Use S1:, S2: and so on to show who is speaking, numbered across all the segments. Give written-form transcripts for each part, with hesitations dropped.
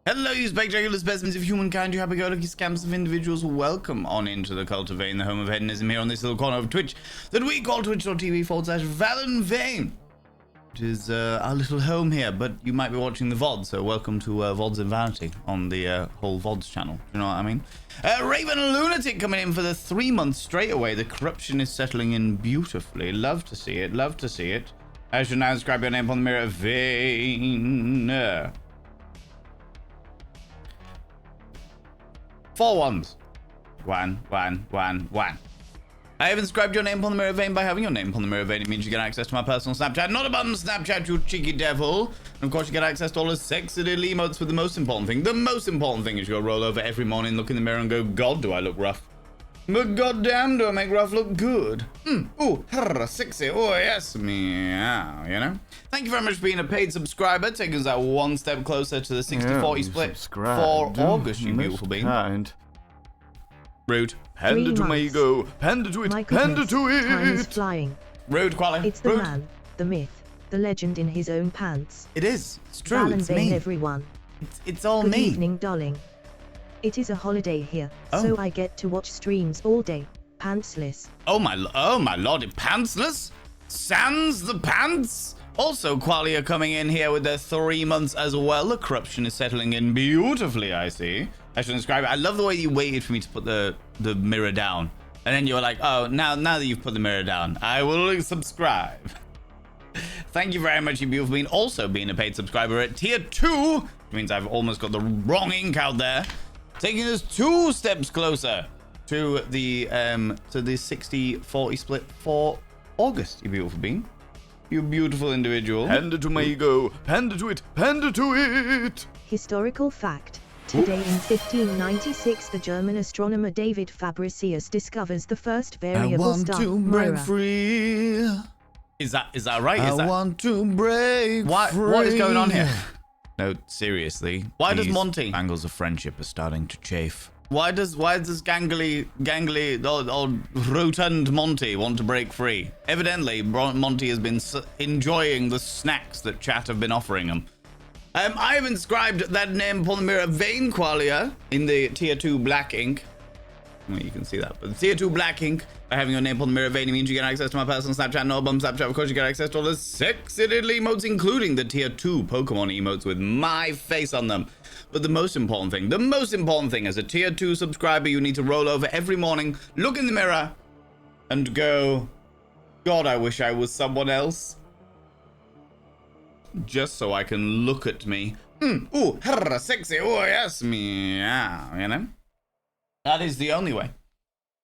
S1: Hello, you spectacular specimens of humankind, you happy-go-lucky scamps of individuals. Welcome on into the cult of Vane, the home of hedonism, here on this little corner of Twitch that we call twitch.tv/Valen, which is our little home here. But you might be watching the VOD, so welcome to VODs and Vanity on the whole VODs channel. Do you know what I mean? Raven Lunatic coming in for the 3 months straight away. The corruption is settling in beautifully. Love to see it. Love to see it. I should now inscribe your name on the mirror of Vane. 4 ones. One. I have inscribed your name upon the mirror vein. By having your name upon the mirror vein, it means you get access to my personal Snapchat. Not a bum Snapchat, you cheeky devil. And of course, you get access to all the sexy little emotes. But the most important thing is you go roll over every morning, look in the mirror, and go, God, do I look rough? But goddamn, do I make rough look good? Ooh, sexy. Oh yes, meow. You know. Thank you very much for being a paid subscriber, taking us that one step closer to the 60-40 split for August. You beautiful being. Kind. Rude. Panda to my ego. Panda to it. Panda to it.
S2: Time is flying.
S1: Rude, Quali.
S2: It's the man, the myth, the legend in his own pants.
S1: It is. It's true.
S2: Valen
S1: It's
S2: Vane,
S1: me.
S2: everyone.
S1: It's all
S2: Good
S1: me.
S2: evening, darling. It is a holiday here, so I get to watch streams all day, pantsless.
S1: Oh my lord, pantsless? Sans the pants? Also, Qualia coming in here with their 3 months as well. The corruption is settling in beautifully, I see. I should describe it. I love the way you waited for me to put the mirror down. And then you were like, oh, now that you've put the mirror down, I will subscribe. Thank you very much, you beautiful being. Also being a paid subscriber at tier 2, which means I've almost got the wrong ink out there. Taking us 2 steps closer to the 60-40 split for August, you beautiful being. You beautiful individual. Panda to my ego. Panda to it. Panda to it.
S2: Historical fact. Today in 1596, the German astronomer David Fabricius discovers the first variable star,
S1: to break free. Is that right? I want to break free. What is going on here? No, seriously. Why does Monty? Angles of friendship are starting to chafe. Why does gangly, old rotund Monty want to break free? Evidently, Monty has been enjoying the snacks that chat have been offering him. I have inscribed that name upon the mirror Vane Qualia in the tier 2 black ink. Well, you can see that, but the tier 2 black ink, by having your name upon the mirror vein, it means you get access to my personal Snapchat, no bum Snapchat. Of course, you get access to all the sexy little emotes, including the tier 2 Pokemon emotes with my face on them. But the most important thing, as a tier 2 subscriber, you need to roll over every morning, look in the mirror, and go, God, I wish I was someone else. Just so I can look at me. Ooh, sexy, oh yes, meow, you know? That is the only way.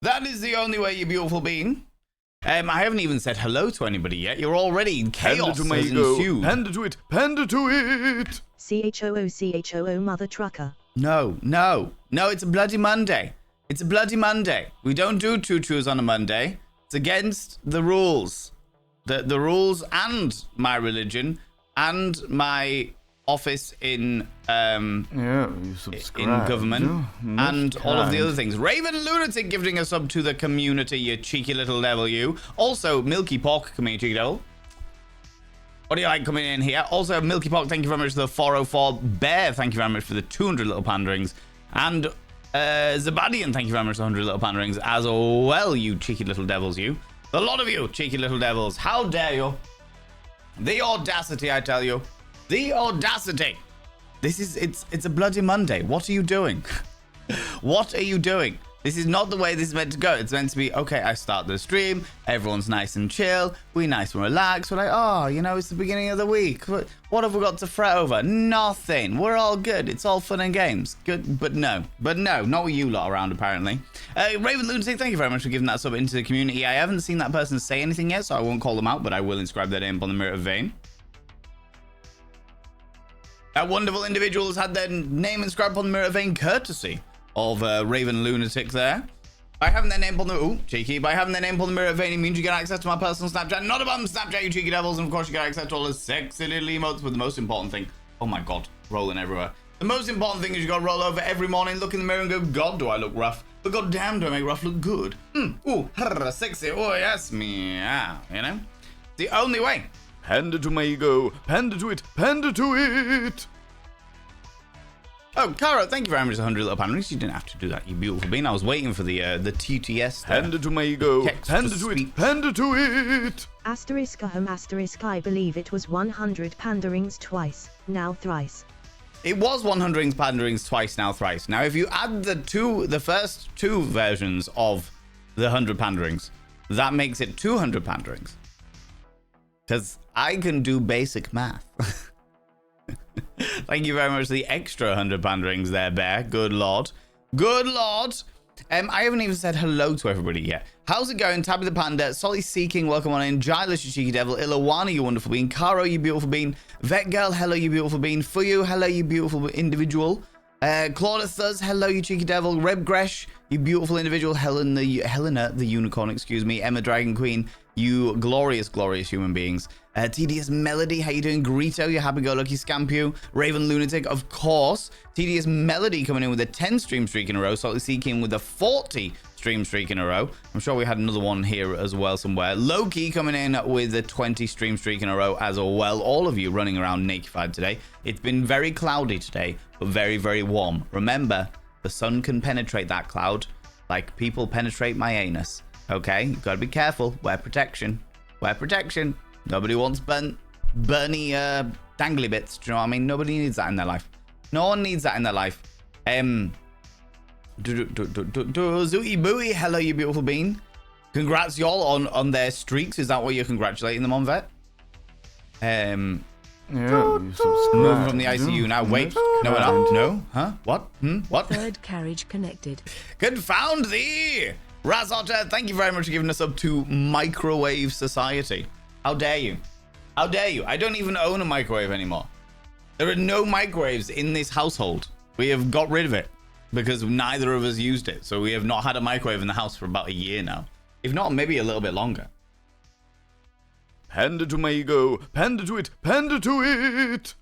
S1: That is the only way, you beautiful being. I haven't even said hello to anybody yet. You're already chaos has ensued. Panda to it. Panda to it.
S2: CHOO, mother trucker.
S1: No, it's a bloody Monday. It's a bloody Monday. We don't do choo-choos on a Monday. It's against the rules. The rules and my religion and my office in in government and all of the other things. Raven Lunatic gifting a sub to the community, you cheeky little devil, you. Also, Milky Pork coming in, cheeky devil. What do you like coming in here? Also, Milky Pork, thank you very much for the 404. Bear, thank you very much for the 200 little panderings. And Zabadian, thank you very much for the 100 little panderings as well, you cheeky little devils, you. A lot of you cheeky little devils. How dare you? The audacity, I tell you. The audacity. It's a bloody Monday. What are you doing? What are you doing? This is not the way this is meant to go. It's meant to be, okay, I start the stream, everyone's nice and chill, we nice and relaxed, we're like, oh, you know, it's the beginning of the week. What have we got to fret over? Nothing. We're all good. It's all fun and games. Good, but no, not with you lot around, apparently. Raven Lunatic, thank you very much for giving that sub into the community. I haven't seen that person say anything yet, so I won't call them out, but I will inscribe their name on the mirror of Vane. That wonderful individual has had their name inscribed on the mirror of Vane courtesy of Raven Lunatic there. By having their name on the... Ooh, cheeky. By having their name on the mirror of Vane, it means you get access to my personal Snapchat. Not a bum Snapchat, you cheeky devils. And of course, you get access to all the sexy little emotes. But the most important thing... Oh my God, rolling everywhere. The most important thing is you got to roll over every morning, look in the mirror and go, God, do I look rough? But God damn, do I make rough look good? Ooh, sexy. Oh, yes, meow. You know? The only way. Panda to my ego. Panda to it. Panda to it. Oh, Cara, thank you very much for 100 little pandas. You didn't have to do that, you beautiful bean. I was waiting for the TTS.
S3: Panda to my ego. Panda to it. Panda to it.
S2: Asterisk asterisk I believe it was 100 pandarings twice, now thrice.
S1: It was 100 pandarings twice, now thrice. Now, if you add the first two versions of the 100 pandarings, that makes it 200 pandarings. Because I can do basic math. Thank you very much for the extra 100 pandarings there, Bear. Good lord. Good lord. I haven't even said hello to everybody yet. How's it going? Tabby the Panda, Solly Seeking, welcome on in. Gilus, you cheeky devil. Ilawana, you wonderful bean. Caro, you beautiful bean. Vet Girl, hello, you beautiful bean. Fuyu, hello, you beautiful individual. Claudus Thuz, hello, you cheeky devil. Reb Gresh, you beautiful individual. Helena, the unicorn, excuse me. Emma Dragon Queen, you glorious, glorious human beings. TDS Melody, how you doing? Greeto, you happy-go-lucky Scampu. Raven Lunatic, of course. TDS Melody coming in with a 10 stream streak in a row. Salty Seeking with a 40 stream streak in a row. I'm sure we had another one here as well somewhere. Loki coming in with a 20 stream streak in a row as well. All of you running around nakified today. It's been very cloudy today, but very, very warm. Remember, the sun can penetrate that cloud like people penetrate my anus. Okay? You've got to be careful. Wear protection. Wear protection. Nobody wants burny dangly bits. Do you know what I mean? Nobody needs that in their life. No one needs that in their life. Zooey Booey, hello, you beautiful bean. Congrats, y'all, on their streaks. Is that what you're congratulating them on, Vet?
S3: Yeah,
S1: Moving from the ICU now. Wait, no, we're not. No? Huh? What? What?
S4: Third carriage connected.
S1: Confound thee! Razotter, thank you very much for giving us up to Microwave Society. How dare you? How dare you? I don't even own a microwave anymore. There are no microwaves in this household. We have got rid of it because neither of us used it. So we have not had a microwave in the house for about a year now. If not, maybe a little bit longer.
S3: Panda to my ego. Panda to it. Panda to it.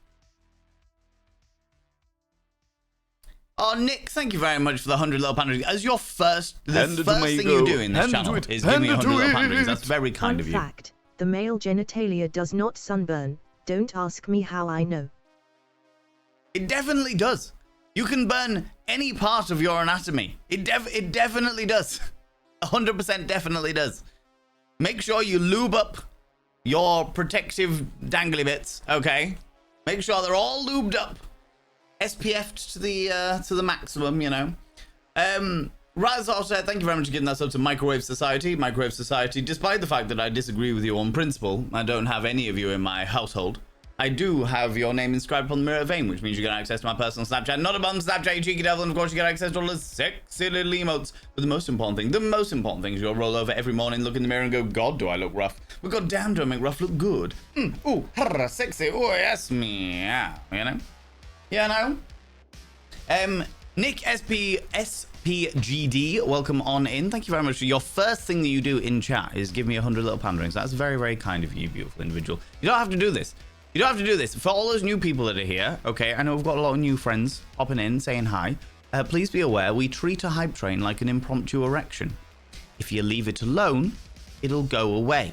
S1: Oh, Nick, thank you very much for the 100 little pandas. As your first thing you do in this channel is give me 100 little pandas. That's very kind of you.
S2: Fact. The male genitalia does not sunburn. Don't ask me how I know.
S1: It definitely does. You can burn any part of your anatomy. It definitely does. 100% definitely does. Make sure you lube up your protective dangly bits, okay? Make sure they're all lubed up. SPF'd to the maximum, you know. Razotter, thank you very much for giving that up to Microwave Society. Microwave Society, despite the fact that I disagree with you on principle, I don't have any of you in my household. I do have your name inscribed upon the mirror vein, which means you get access to my personal Snapchat. Not a bum Snapchat, you cheeky devil, and of course you get access to all the sexy little emotes. But the most important thing is you'll roll over every morning, look in the mirror and go, God, do I look rough? But God damn, do I make rough look good? Ooh, sexy, ooh, yes, me, yeah, you know? Yeah, no? Nick SPGD, welcome on in. Thank you very much. Your first thing that you do in chat is give me 100 little pandarings. That's very, very kind of you, beautiful individual. You don't have to do this. You don't have to do this. For all those new people that are here, okay, I know we've got a lot of new friends popping in, saying hi. Please be aware, we treat a hype train like an impromptu erection. If you leave it alone, it'll go away.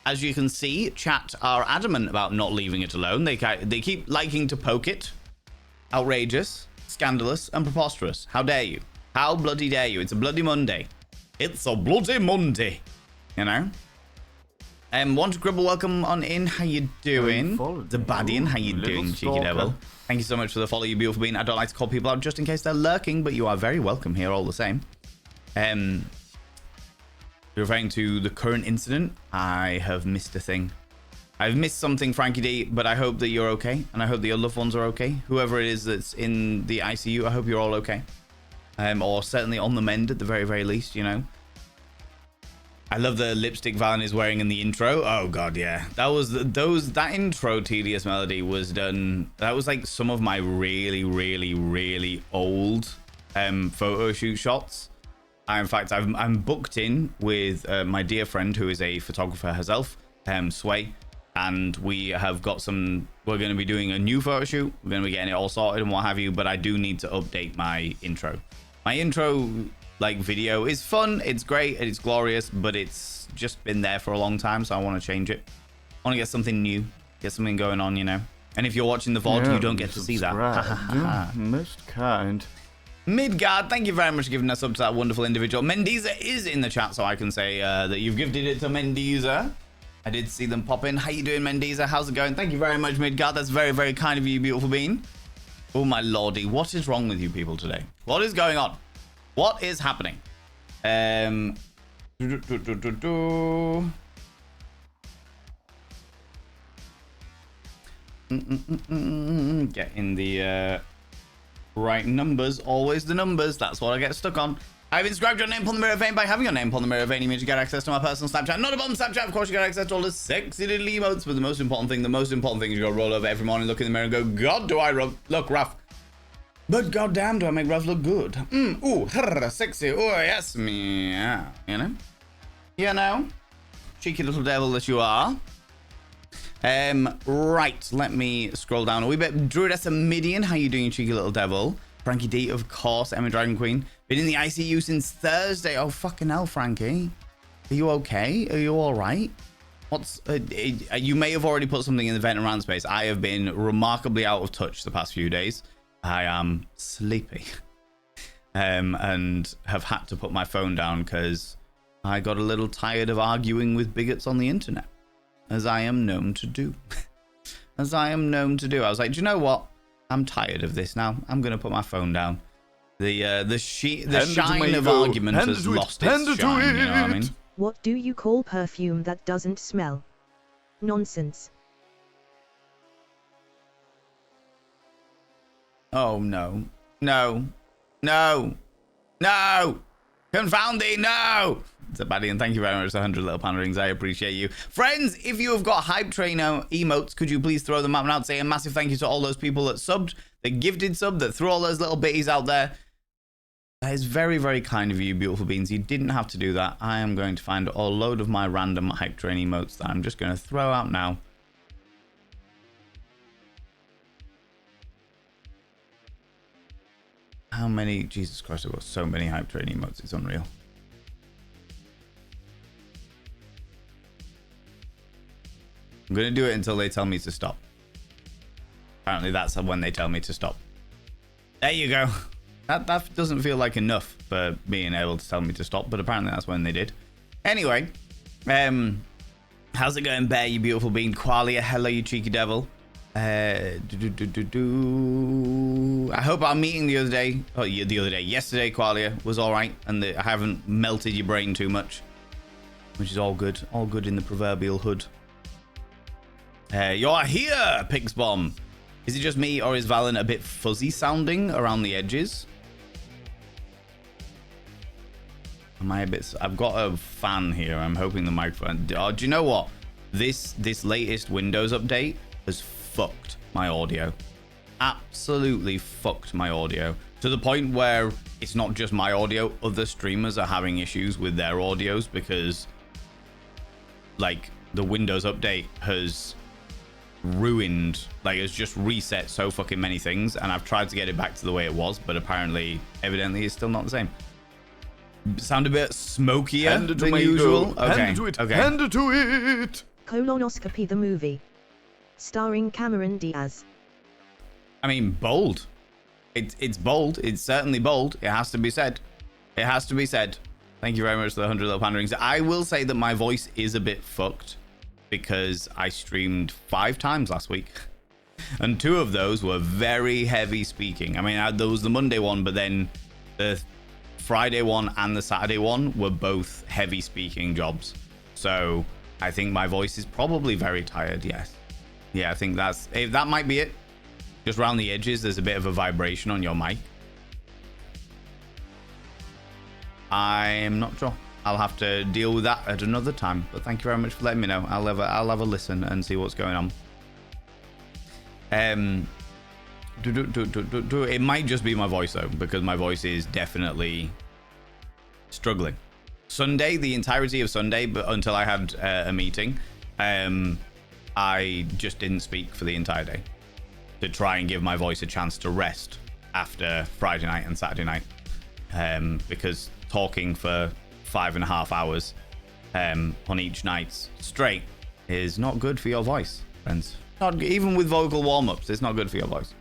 S1: As you can see, chat are adamant about not leaving it alone. They keep liking to poke it. Outrageous, scandalous, and preposterous. How dare you? How bloody dare you? It's a bloody Monday. It's a bloody Monday. You know? Want to Gribble, welcome on in. How you doing? The Badian, how you doing, cheeky devil? Thank you so much for the follow, you beautiful bean. I don't like to call people out just in case they're lurking, but you are very welcome here all the same. Referring to the current incident, I have missed a thing. I've missed something, Frankie D, but I hope that you're okay, and I hope that your loved ones are okay. Whoever it is that's in the ICU, I hope you're all okay. Or certainly on the mend at the very, very least, you know. I love the lipstick Valen is wearing in the intro. Oh god, yeah. That intro Tedious Melody was done. That was like some of my really, really, really old photo shoot shots. In fact, I'm booked in with my dear friend who is a photographer herself, Sway, and we have got we're going to be doing a new photo shoot. We're going to be getting it all sorted and what have you, but I do need to update my intro. My intro like video is fun, it's great, it's glorious, but it's just been there for a long time, so I want to change it. I want to get something new, get something going on, you know. And if you're watching the VOD, you don't get to see that.
S3: Most kind.
S1: Midgard, thank you very much for giving us up to that wonderful individual. Mendiza is in the chat, so I can say that you've gifted it to Mendiza. I did see them pop in. How you doing, Mendiza? How's it going? Thank you very much, Midgard. That's very, very kind of you, beautiful being. Oh, my lordy. What is wrong with you people today? What is going on? What is happening? Get in the right numbers. Always the numbers. That's what I get stuck on. I've inscribed your name upon the mirror vein. By having your name upon the mirror vein, you mean you get access to my personal Snapchat. Not above Snapchat, of course, you get access to all the sexy little emotes. But the most important thing is you gotta roll over every morning, look in the mirror and go, God, do I look rough. But goddamn, do I make rough look good. Ooh, sexy. Oh, yes, me. Yeah, you know? You know? Cheeky little devil that you are. Right, let me scroll down a wee bit. Druidessa Midian, how you doing, you cheeky little devil? Frankie D, of course. Emma Dragon Queen. Been in the ICU since Thursday. Oh, fucking hell, Frankie. Are you okay? Are you all right? What's... you may have already put something in the vent around space. I have been remarkably out of touch the past few days. I am sleepy. And have had to put my phone down because I got a little tired of arguing with bigots on the internet. As I am known to do. As I am known to do. I was like, do you know what? I'm tired of this now. I'm going to put my phone down. The shine of argument has lost its shine, you know what I mean?
S2: What do you call perfume that doesn't smell? Nonsense.
S1: Oh, no. No. No. No! Confound thee, no! It's a baddie, and thank you very much for 100 little panderings. I appreciate you. Friends, if you have got Hype Train emotes, could you please throw them out and out? Say a massive thank you to all those people that subbed, that gifted sub, that threw all those little bitties out there. That is very, very kind of you, beautiful beings. You didn't have to do that. I am going to find a load of my random Hype Train emotes that I'm just going to throw out now. How many? Jesus Christ, I've got so many Hype Train emotes. It's unreal. I'm going to do it until they tell me to stop. Apparently that's when they tell me to stop. There you go. That doesn't feel like enough for being able to tell me to stop, but apparently that's when they did. Anyway, how's it going, Bear, you beautiful being? Qualia, hello, you cheeky devil. I hope our meeting the other day, yesterday, Qualia, was all right, and I haven't melted your brain too much, which is all good in the proverbial hood. You're here, Pig's Bomb. Is it just me, or is Valen a bit fuzzy sounding around the edges? Am I a bit... I've got a fan here. I'm hoping the microphone... Oh, do you know what? This latest Windows update has fucked my audio. Absolutely fucked my audio. To the point where it's not just my audio. Other streamers are having issues with their audios because, like, the Windows update has ruined, like, it's just reset so fucking many things, and I've tried to get it back to the way it was, but evidently it's still not the same. Sound a bit smokier than usual. Okay.
S3: Hand it to it.
S2: Colonoscopy the movie, starring Cameron Diaz.
S1: I mean, bold. It's bold. It's certainly bold. It has to be said. It has to be said. Thank you very much for the 100 little panderings. I will say that my voice is a bit fucked because I streamed 5 times last week, and 2 of those were very heavy speaking. I mean, there was the Monday one, but then the Friday one and the Saturday one were both heavy speaking jobs. So I think my voice is probably very tired. Yes. Yeah, I think that might be it. Just around the edges, there's a bit of a vibration on your mic. I'm not sure. I'll have to deal with that at another time. But thank you very much for letting me know. I'll have a listen and see what's going on. It might just be my voice though, because my voice is definitely struggling. Sunday, the entirety of Sunday, but until I had a meeting, I just didn't speak for the entire day to try and give my voice a chance to rest after Friday night and Saturday night, because talking for 5.5 hours on each night straight is not good for your voice, friends. Not even with vocal warm-ups, it's not good for your voice.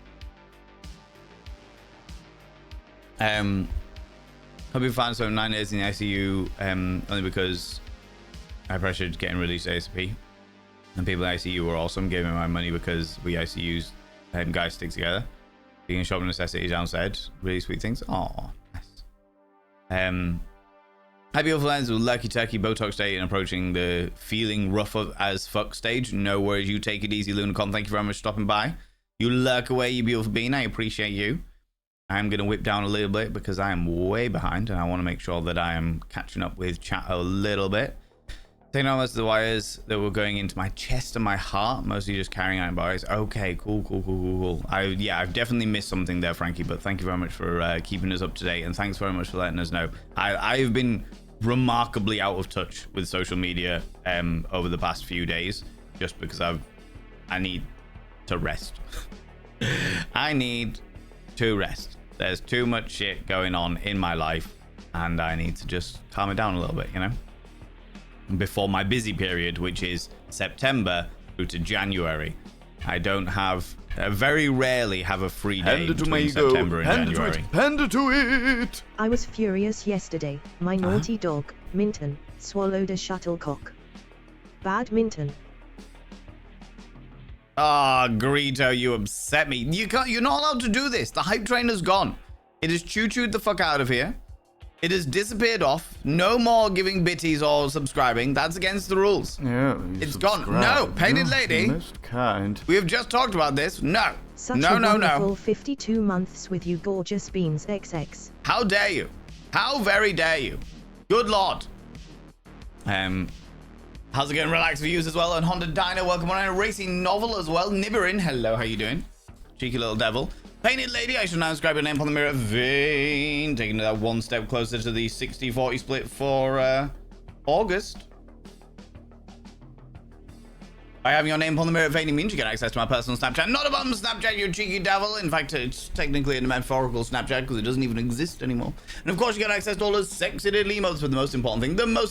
S1: Hope you find some 9 days in the ICU, only because I pressured getting released ASAP. And people in ICU were awesome, gave me my money because we ICUs guys stick together. Being shop necessity downside, really sweet things. Oh, nice. Happy beautiful ends with Lucky Turkey, Botox Day, and approaching the feeling rough as fuck stage. No worries, you take it easy, Lunacon. Thank you very much for stopping by. You lurk away, you beautiful being. I appreciate you. I'm going to whip down a little bit because I am way behind, and I want to make sure that I am catching up with chat a little bit. Taking on most of the wires that were going into my chest and my heart, mostly just carrying out bars. Okay, cool. I've definitely missed something there, Frankie, but thank you very much for keeping us up to date, and thanks very much for letting us know. I've been remarkably out of touch with social media over the past few days, just because I need to rest. I need to rest. There's too much shit going on in my life, and I need to just calm it down a little bit, you know? Before my busy period, which is September through to January. I very rarely have a free day between September and January.
S3: Hand it to it!
S2: I was furious yesterday. My naughty dog, Minton, swallowed a shuttlecock. Badminton.
S1: Ah, Greedo, you upset me. You're not allowed to do this. The hype train has gone. It has choo-chooed the fuck out of here. It has disappeared off. No more giving bitties or subscribing. That's against the rules.
S3: Yeah,
S1: it's gone. No, Painted Lady.
S3: Most kind.
S1: We have just talked about this. No.
S2: Such a wonderful 52 months with you, gorgeous beans XX.
S1: How dare you? How very dare you? Good lord. How's it going? Relax views as well. And Honda Dino, welcome on. A racing novel as well. Nibberin, hello, how you doing? Cheeky little devil. Painted Lady, I should now inscribe your name on the mirror. Vane, taking that one step closer to the 60-40 split for August. By having your name on the mirror, Vane means you get access to my personal Snapchat. Not a bum Snapchat, you cheeky devil. In fact, it's technically a metaphorical Snapchat because it doesn't even exist anymore. And of course, you get access to all those sexy little emotes. But the most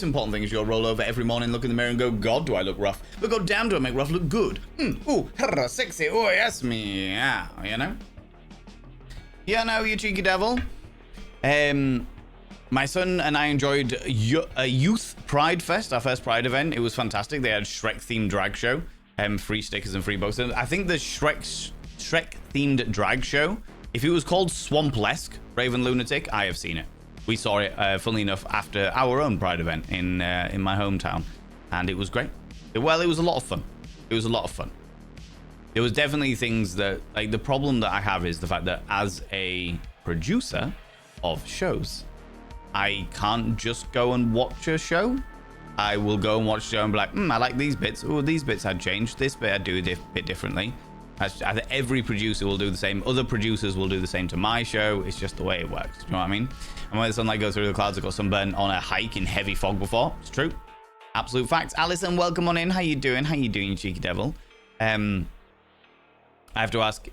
S1: important thing is you'll roll over every morning, look in the mirror and go, God, do I look rough? But god damn, do I make rough look good? Ooh, sexy. Oh, yes, me. Yeah, you know? Yeah, no, you cheeky devil. My son and I enjoyed a youth Pride Fest, our first Pride event. It was fantastic. They had Shrek-themed drag show, free stickers and free boxes. I think the Shrek-themed drag show, if it was called Swamp-lesque, Raven Lunatic, I have seen it. We saw it, funnily enough, after our own Pride event in my hometown, and it was great. Well, it was a lot of fun. There was definitely things that, like, the problem that I have is the fact that as a producer of shows, I can't just go and watch a show. I will go and watch a show and be like, I like these bits. Oh, these bits had changed. This bit I'd do a bit differently. I think every producer will do the same. Other producers will do the same to my show. It's just the way it works. Do you know what I mean? And when the sunlight goes through the clouds, I got sunburn on a hike in heavy fog before. It's true. Absolute facts. Alison, welcome on in. How you doing? You cheeky devil? I have to ask,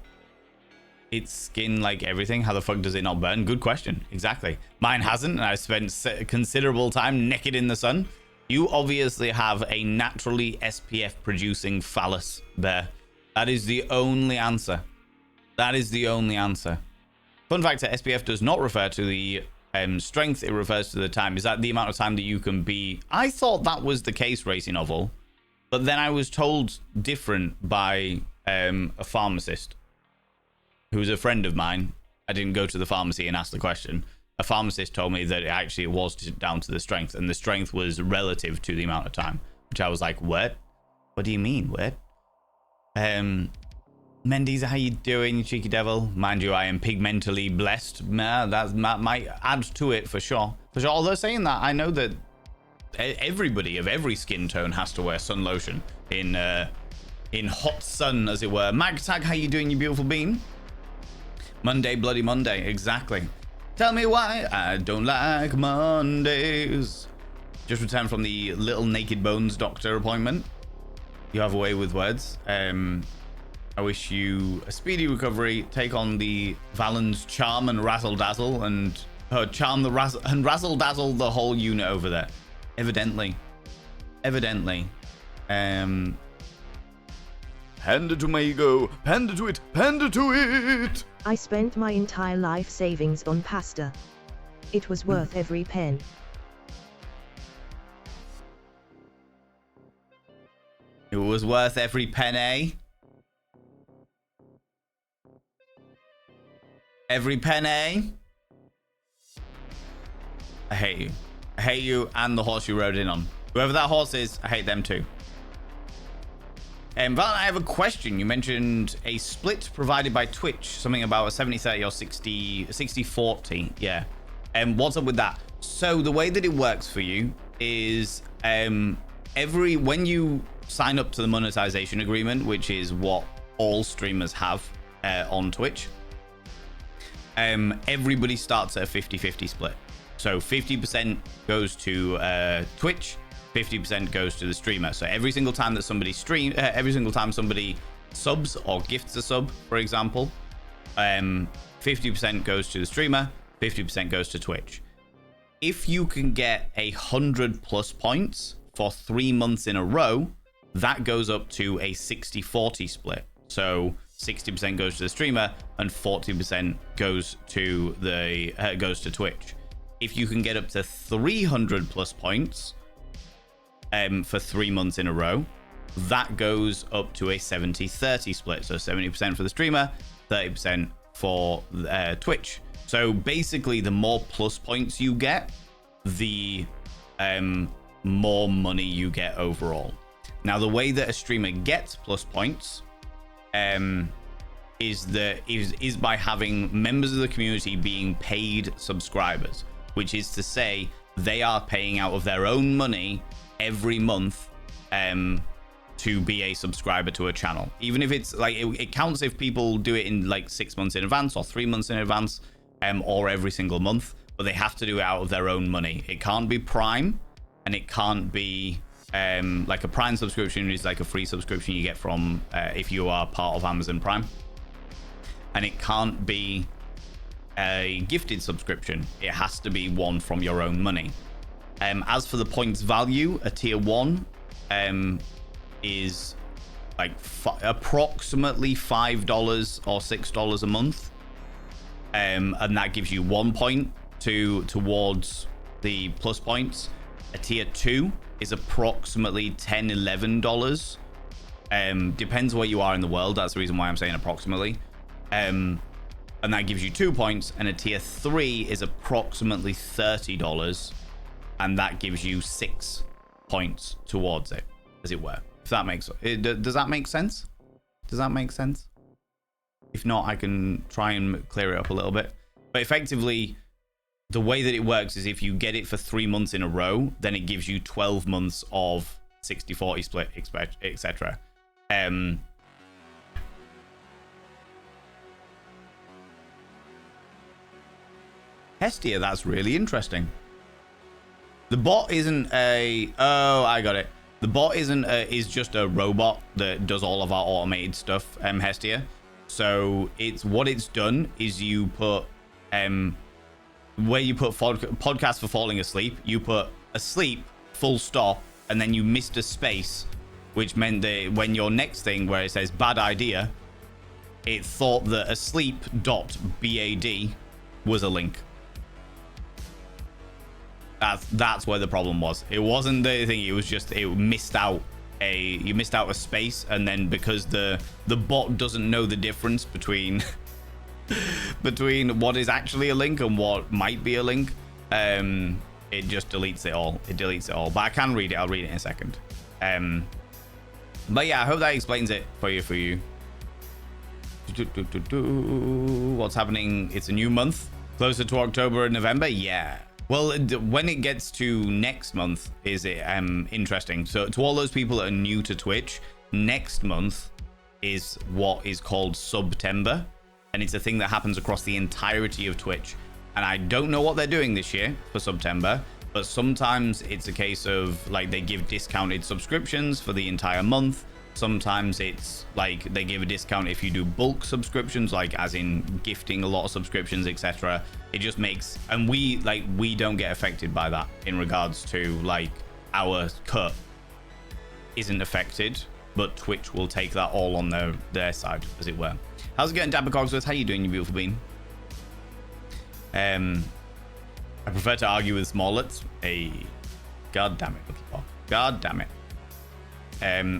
S1: its skin like everything? How the fuck does it not burn? Good question. Exactly. Mine hasn't, and I've spent considerable time naked in the sun. You obviously have a naturally SPF producing phallus there. That is the only answer. Fun fact, SPF does not refer to the strength, it refers to the time. Is that the amount of time that you can be? I thought that was the case, Racing Novel, but then I was told different by a pharmacist who was a friend of mine. I didn't go to the pharmacy and ask the question. A pharmacist told me that it was down to the strength, and the strength was relative to the amount of time, which I was like, what do you mean, what? Mendiza, how you doing, you cheeky devil? Mind you, I am pigmentally blessed. That might add to it for sure. Although saying that, I know that everybody of every skin tone has to wear sun lotion in hot sun, as it were. Magtag, how you doing, you beautiful bean? Monday, bloody Monday, exactly. Tell me why I don't like Mondays. Just returned from the Little Naked Bones doctor appointment. You have a way with words. I wish you a speedy recovery. Take on the Valen's charm and razzle dazzle, and charm the razzle dazzle the whole unit over there. Evidently.
S3: Panda to mango. Panda to it. Panda to it.
S2: I spent my entire life savings on pasta. It was worth every pen.
S1: It was worth every penny. Every penny. I hate you. I hate you and the horse you rode in on. Whoever that horse is, I hate them too. Val, I have a question. You mentioned a split provided by Twitch, something about a 70-30 or 60-40. Yeah. What's up with that? So the way that it works for you is when you sign up to the monetization agreement, which is what all streamers have on Twitch, everybody starts at a 50-50 split. So 50% goes to Twitch, 50% goes to the streamer. So every single time that somebody every single time somebody subs or gifts a sub, for example, 50% goes to the streamer, 50% goes to Twitch. If you can get 100+ points for 3 months in a row, that goes up to a 60-40 split. So 60% goes to the streamer and 40% goes to Twitch. If you can get up to 300+ points for 3 months in a row, that goes up to a 70-30 split. So 70% for the streamer, 30% for Twitch. So basically, the more plus points you get, the more money you get overall. Now, the way that a streamer gets plus points is by having members of the community being paid subscribers, which is to say they are paying out of their own money every month to be a subscriber to a channel. Even if it's like it counts if people do it in like 6 months in advance or 3 months in advance, or every single month, but they have to do it out of their own money. It can't be Prime, and it can't be like a Prime subscription is like a free subscription you get from if you are part of Amazon Prime, and it can't be a gifted subscription. It has to be one from your own money. As for the points value, a tier 1 is like approximately $5 or $6 a month, and that gives you 1 point towards the plus points. A tier 2 is approximately $10-11. Depends where you are in the world. That's the reason why I'm saying approximately. And that gives you 2 points. And a tier 3 is approximately $30, and that gives you 6 points towards it, as it were. If that makes does that make sense? Does that make sense? If not, I can try and clear it up a little bit. But effectively, the way that it works is if you get it for 3 months in a row, then it gives you 12 months of 60-40 split, etc. Hestia, that's really interesting. The bot isn't a... Oh, I got it. The bot is just a robot that does all of our automated stuff, Hestia. So what it's done is you put where you put podcast for falling asleep, you put asleep full stop, and then you missed a space, which meant that when your next thing where it says bad idea, it thought that asleep.bad was a link. That's where the problem was. It wasn't the thing. It was just you missed out a space, and then because the bot doesn't know the difference between what is actually a link and what might be a link, it just deletes it all. But I can read it. I'll read it in a second. But yeah, I hope that explains it for you. What's happening? It's a new month, closer to October and November. Yeah. Well, when it gets to next month is it interesting. So to all those people that are new to Twitch, next month is what is called September, and it's a thing that happens across the entirety of Twitch. And I don't know what they're doing this year for September, but sometimes it's a case of like they give discounted subscriptions for the entire month. Sometimes it's like they give a discount if you do bulk subscriptions, like as in gifting a lot of subscriptions, etc. It just makes, and we don't get affected by that in regards to like our cut isn't affected but Twitch will take that all on their side, as it were. How's it going, Dabber Cogsworth? How you doing, you beautiful bean? I prefer to argue with Smallets. Hey, god damn it, Milky Pork. God damn it.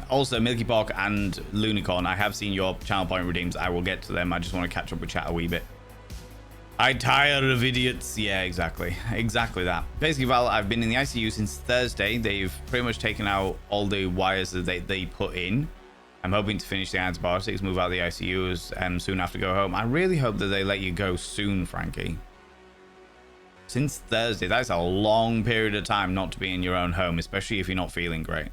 S1: Also, Milky Pork and Lunicorn, I have seen your channel point redeems. I will get to them. I just want to catch up with chat a wee bit. I tire of idiots. Yeah, exactly. Exactly that. Basically, Val, I've been in the ICU since Thursday. They've pretty much taken out all the wires that they put in. I'm hoping to finish the antibiotics, move out of the ICU soon after go home. I really hope that they let you go soon, Frankie. Since Thursday, that's a long period of time not to be in your own home, especially if you're not feeling great.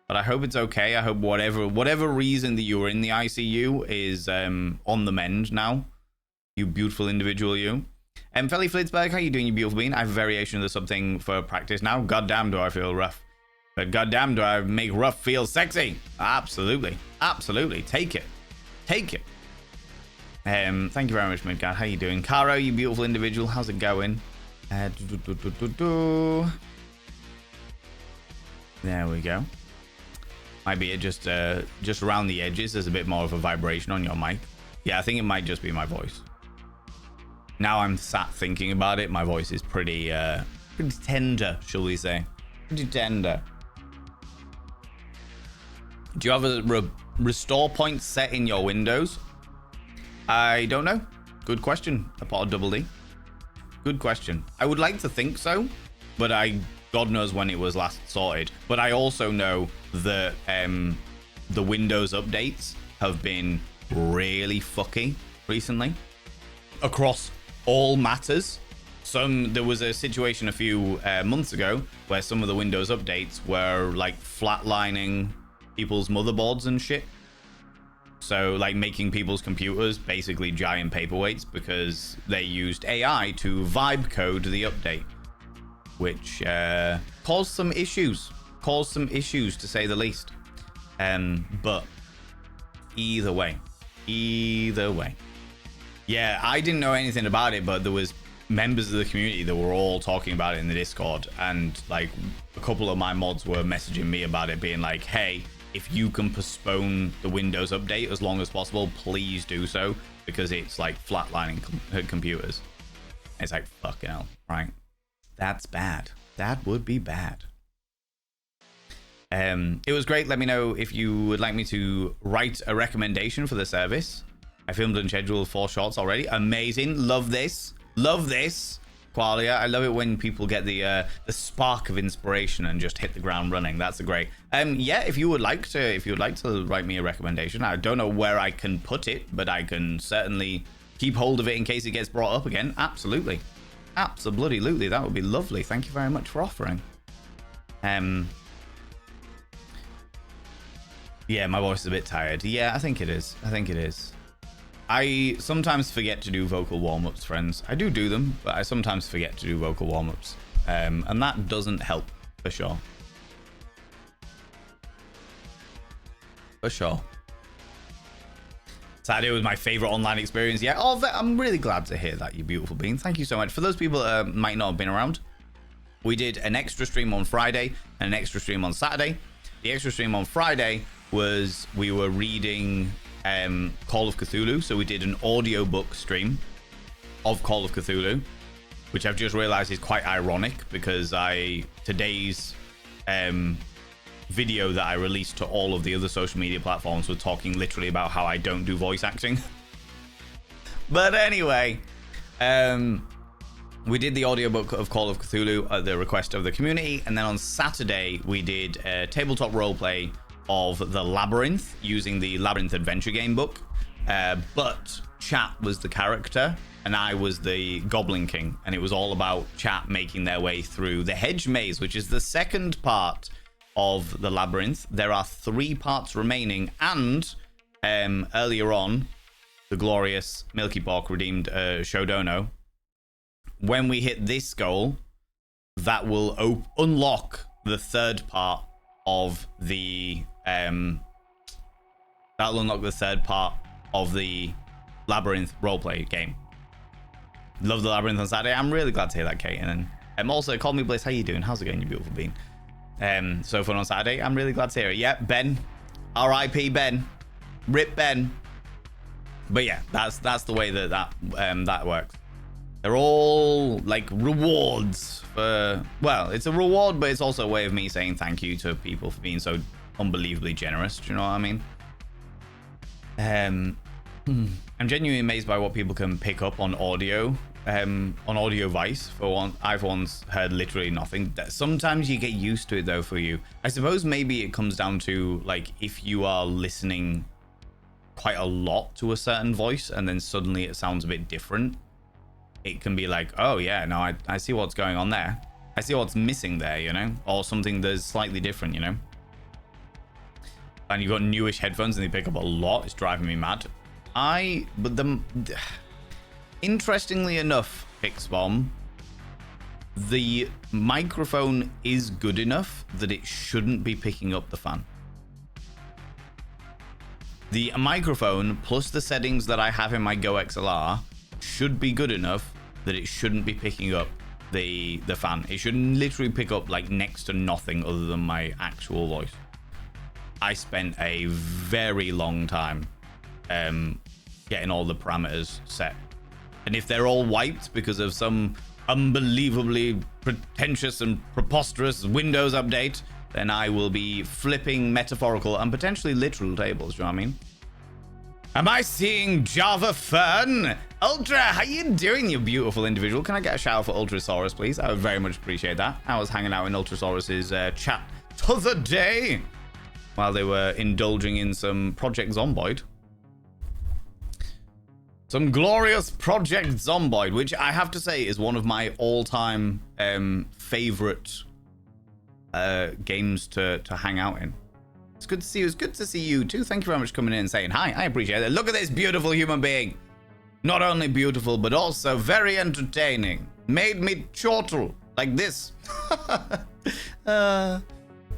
S1: But I hope it's okay. I hope whatever reason that you were in the ICU is on the mend now. You beautiful individual, you. Felly Flitzberg, how you doing, you beautiful bean? I have a variation of the something for practice now. Goddamn, do I feel rough. But goddamn, do I make rough feel sexy? Absolutely. Absolutely. Take it. Take it. Thank you very much, Midgard. How you doing? Caro, you beautiful individual. How's it going? There we go. Might be it just around the edges. There's a bit more of a vibration on your mic. Yeah, I think it might just be my voice. Now I'm sat thinking about it. My voice is pretty tender, shall we say? Pretty tender. Do you have a restore point set in your Windows? I don't know. Good question. A pot of double D. Good question. I would like to think so, but God knows when it was last sorted. But I also know that the Windows updates have been really fucky recently across all matters. There was a situation a few months ago where some of the Windows updates were like flatlining people's motherboards and shit. So like making people's computers basically giant paperweights because they used AI to vibe code the update, which caused some issues. To say the least. But either way. Yeah, I didn't know anything about it, but there was members of the community that were all talking about it in the Discord, and like a couple of my mods were messaging me about it, being like, hey, if you can postpone the Windows update as long as possible, please do so, because it's like flatlining computers. It's like, fucking hell, right? That's bad. That would be bad. It was great. Let me know if you would like me to write a recommendation for the service. I filmed and scheduled 4 shots already. Amazing. Love this. Love this. Qualia. I love it when people get the spark of inspiration and just hit the ground running. That's a great. Yeah, if you would like to write me a recommendation, I don't know where I can put it, but I can certainly keep hold of it in case it gets brought up again. Absolutely. Absolutely. That would be lovely. Thank you very much for offering. Yeah, my voice is a bit tired. Yeah, I think it is. I sometimes forget to do vocal warm-ups, friends. I do them, but I sometimes forget to do vocal warm-ups. And that doesn't help, for sure. Saturday was my favorite online experience. Yeah, I'm really glad to hear that, you beautiful being. Thank you so much. For those people that might not have been around, we did an extra stream on Friday and an extra stream on Saturday. The extra stream on Friday was we were reading Call of Cthulhu, so we did an audiobook stream of Call of Cthulhu, which I've just realized is quite ironic because today's video that I released to all of the other social media platforms was talking literally about how I don't do voice acting. But anyway, we did the audiobook of Call of Cthulhu at the request of the community, and then on Saturday we did a tabletop roleplay of The Labyrinth using the Labyrinth adventure game book, but Chat was the character and I was the Goblin King, and it was all about Chat making their way through the Hedge Maze, which is the second part of The Labyrinth. There are 3 parts remaining, and earlier on the glorious Milky Pork redeemed Shodono. When we hit this goal, that will unlock the 3rd part of the that'll unlock the 3rd part of the Labyrinth roleplay game. Love the Labyrinth on Saturday. I'm really glad to hear that, Kate. And also, Call Me Bliss, how you doing? How's it going, you beautiful being? So fun on Saturday. I'm really glad to hear it. Yeah, Ben, R.I.P. Ben. Rip Ben. But yeah, that's the way that works. They're all like rewards for, well, it's a reward, but it's also a way of me saying thank you to people for being so unbelievably generous. Do you know what I mean? I'm genuinely amazed by what people can pick up on audio Vice. For one, I've once heard literally nothing. Sometimes you get used to it though. For you, I suppose maybe it comes down to like if you are listening quite a lot to a certain voice and then suddenly it sounds a bit different, it can be like, oh yeah, no, I see what's going on there. I see what's missing there, you know, or something that's slightly different, you know. And you've got newish headphones and they pick up a lot. It's driving me mad. Interestingly enough, Pixbomb, the microphone is good enough that it shouldn't be picking up the fan. The microphone plus the settings that I have in my Go XLR should be good enough that it shouldn't be picking up the fan. It should literally pick up like next to nothing other than my actual voice. I spent a very long time getting all the parameters set. And if they're all wiped because of some unbelievably pretentious and preposterous Windows update, then I will be flipping metaphorical and potentially literal tables. You know what I mean? Am I seeing Java Fern? Ultra, how you doing, you beautiful individual? Can I get a shout out for Ultrasaurus, please? I would very much appreciate that. I was hanging out in Ultrasaurus's chat t'other day while they were indulging in some Project Zomboid. Some glorious Project Zomboid, which I have to say is one of my all-time favorite games to hang out in. It's good to see you. It's good to see you too. Thank you very much for coming in and saying hi. I appreciate it. Look at this beautiful human being. Not only beautiful, but also very entertaining. Made me chortle like this.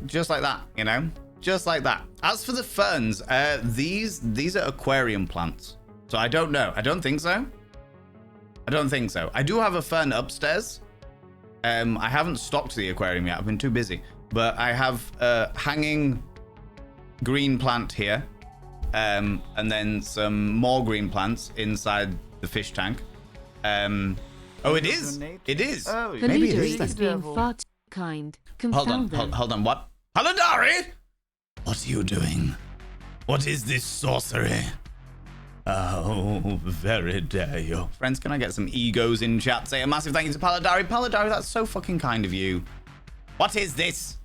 S1: Just like that, you know? Just like that. As for the ferns, these are aquarium plants. So I don't know. I don't think so. I don't think so. I do have a fern upstairs. I haven't stocked the aquarium yet. I've been too busy. But I have a hanging green plant here. And then some more green plants inside the fish tank. Oh, it is. It is.
S4: Oh,
S1: maybe it
S4: Paludary
S1: is.
S4: is being far too kind. Confound them.
S1: Hold on. What? Paludari? What are you doing? What is this sorcery? Oh, very dare you. Friends, can I get some egos in chat? Say a massive thank you to Paludari. Paludari, that's so fucking kind of you. What is this?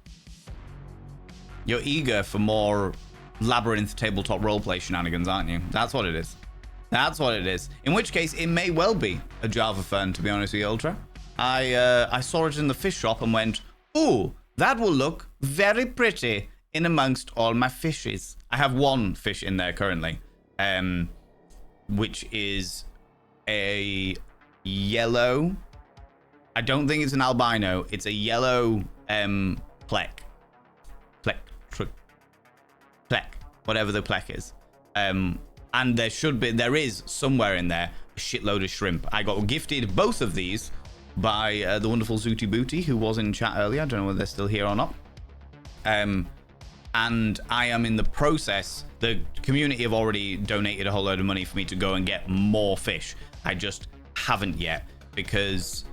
S1: You're eager for more Labyrinth tabletop roleplay shenanigans, aren't you? That's what it is. That's what it is. In which case, it may well be a Java fern, to be honest with you, Ultra. I saw it in the fish shop and went, ooh, that will look very pretty in amongst all my fishes. I have one fish in there currently, which is a yellow. I don't think it's an albino. It's a yellow plek, whatever the plek is. And there is somewhere in there a shitload of shrimp. I got gifted both of these by the wonderful Zooty Booty, who was in chat earlier. I don't know whether they're still here or not. And I am in the process. The community have already donated a whole load of money for me to go and get more fish. I just haven't yet, because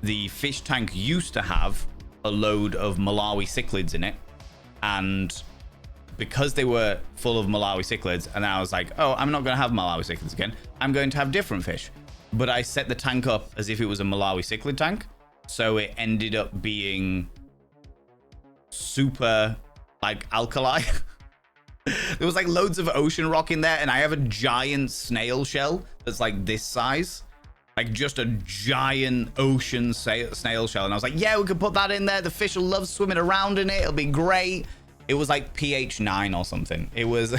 S1: the fish tank used to have a load of Malawi cichlids in it, and because they were full of Malawi cichlids, and I was like, oh, I'm not going to have Malawi cichlids again. I'm going to have different fish. But I set the tank up as if it was a Malawi cichlid tank, so it ended up being super like alkali. There was like loads of ocean rock in there, and I have a giant snail shell that's like this size, like just a giant ocean snail shell. And I was like, yeah, we could put that in there. The fish will love swimming around in it. It'll be great. It was like pH 9 or something. It was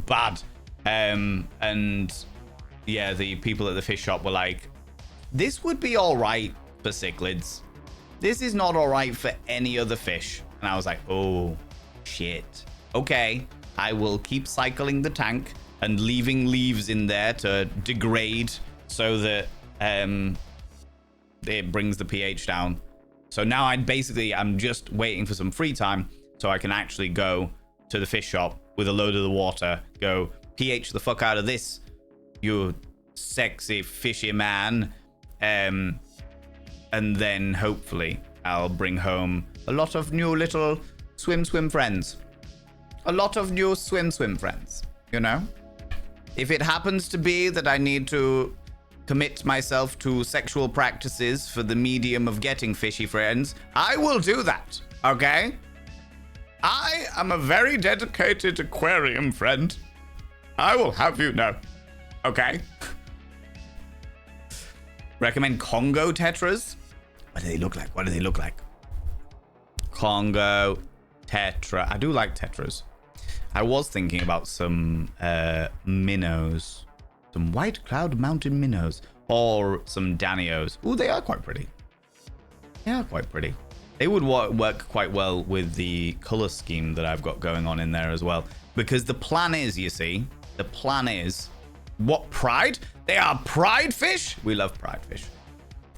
S1: bad. And yeah, the people at the fish shop were like, this would be all right for cichlids. This is not all right for any other fish. And I was like, oh shit. Okay, I will keep cycling the tank and leaving leaves in there to degrade so that it brings the pH down. So now I'm just waiting for some free time so I can actually go to the fish shop with a load of the water, go pH the fuck out of this, you sexy fishy man, and then hopefully I'll bring home a lot of new little swim friends. A lot of new swim friends, you know? If it happens to be that I need to commit myself to sexual practices for the medium of getting fishy friends, I will do that, okay? I am a very dedicated aquarium friend. I will have you know, okay? Recommend Congo tetras? What do they look like? What do they look like? Congo tetra. I do like tetras. I was thinking about some minnows. Some white cloud mountain minnows. Or some danios. Ooh, they are quite pretty. They are quite pretty. They would work quite well with the color scheme that I've got going on in there as well. Because the plan is, you see, the plan is... What, pride? They are pride fish? We love pride fish.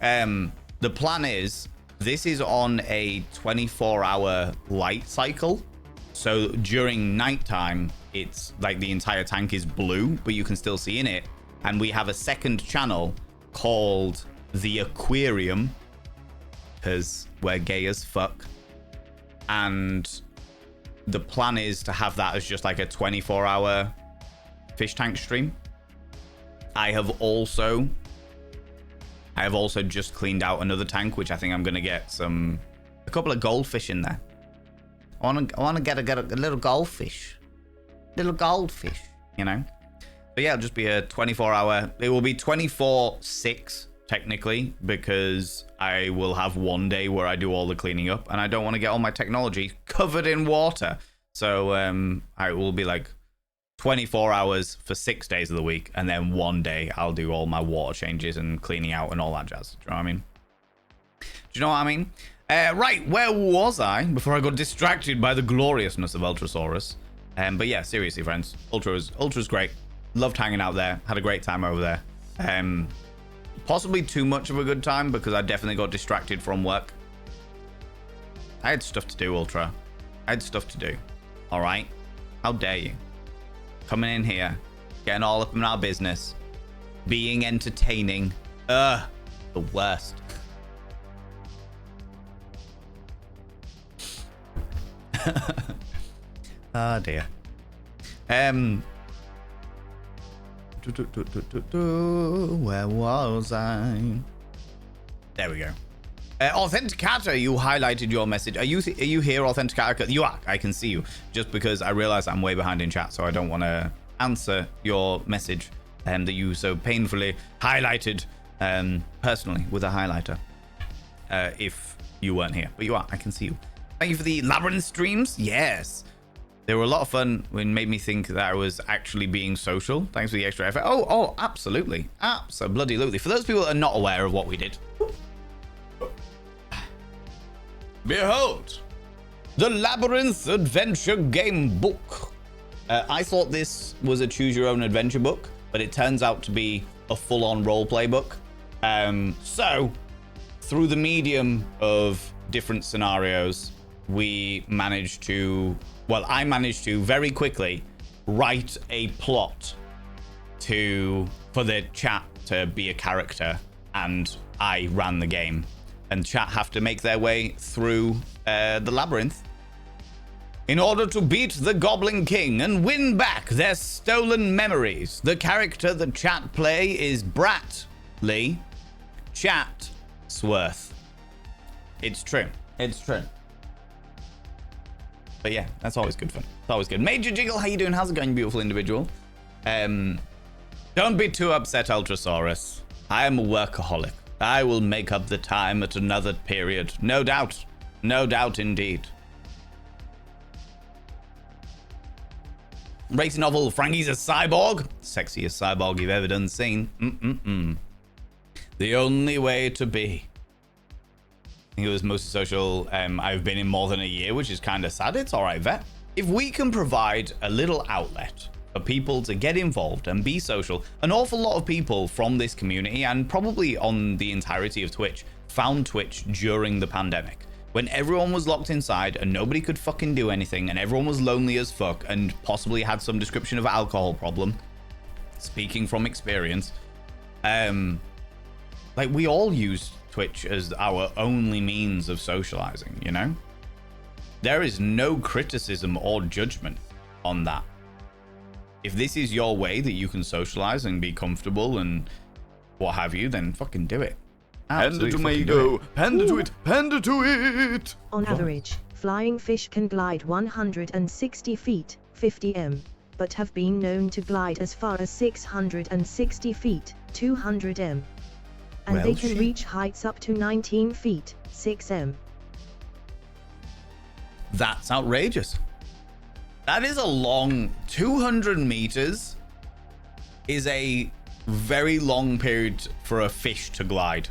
S1: The plan is, this is on a 24-hour light cycle. So during nighttime, it's like the entire tank is blue, but you can still see in it. And we have a second channel called the aquarium, because we're gay as fuck. And the plan is to have that as just like a 24-hour fish tank stream. I have also just cleaned out another tank, which I think I'm going to get a couple of goldfish in there. I want to get a little goldfish. Little goldfish, you know? But yeah, it'll just be a 24-hour. It will be 24/6, technically, because I will have one day where I do all the cleaning up, and I don't want to get all my technology covered in water. So I will be like 24 hours for 6 days of the week, and then one day I'll do all my water changes and cleaning out and all that jazz. Do you know what I mean? Do you know what I mean? Right, where was I before I got distracted by the gloriousness of Ultrasaurus? But yeah, seriously, friends, Ultra's great. Loved hanging out there. Had a great time over there. Possibly too much of a good time because I definitely got distracted from work. I had stuff to do, Ultra. I had stuff to do. All right? How dare you? Coming in here, getting all up in our business, being entertaining. The worst. Oh dear. Where was I? There we go. Authenticator, you highlighted your message. Are you here, Authenticator? You are. I can see you. Just because I realize I'm way behind in chat, so I don't want to answer your message that you so painfully highlighted personally with a highlighter. If you weren't here, but you are. I can see you. Thank you for the labyrinth streams. Yes. They were a lot of fun and made me think that I was actually being social. Thanks for the extra effort. Oh, absolutely. Absolutely. For those people that are not aware of what we did. Behold, the Labyrinth Adventure Game Book. I thought this was a choose your own adventure book, but it turns out to be a full-on roleplay book. So, through the medium of different scenarios, I managed to very quickly write a plot for the chat to be a character, and I ran the game. And chat have to make their way through the labyrinth in order to beat the Goblin King and win back their stolen memories. The character the chat play is Bratley Chatsworth. It's true. But yeah, that's always good fun. It's always good. Major Jiggle, how you doing? How's it going, you beautiful individual? Don't be too upset, Ultrasaurus. I am a workaholic. I will make up the time at another period. No doubt. No doubt indeed. Racing novel, Frankie's a cyborg. Sexiest cyborg you've ever done seen. The only way to be. I think it was most social I've been in more than a year, which is kind of sad. It's all right, Vet. If we can provide a little outlet for people to get involved and be social, an awful lot of people from this community and probably on the entirety of Twitch found Twitch during the pandemic when everyone was locked inside and nobody could fucking do anything and everyone was lonely as fuck and possibly had some description of alcohol problem, speaking from experience, like we all used Twitch as our only means of socializing, you know? There is no criticism or judgment on that. If this is your way that you can socialize and be comfortable and what have you, then fucking do it.
S3: Panda to mango, panda to it, panda to it.
S2: On average, flying fish can glide 160 feet, 50 m, but have been known to glide as far as 660 feet, 200 m. And
S1: Well,
S2: they can
S1: shit.
S2: reach heights up to 19 feet, 6 m.
S1: That's outrageous. That is a long 200 meters is a very long period for a fish to glide.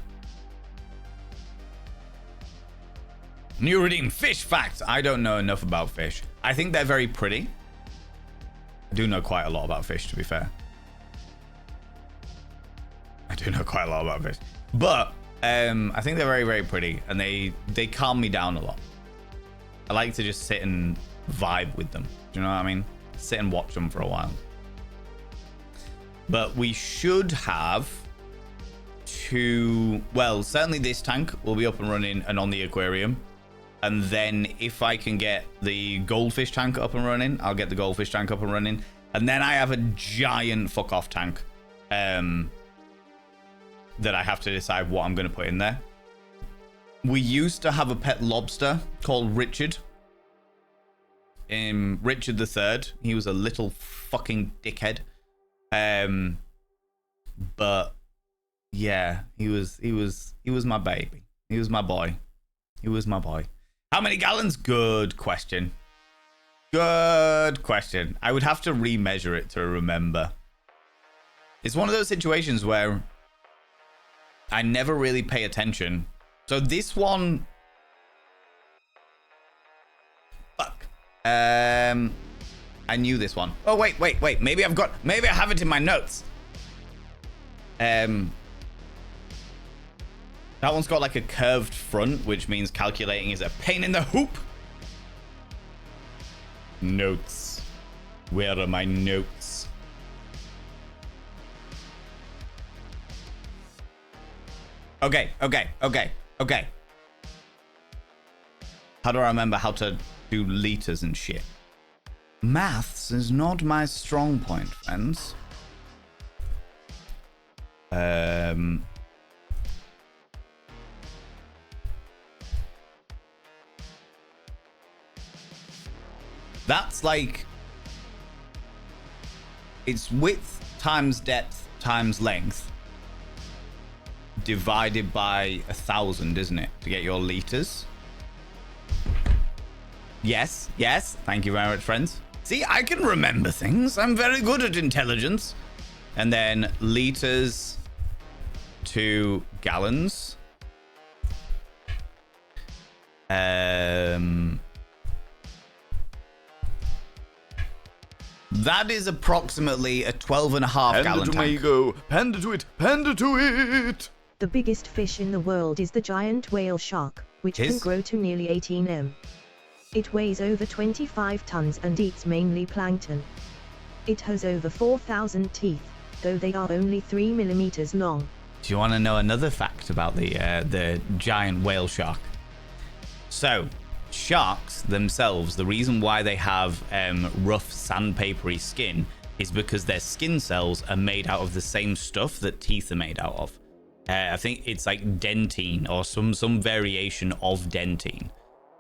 S1: New redeem fish fact. I don't know enough about fish. I think they're very pretty. I do know quite a lot about fish, to be fair. I do know quite a lot about fish. But I think they're very, very pretty and they calm me down a lot. I like to just sit and vibe with them. Do you know what I mean? Sit and watch them for a while. But we should have well, certainly this tank will be up and running and on the aquarium. And then if I can get the goldfish tank up and running, I'll get the goldfish tank up and running. And then I have a giant fuck off tank that I have to decide what I'm going to put in there. We used to have a pet lobster called Richard. Richard III. He was a little fucking dickhead. But yeah, he was my baby. He was my boy. He was my boy. How many gallons? Good question. Good question. I would have to remeasure it to remember. It's one of those situations where I never really pay attention. So this one, fuck. I knew this one. Oh wait. Maybe I have it in my notes. That one's got like a curved front, which means calculating is a pain in the hoop. Notes. Where are my notes? Okay. How do I remember how to do liters and shit? Maths is not my strong point, friends. That's like, it's width times depth times length divided by 1,000, isn't it, to get your liters? Yes. Thank you very much, friends. See, I can remember things. I'm very good at intelligence. And then liters to gallons. That is approximately a 12.5 gallon tank.
S3: Panda to it, panda to it.
S2: The biggest fish in the world is the giant whale shark, which can grow to nearly 18 m. It weighs over 25 tons and eats mainly plankton. It has over 4,000 teeth, though they are only 3 millimeters long.
S1: Do you want to know another fact about the giant whale shark? So, sharks themselves, the reason why they have rough sandpapery skin is because their skin cells are made out of the same stuff that teeth are made out of. I think it's like dentine or some variation of dentine.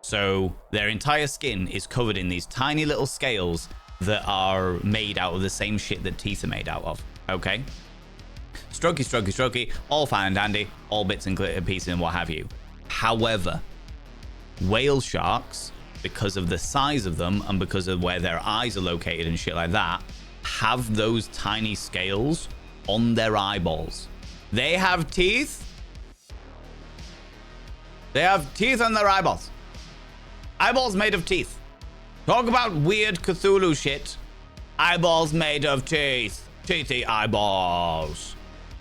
S1: So their entire skin is covered in these tiny little scales that are made out of the same shit that teeth are made out of. Okay? Strokey, all fine and dandy, all bits and pieces and what have you. However, whale sharks, because of the size of them and because of where their eyes are located and shit like that, have those tiny scales on their eyeballs. They have teeth. They have teeth on their eyeballs. Eyeballs made of teeth. Talk about weird Cthulhu shit. Eyeballs made of teeth. Teethy eyeballs.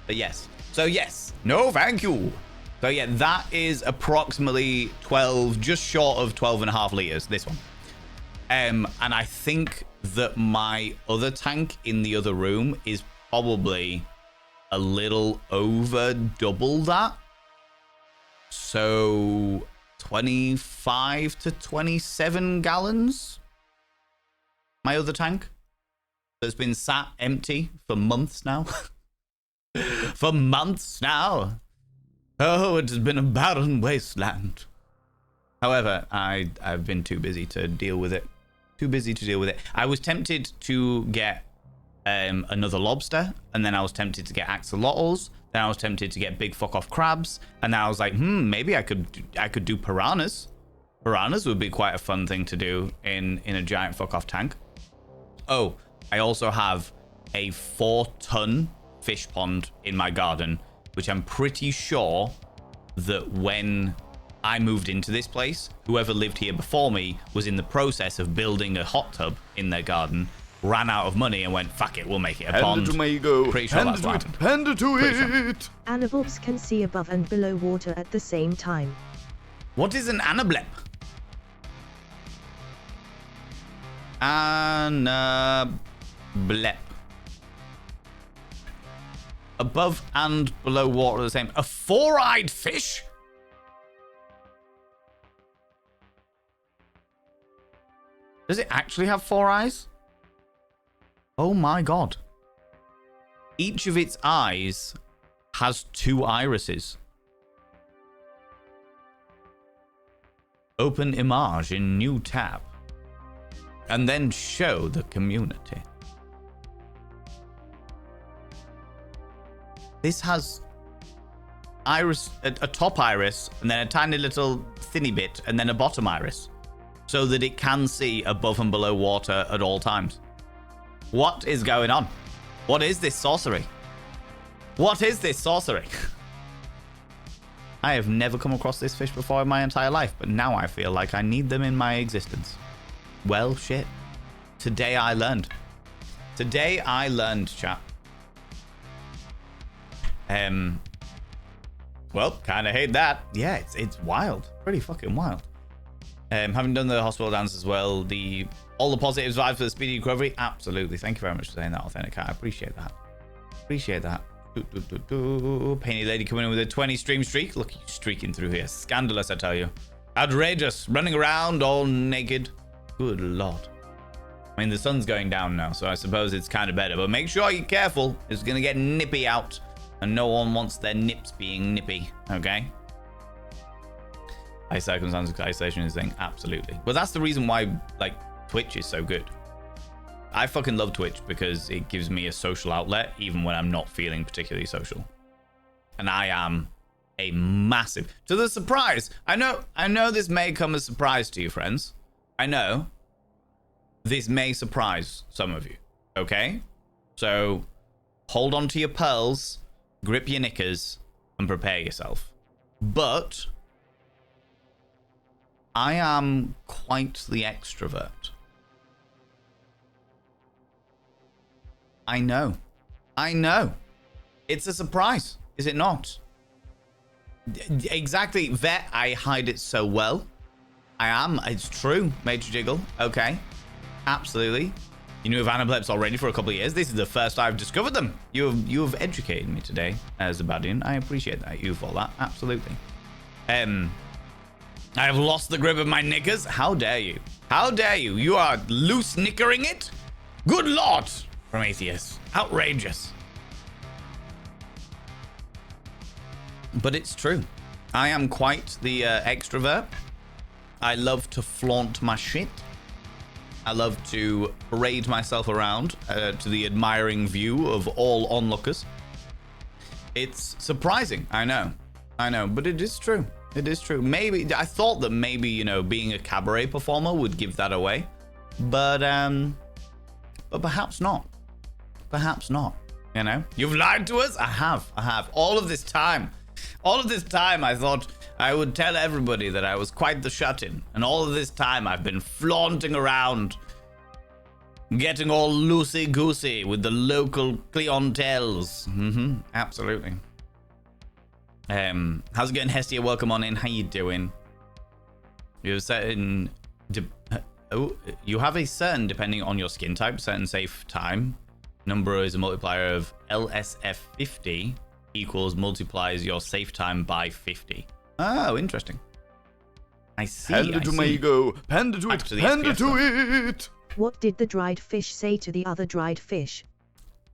S1: But yes. So yes. No, thank you. So yeah, that is approximately 12, just short of 12 and a half liters, this one. And I think that my other tank in the other room is probably a little over double that. So 25 to 27 gallons. My other tank that's been sat empty for months now. For months now. Oh, it has been a barren wasteland. However, I've been too busy to deal with it. Too busy to deal with it. I was tempted to get another lobster, and then I was tempted to get axolotls. Then I was tempted to get big fuck off crabs, and then I was like, maybe I could do piranhas. Piranhas would be quite a fun thing to do in a giant fuck off tank. Oh, I also have a 4-ton fish pond in my garden, which I'm pretty sure that when I moved into this place, whoever lived here before me was in the process of building a hot tub in their garden, ran out of money and went, fuck it, we'll make it a pond. Pretty sure that's what happened.
S3: Panda to it.
S2: Anablebs can see above and below water at the same time.
S1: What is an anablep? Anablep. Above and below water the same. A 4-eyed fish? Does it actually have 4 eyes? Oh my god. Each of its eyes has 2 irises. Open image in new tab. And then show the community. This has iris, a top iris, and then a tiny little thinny bit, and then a bottom iris, so that it can see above and below water at all times. What is going on? What is this sorcery? What is this sorcery? I have never come across this fish before in my entire life, but now I feel like I need them in my existence. Well, shit. Today I learned. Today I learned, chat. Well, kind of hate that. Yeah, it's wild. Pretty fucking wild. Having done the hospital dance as well, all the positives vibes for the speedy recovery. Absolutely. Thank you very much for saying that, Authentic. I appreciate that. Appreciate that. Painty lady coming in with a 20 stream streak. Look, you streaking through here. Scandalous, I tell you. Outrageous. Running around all naked. Good lord. I mean, the sun's going down now, so I suppose it's kind of better. But make sure you're careful. It's going to get nippy out. And no one wants their nips being nippy. Okay? High circumstances, isolation is a thing. Absolutely. But that's the reason why, like, Twitch is so good. I fucking love Twitch because it gives me a social outlet even when I'm not feeling particularly social. And I am a massive... To the surprise. I know this may come as a surprise to you, friends. I know. This may surprise some of you. Okay? So, hold on to your pearls, grip your knickers, and prepare yourself. But... I am quite the extrovert. I know. It's a surprise, is it not? Exactly, Vet, I hide it so well. I am, it's true, Major Jiggle. Okay, absolutely. You knew of Anableps already for a couple of years. This is the first I've discovered them. You have educated me today as a Badian. I appreciate that, you for that, absolutely. I have lost the grip of my knickers. How dare you? How dare you? You are loose knickering it? Good lord! Prometheus. Outrageous. But it's true. I am quite the extrovert. I love to flaunt my shit. I love to parade myself around to the admiring view of all onlookers. It's surprising, I know, but it is true. It is true. Maybe I thought that maybe, you know, being a cabaret performer would give that away, but perhaps not. Perhaps not. You know, you've lied to us. I have. All of this time, I thought I would tell everybody that I was quite the shut-in, and all of this time I've been flaunting around, getting all loosey-goosey with the local clientels. Absolutely. How's it going, Hestia? Welcome on in. How you doing? You have certain... you have a certain, depending on your skin type, certain safe time. Number is a multiplier of LSF 50 equals multiplies your safe time by 50. Oh, interesting. I see.
S3: Panda to Mago. Panda to it. Panda to it.
S2: What did the dried fish say to the other dried fish?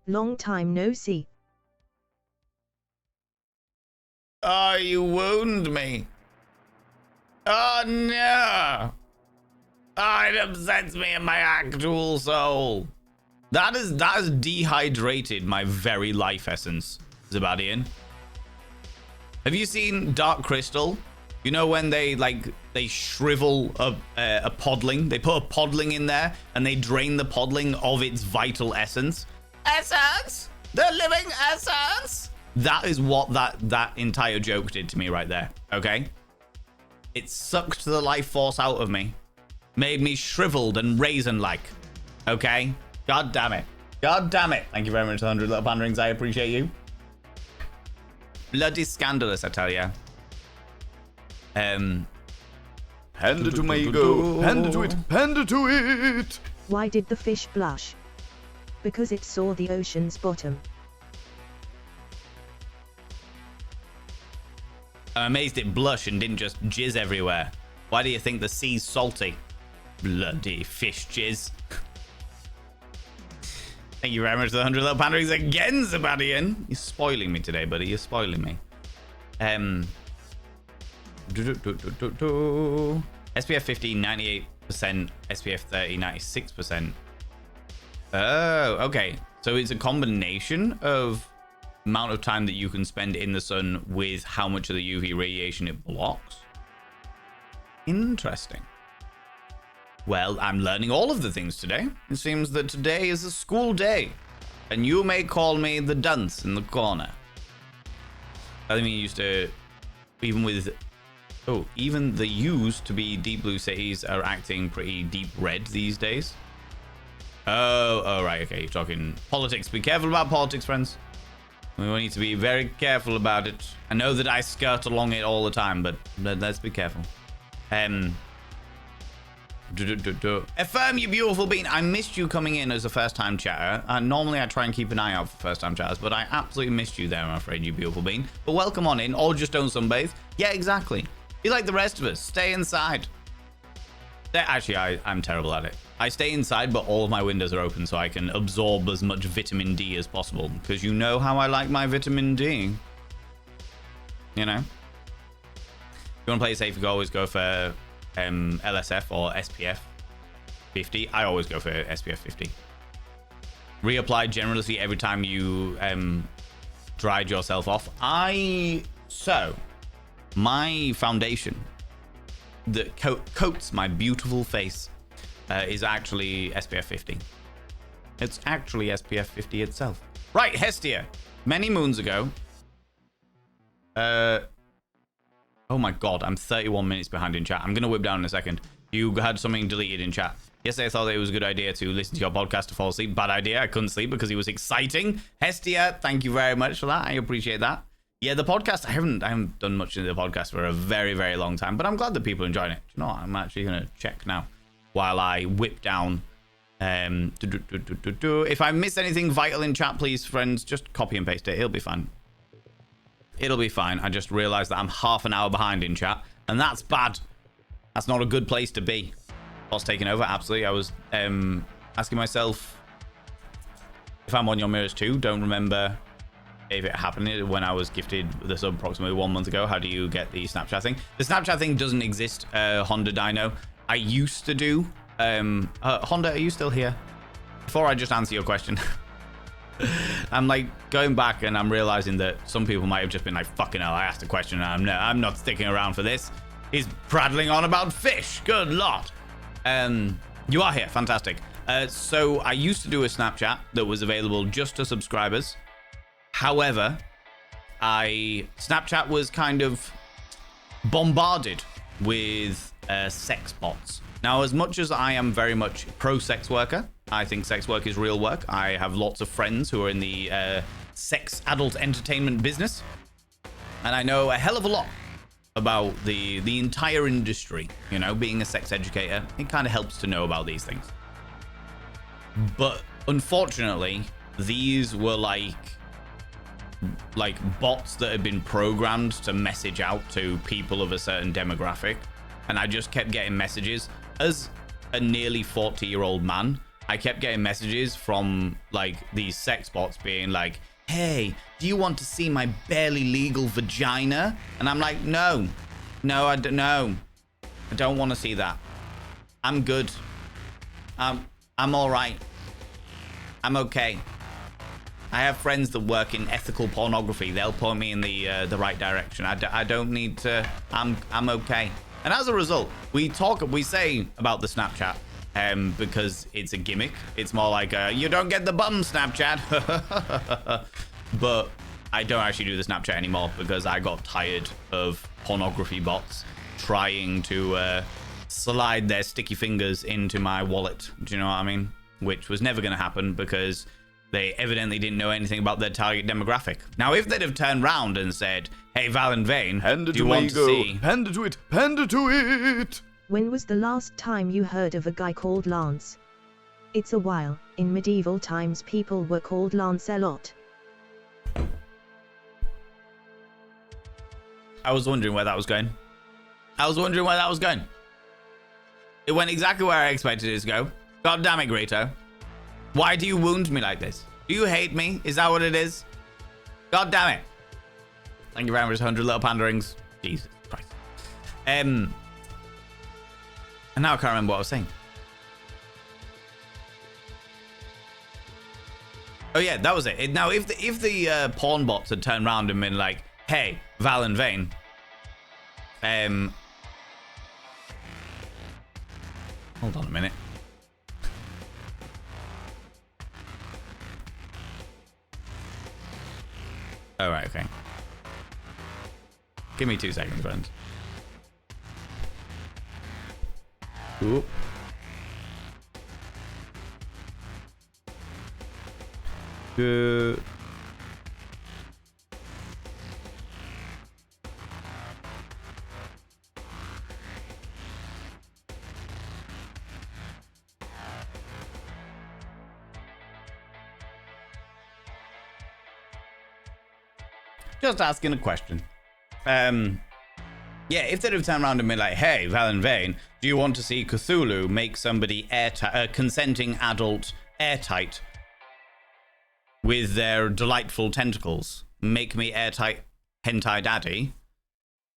S2: Long time no see.
S1: Oh, you wound me. Oh, no. Oh, it upsets me in my actual soul. That has dehydrated my very life essence, Zabadian. Have you seen Dark Crystal? You know when they shrivel a podling? They put a podling in there and they drain the podling of its vital essence. Essence? The living essence? That is what that entire joke did to me right there, okay? It sucked the life force out of me. Made me shriveled and raisin-like, okay? God damn it. God damn it. Thank you very much, 100 little panderings. I appreciate you. Bloody scandalous, I tell ya.
S3: Panda to Mago. Panda to it. Panda to it.
S2: Why did the fish blush? Because it saw the ocean's bottom.
S1: I'm amazed it blushed and didn't just jizz everywhere. Why do you think the sea's salty? Bloody fish jizz. Thank you very much for the 100 little panderings again, Zabadian. You're spoiling me today, buddy. You're spoiling me. SPF 50, 98%. SPF 30, 96%. Oh, okay. So it's a combination of amount of time that you can spend in the sun with how much of the UV radiation it blocks. Interesting. Well, I'm learning all of the things today. It seems that today is a school day, and you may call me the dunce in the corner. I think we used to, even the used to be deep blue cities are acting pretty deep red these days. Oh, right, okay, you're talking politics. Be careful about politics, friends. We need to be very careful about it. I know that I skirt along it all the time, but let's be careful. Affirm, you beautiful bean. I missed you coming in as a first-time chatter. Normally, I try and keep an eye out for first-time chatters, but I absolutely missed you there, I'm afraid, you beautiful bean. But welcome on in, or just don't sunbathe. Yeah, exactly. Be like the rest of us. Stay inside. Actually, I'm terrible at it. I stay inside, but all of my windows are open so I can absorb as much vitamin D as possible. Because you know how I like my vitamin D. You know? If you want to play it safe, you always go for LSF or SPF 50. I always go for SPF 50. Reapply generously every time you dried yourself off. So, my foundation that coats my beautiful face is actually SPF 50. It's actually SPF 50 itself. Right, Hestia. Many moons ago. Oh my god, I'm 31 minutes behind in chat. I'm going to whip down in a second. You had something deleted in chat. Yesterday I thought it was a good idea to listen to your podcast to fall asleep. Bad idea. I couldn't sleep because it was exciting. Hestia, thank you very much for that. I appreciate that. Yeah, the podcast, I haven't done much in the podcast for a very, very long time, but I'm glad that people are enjoying it. You know what? I'm actually going to check now while I whip down. If I miss anything vital in chat, please, friends, just copy and paste it. It'll be fine. It'll be fine. I just realized that I'm half an hour behind in chat, and that's bad. That's not a good place to be. What's taking over? Absolutely. I was asking myself if I'm on your mirrors too. Don't remember if it happened when I was gifted the sub approximately 1 month ago. How do you get the Snapchat thing? The Snapchat thing doesn't exist, Honda Dino. I used to do. Honda, are you still here? Before I just answer your question. I'm like going back and I'm realizing that some people might have just been like, fucking hell, I asked a question and I'm not sticking around for this. He's prattling on about fish. Good lord. You are here. Fantastic. So I used to do a Snapchat that was available just to subscribers. However, Snapchat was kind of bombarded with sex bots. Now, as much as I am very much pro sex worker, I think sex work is real work. I have lots of friends who are in the sex adult entertainment business. And I know a hell of a lot about the entire industry. You know, being a sex educator, it kind of helps to know about these things. But unfortunately, these were like bots that had been programmed to message out to people of a certain demographic. And I just kept getting messages. As a nearly 40-year-old man, I kept getting messages from like these sex bots being like, hey, do you want to see my barely legal vagina? And I'm like, no, I don't know. I don't want to see that. I'm good. I'm all right. I'm okay. I have friends that work in ethical pornography. They'll point me in the right direction. I don't need to. I'm okay. And as a result, we say about the Snapchat because it's a gimmick. It's more like you don't get the bum Snapchat. But I don't actually do the Snapchat anymore because I got tired of pornography bots trying to slide their sticky fingers into my wallet. Do you know what I mean? Which was never going to happen because they evidently didn't know anything about their target demographic. Now, if they'd have turned round and said, hey, Val and Vane, do you want to see...
S3: Panda to it! Panda to it!
S2: When was the last time you heard of a guy called Lance? It's a while. In medieval times, people were called Lancelot.
S1: I was wondering where that was going. It went exactly where I expected it to go. God damn it, Grito. Why do you wound me like this? Do you hate me? Is that what it is? God damn it. Thank you very much, 100 little panda rings. Jesus Christ. And now I can't remember what I was saying. Oh yeah, that was it. Now, if the porn bots had turned around and been like, hey, Val and Vane, hold on a minute. All right, okay. Give me 2 seconds, friends. Oop. Good. Just asking a question. Yeah, if they'd have turned around and been like, hey, Val and Vane, do you want to see Cthulhu make somebody consenting adult airtight with their delightful tentacles? Make me airtight hentai daddy?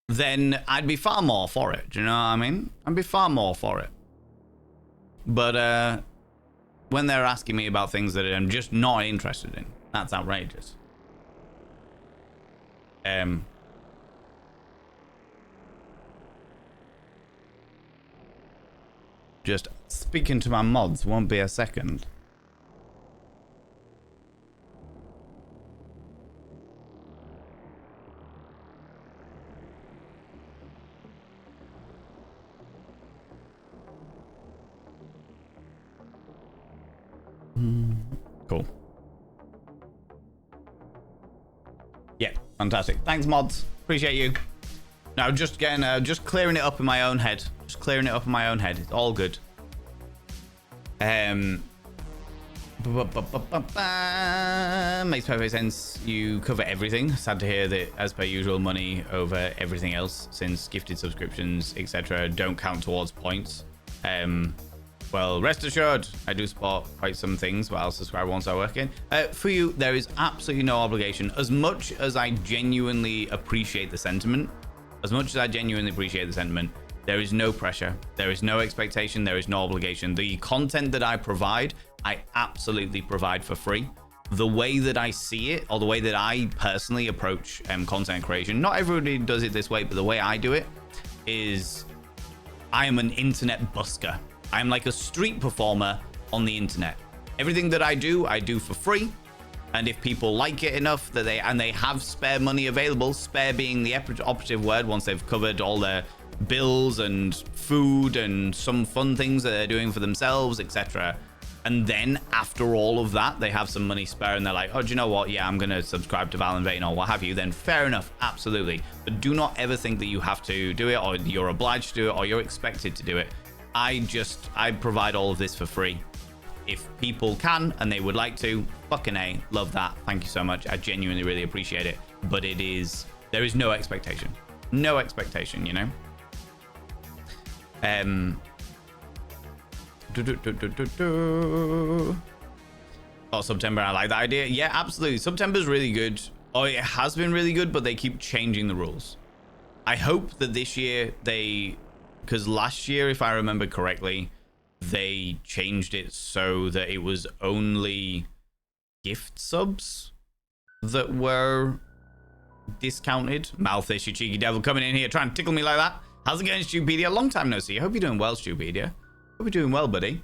S1: Then I'd be far more for it. Do you know what I mean? I'd be far more for it. But when they're asking me about things that I'm just not interested in, that's outrageous. Just speaking to my mods, won't be a second. Cool. Yeah, fantastic. Thanks, mods. Appreciate you. Now, just getting, just clearing it up in my own head. Just clearing it up in my own head. It's all good. Makes perfect sense. You cover everything. Sad to hear that, as per usual, money over everything else, since gifted subscriptions, etc., don't count towards points. Well, rest assured, I do support quite some things, but I'll subscribe once I work in. For you, there is absolutely no obligation. As much as I genuinely appreciate the sentiment, there is no pressure. There is no expectation. There is no obligation. The content that I provide, I absolutely provide for free. The way that I see it, or the way that I personally approach content creation, not everybody does it this way, but the way I do it is I am an internet busker. I'm like a street performer on the internet. Everything that I do for free. And if people like it enough that they have spare money available, spare being the operative word, once they've covered all their bills and food and some fun things that they're doing for themselves, etc., And then after all of that, they have some money spare and they're like, oh, do you know what? Yeah, I'm going to subscribe to Val and Vane or what have you. Then fair enough. Absolutely. But do not ever think that you have to do it or you're obliged to do it or you're expected to do it. I provide all of this for free. If people can and they would like to, fucking A, love that. Thank you so much. I genuinely really appreciate it. But there is no expectation. No expectation, you know? Oh, September, I like that idea. Yeah, absolutely. September's really good. Oh, it has been really good, but they keep changing the rules. I hope that this year because last year, if I remember correctly, they changed it so that it was only gift subs that were discounted. Malfish, you cheeky devil, coming in here trying to tickle me like that. How's it going, Stupedia? Long time no see. I hope you're doing well, Stupedia. Hope you're doing well, buddy.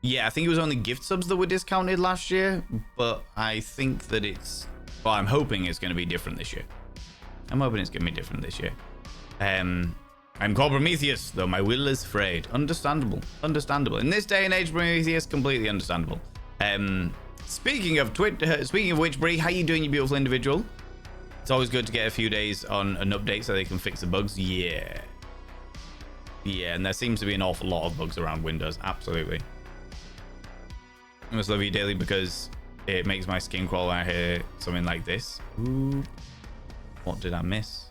S1: Yeah, I think it was only gift subs that were discounted last year, but I think that I'm hoping it's going to be different this year. I'm hoping it's going to be different this year. I'm called Prometheus, though my will is frayed. Understandable. Understandable. In this day and age, Prometheus, completely understandable. Speaking of which, Brie, how you doing, you beautiful individual? It's always good to get a few days on an update so they can fix the bugs. Yeah. Yeah, and there seems to be an awful lot of bugs around Windows. Absolutely. I must love you daily because it makes my skin crawl when I hear something like this. Ooh. What did I miss?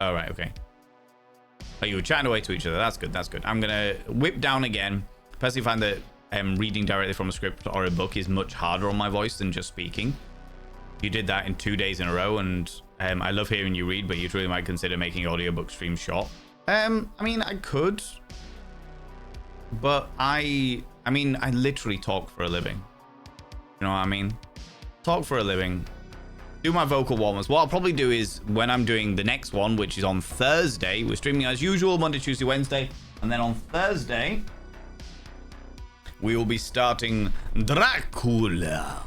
S1: All right, okay. Oh, you were chatting away to each other. That's good. That's good. I'm gonna whip down again. Personally, find that reading directly from a script or a book is much harder on my voice than just speaking. You did that in 2 days in a row, and I love hearing you read, but you truly might consider making audiobook streams short. I mean, I could, but I literally talk for a living. You know what I mean? Talk for a living. Do my vocal warm-ups. What I'll probably do is when I'm doing the next one, which is on Thursday, we're streaming as usual, Monday, Tuesday, Wednesday, and then on Thursday, we will be starting Dracula.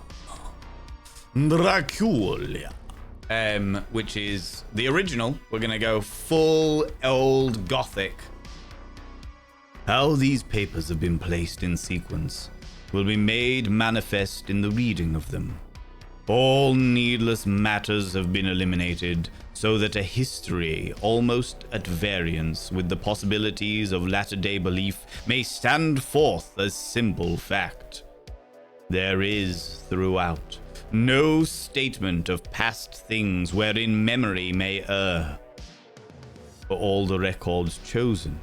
S1: Which is the original. We're gonna go full old Gothic. How these papers have been placed in sequence will be made manifest in the reading of them. All needless matters have been eliminated, so that a history almost at variance with the possibilities of latter-day belief may stand forth as simple fact. There is, throughout, no statement of past things wherein memory may err. For all the records chosen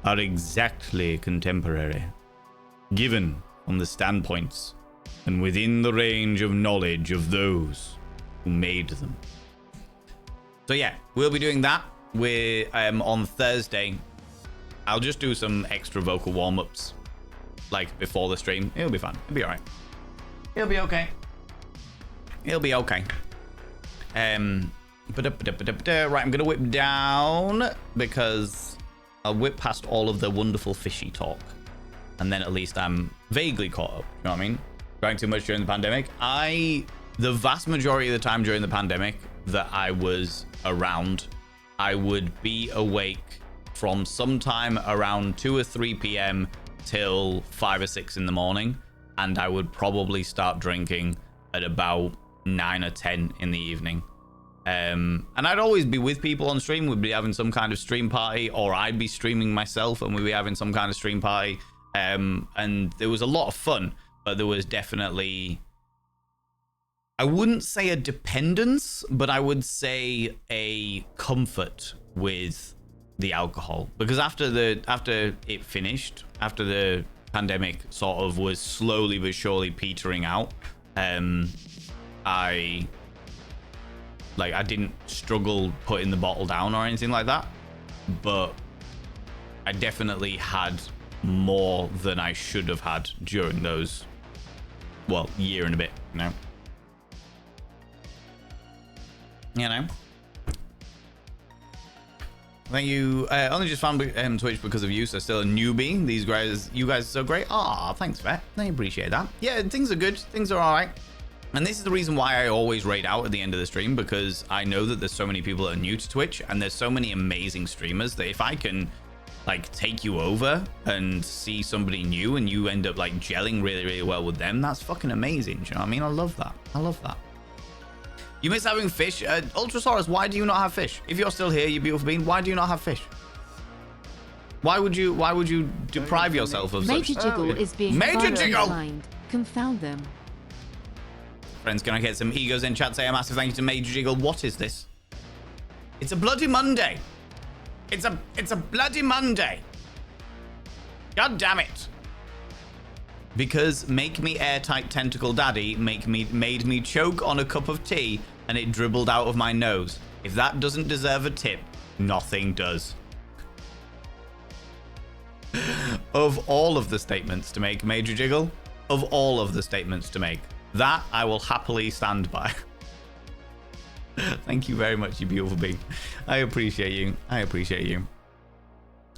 S1: are exactly contemporary, given from the standpoints and within the range of knowledge of those who made them. So yeah, we'll be doing that. We're on Thursday. I'll just do some extra vocal warm-ups like before the stream. It'll be fun. It'll be alright. It'll be okay. It'll be okay. Right, I'm gonna whip down because I'll whip past all of the wonderful fishy talk, and then at least I'm vaguely caught up. You know what I mean? Drank too much during the pandemic. The vast majority of the time during the pandemic that I was around, I would be awake from sometime around 2 or 3 p.m. till 5 or 6 in the morning, and I would probably start drinking at about 9 or 10 in the evening. And I'd always be with people on stream. We'd be having some kind of stream party, or I'd be streaming myself and we'd be having some kind of stream party. And there was a lot of fun, but there was definitely, I wouldn't say a dependence, but I would say a comfort with the alcohol, because after it finished, after the pandemic sort of was slowly but surely petering out, I didn't struggle putting the bottle down or anything like that, but I definitely had more than I should have had during those, year and a bit, you know. Thank you. Only just found Twitch because of you, so still a newbie. You guys are so great. Ah, thanks, Vet. I appreciate that. Yeah, things are good. Things are all right. And this is the reason why I always raid out at the end of the stream, because I know that there's so many people that are new to Twitch, and there's so many amazing streamers that if I can like take you over and see somebody new and you end up like gelling really, really well with them, that's fucking amazing. Do you know what I mean? I love that. I love that. You miss having fish. Ultrasaurus, why do you not have fish? If you're still here, you beautiful being, why do you not have fish? Why would you deprive yourself of
S4: Major
S1: such?
S4: Jiggle is being
S1: Major Jiggle!
S4: blind. Confound them.
S1: Friends, can I get some egos in chat? Say a massive thank you to Major Jiggle. What is this? It's a bloody Monday. It's a bloody Monday. God damn it. Because make me airtight tentacle daddy made me choke on a cup of tea and it dribbled out of my nose. If that doesn't deserve a tip, nothing does. Of all of the statements to make, Major Jiggle, of all of the statements to make, that I will happily stand by. Thank you very much, you beautiful being. I appreciate you. I appreciate you.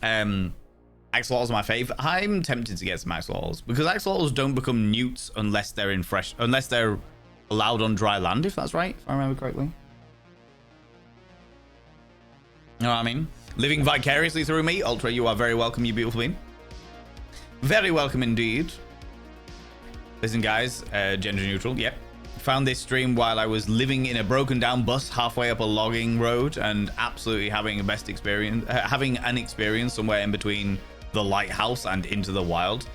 S1: Axolotls are my fave. I'm tempted to get some axolotls because axolotls don't become newts unless they're unless they're allowed on dry land, if that's right, if I remember correctly. You know what I mean? Living vicariously through me, Ultra, you are very welcome, you beautiful being. Very welcome indeed. Listen, guys, gender neutral, yep. Found this stream while I was living in a broken down bus halfway up a logging road and absolutely having a best experience, having an experience somewhere in between the lighthouse and into the wild.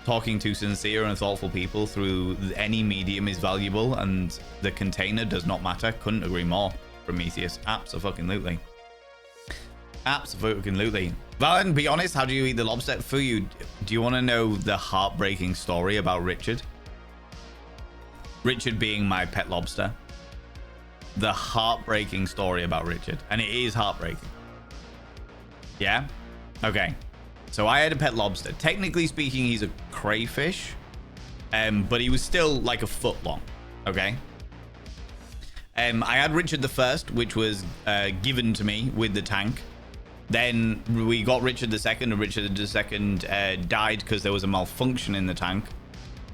S1: Talking to sincere and thoughtful people through any medium is valuable, and the container does not matter. Couldn't agree more, Prometheus. Absolutely. Absolutely. Valen, be honest, how do you eat the lobster? For you, do you want to know the heartbreaking story about Richard? Richard being my pet lobster. The heartbreaking story about Richard. And it is heartbreaking. Yeah? Okay. So I had a pet lobster. Technically speaking, he's a crayfish. But he was still like a foot long. Okay? I had Richard the First, which was given to me with the tank. Then we got Richard the Second, and Richard the Second died because there was a malfunction in the tank.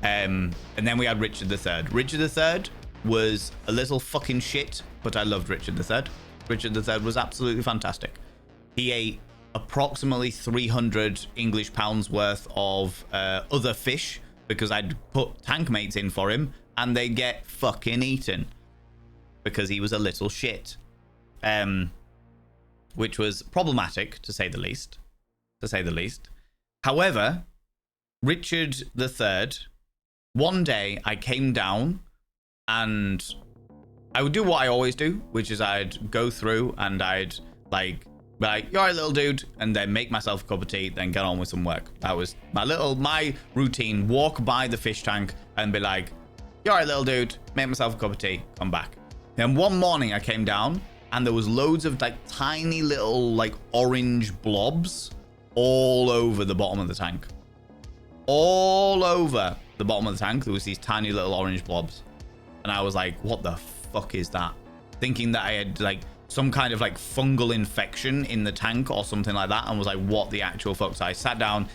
S1: And then we had Richard the Third. Richard the Third was a little fucking shit, but I loved Richard the Third. Richard the Third was absolutely fantastic. He ate approximately 300 English pounds worth of other fish because I'd put tank mates in for him, and they get fucking eaten because he was a little shit. Which was problematic, to say the least. However, Richard the Third, one day I came down and I would do what I always do, which is I'd go through and I'd be like, you're right, little dude, and then make myself a cup of tea, then get on with some work. That was my routine. Walk by the fish tank and be like, you're right, little dude, make myself a cup of tea, come back. Then one morning I came down and there was loads of like tiny little like orange blobs all over the bottom of the tank. All over the bottom of the tank, there was these tiny little orange blobs. And I was like, what the fuck is that? Thinking that I had like some kind of like fungal infection in the tank or something like that, and was like, what the actual fuck? So I sat down,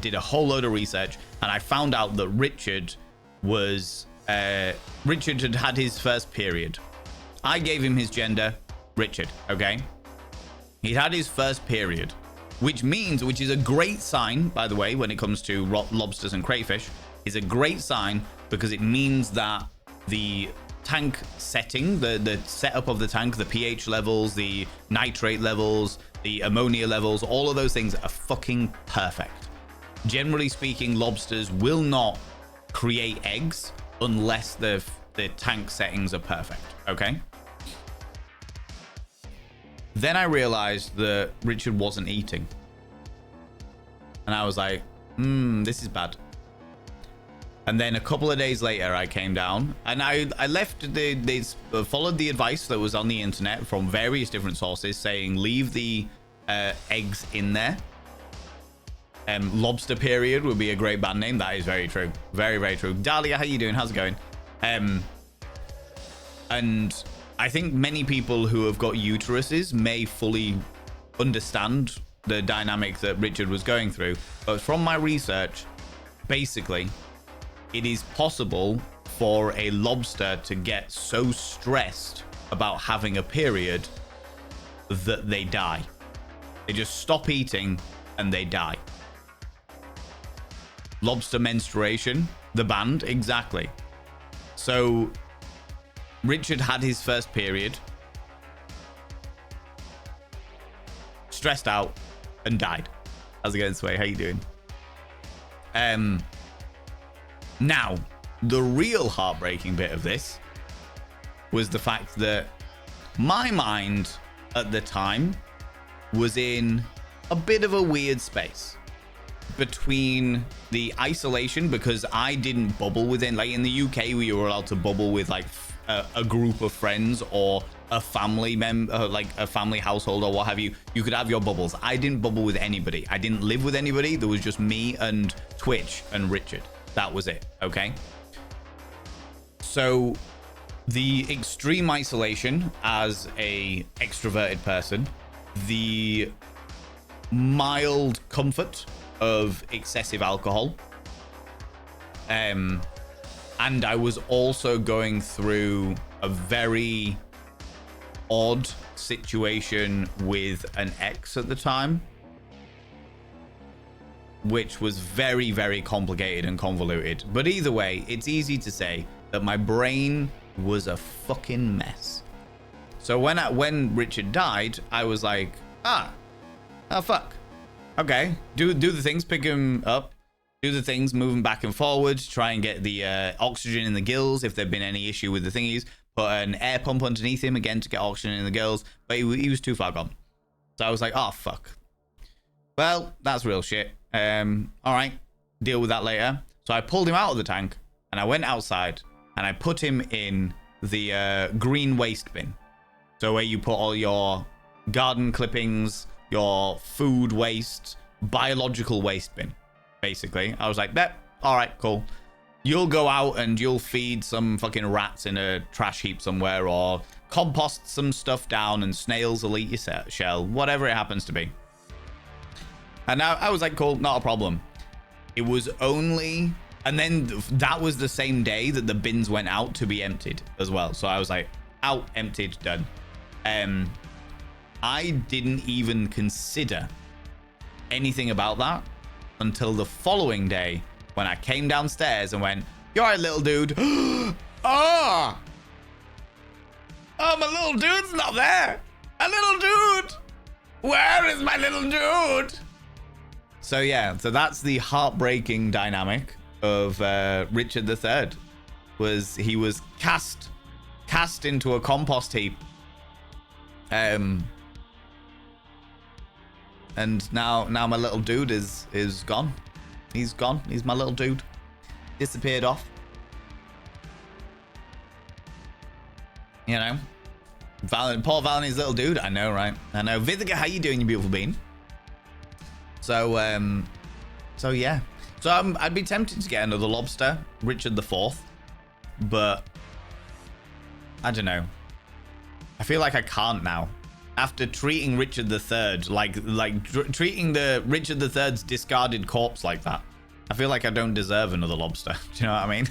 S1: did a whole load of research, and I found out that Richard had had his first period. I gave him his gender, Richard, okay? He'd had his first period, which is a great sign, by the way, when it comes to lobsters and crayfish, is a great sign because it means that the tank setting, the setup of the tank, the pH levels, the nitrate levels, the ammonia levels, all of those things are fucking perfect. Generally speaking, lobsters will not create eggs unless the tank settings are perfect, okay? Then I realized that Richard wasn't eating. And I was like, this is bad. And then a couple of days later, I came down and I left followed the advice that was on the internet from various different sources saying, leave the eggs in there. Lobster period would be a great band name. That is very true. Very, very true. Dahlia, how you doing? How's it going? And I think many people who have got uteruses may fully understand the dynamic that Richard was going through. But from my research, basically, it is possible for a lobster to get so stressed about having a period that they die. They just stop eating and they die. Lobster menstruation, the band, exactly. So Richard had his first period, stressed out, and died. How's it going, Sway? How you doing? Now, the real heartbreaking bit of this was the fact that my mind at the time was in a bit of a weird space between the isolation, because I didn't bubble with it. Like in the UK, we were allowed to bubble with like a group of friends or a family member, like a family household or what have you. You could have your bubbles. I didn't bubble with anybody. I didn't live with anybody. There was just me and Twitch and Richard. That was it. Okay. So the extreme isolation as a extroverted person, the mild comfort of excessive alcohol, and I was also going through a very odd situation with an ex at the time, which was very, very complicated and convoluted. But either way, it's easy to say that my brain was a fucking mess. So when Richard died, I was like, oh fuck. Okay, do the things, pick him up, do the things, move him back and forward, try and get the oxygen in the gills if there'd been any issue with the thingies, put an air pump underneath him again to get oxygen in the gills, but he was too far gone. So I was like, oh fuck. Well, that's real shit. All right, deal with that later. So I pulled him out of the tank and I went outside and I put him in the green waste bin. So where you put all your garden clippings, your food waste, biological waste bin, basically. I was like, all right, cool. You'll go out and you'll feed some fucking rats in a trash heap somewhere, or compost some stuff down and snails will eat your shell, whatever it happens to be. And I was like, cool, not a problem. It was only, and then that was the same day that the bins went out to be emptied as well. So I was like, out, emptied, done. I didn't even consider anything about that until the following day when I came downstairs and went, "You all right, little dude?" Oh, my little dude's not there. A little dude. Where is my little dude? So yeah, so that's the heartbreaking dynamic of Richard III. He was cast into a compost heap. And now my little dude is gone. He's gone. He's my little dude. Disappeared off. You know? Poor Valentini's little dude. I know, right? I know. Vithica, how you doing, you beautiful bean? So yeah. So I'd be tempted to get another lobster, Richard IV, but I don't know. I feel like I can't now. After treating Richard III, treating the Richard III's discarded corpse like that, I feel like I don't deserve another lobster. Do you know what I mean?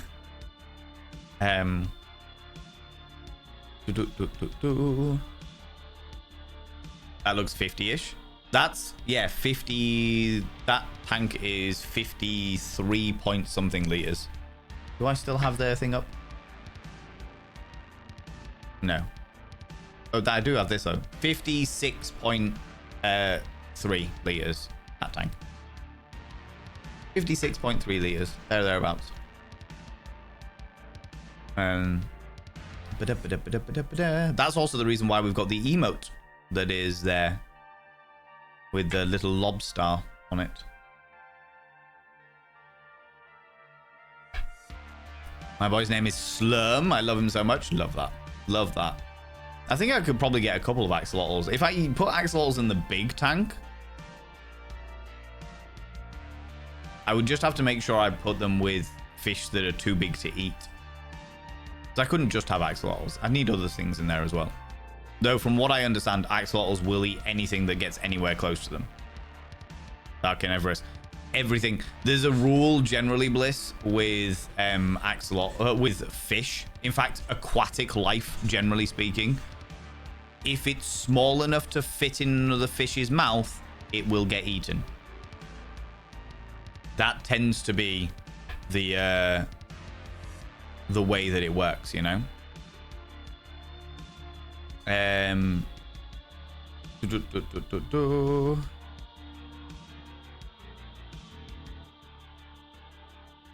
S1: That looks 50-ish. That's, yeah, 50. That tank is 53 point something liters. Do I still have the thing up? No. Oh, I do have this though. 56.3 liters. That tank. 56.3 liters. Thereabouts. That's also the reason why we've got the emote that is there with the little lobster on it. My boy's name is Slurm. I love him so much. Love that. Love that. I think I could probably get a couple of axolotls. If I put axolotls in the big tank, I would just have to make sure I put them with fish that are too big to eat. So I couldn't just have axolotls. I need other things in there as well. Though from what I understand, axolotls will eat anything that gets anywhere close to them. Dark in Everest. everything. There's a rule generally, Bliss, with with fish. In fact, aquatic life, generally speaking. If it's small enough to fit in another fish's mouth, it will get eaten. That tends to be the way that it works, you know. I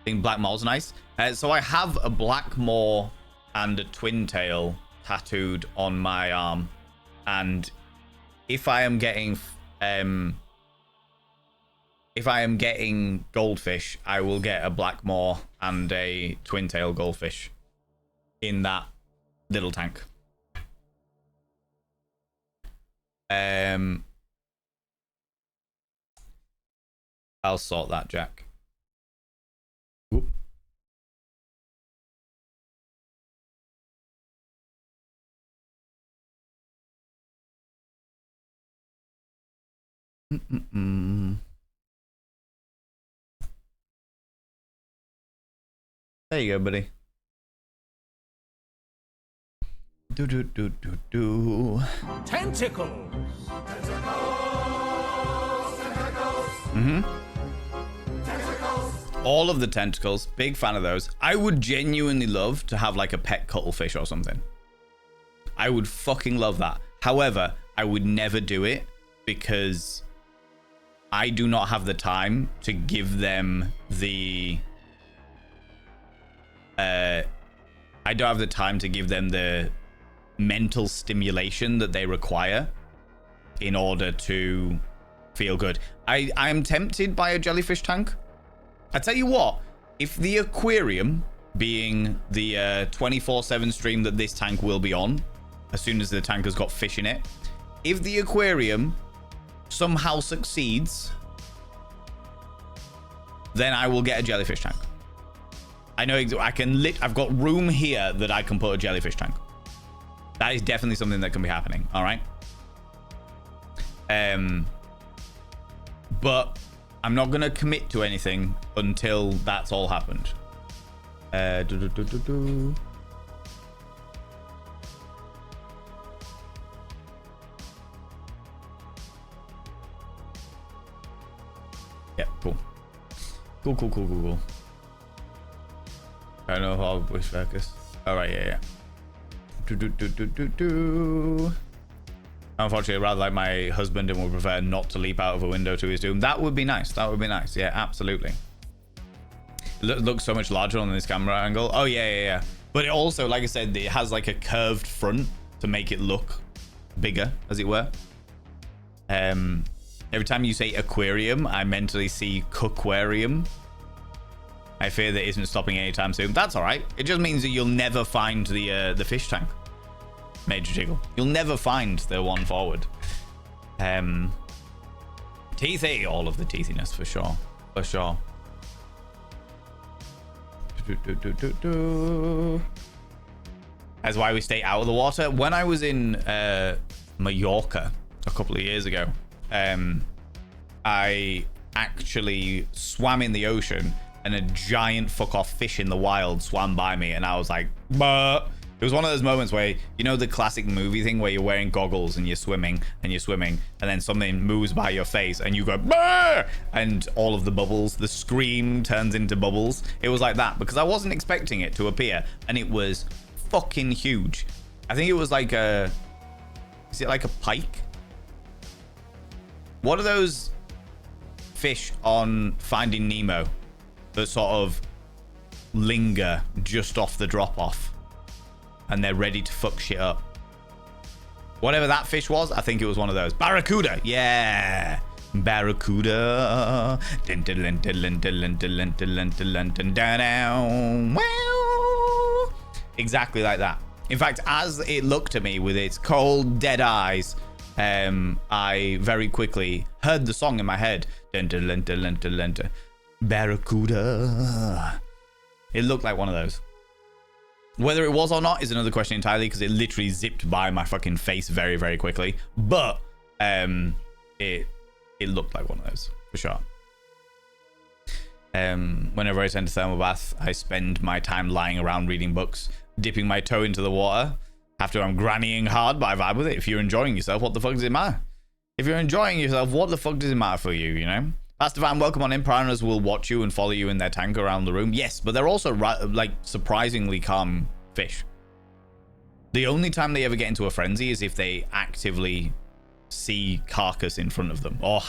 S1: think black more's nice. So I have a black more and a twin tail tattooed on my arm, and if I am getting goldfish, I will get a black more and a twin tail goldfish in that little tank. I'll sort that, Jack. Whoop. There you go, buddy.
S5: Tentacles.
S1: All of the tentacles, big fan of those. I would genuinely love to have like a pet cuttlefish or something. I would fucking love that. However, I would never do it because I do not have the time to give them the I don't have the time to give them the mental stimulation that they require in order to feel good. I am tempted by a jellyfish tank. I tell you what, if the aquarium, being the 24/7 stream that this tank will be on, as soon as the tank has got fish in it, if the aquarium somehow succeeds, then I will get a jellyfish tank. I know I've got room here that I can put a jellyfish tank. That is definitely something that can be happening. All right. But I'm not going to commit to anything until that's all happened. Yeah, cool. Cool. I don't know how I wish focus. All right, yeah. Unfortunately, rather like my husband and would prefer not to leap out of a window to his doom. That would be nice. Yeah, absolutely. Looks so much larger on this camera angle. Oh, yeah. But it also, like I said, it has like a curved front to make it look bigger, as it were. Every time you say aquarium, I mentally see cookwarium. I fear that isn't stopping anytime soon. That's all right. It just means that you'll never find the fish tank. Major jiggle. You'll never find the one forward. Teethy. All of the teethiness for sure. That's why we stay out of the water. When I was in Mallorca a couple of years ago, I actually swam in the ocean and a giant fuck off fish in the wild swam by me, and I was like, bah. It was one of those moments where, you know, the classic movie thing where you're wearing goggles and you're swimming, and then something moves by your face and you go, bah! And all of the bubbles, the scream turns into bubbles. It was like that because I wasn't expecting it to appear, and it was fucking huge. I think it was like is it like a pike? What are those fish on Finding Nemo that sort of linger just off the drop-off and they're ready to fuck shit up? Whatever that fish was, I think it was one of those. Barracuda, yeah. Barracuda. Exactly like that. In fact, as it looked at me with its cold, dead eyes, I very quickly heard the song in my head. Barracuda. It looked like one of those. Whether it was or not is another question entirely, because it literally zipped by my fucking face very, very quickly. But it looked like one of those for sure. Whenever I send a thermal bath, I spend my time lying around reading books, dipping my toe into the water. After I'm grannying hard, but I vibe with it. If you're enjoying yourself, what the fuck does it matter? If you're enjoying yourself, what the fuck does it matter for you, you know? Pastor Van, welcome on in. Piranhas will watch you and follow you in their tank around the room. Yes, but they're also like surprisingly calm fish. The only time they ever get into a frenzy is if they actively see carcass in front of them or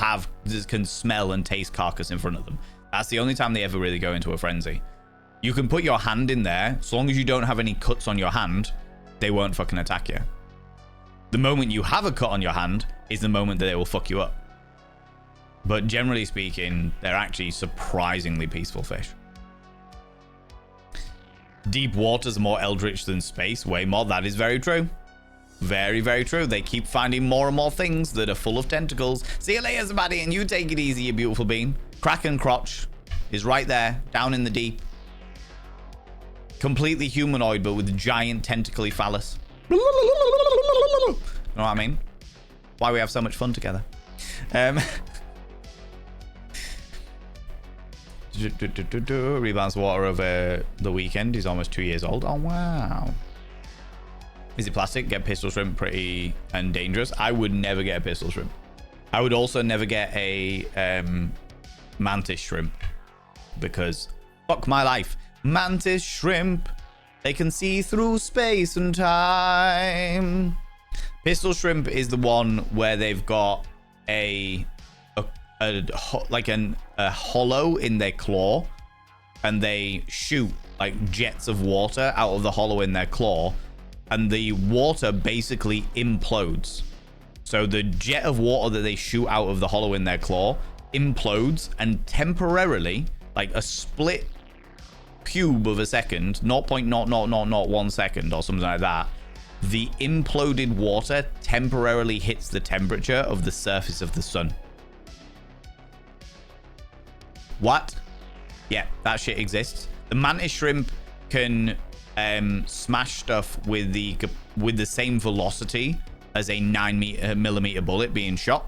S1: can smell and taste carcass in front of them. That's the only time they ever really go into a frenzy. You can put your hand in there. As long as you don't have any cuts on your hand, they won't fucking attack you. The moment you have a cut on your hand is the moment that they will fuck you up. But generally speaking, they're actually surprisingly peaceful fish. Deep waters are more eldritch than space. Way more. That is very true. Very, very true. They keep finding more and more things that are full of tentacles. See you later, somebody, and you take it easy, you beautiful bean. Kraken Crotch is right there, down in the deep. Completely humanoid, but with giant tentacly phallus. You know what I mean? Why we have so much fun together. Rebalanced water over the weekend. He's almost 2 years old. Oh, wow. Is it plastic? Get pistol shrimp pretty and dangerous. I would never get a pistol shrimp. I would also never get a mantis shrimp because fuck my life. Mantis shrimp. They can see through space and time. Pistol shrimp is the one where they've got a hollow in their claw, and they shoot like jets of water out of the hollow in their claw, and the water basically implodes. So the jet of water that they shoot out of the hollow in their claw implodes, and temporarily, like a split cube of a second, 0.0001 second or something like that, the imploded water temporarily hits the temperature of the surface of the sun. What? Yeah, that shit exists. The mantis shrimp can smash stuff with the same velocity as a 9mm bullet being shot.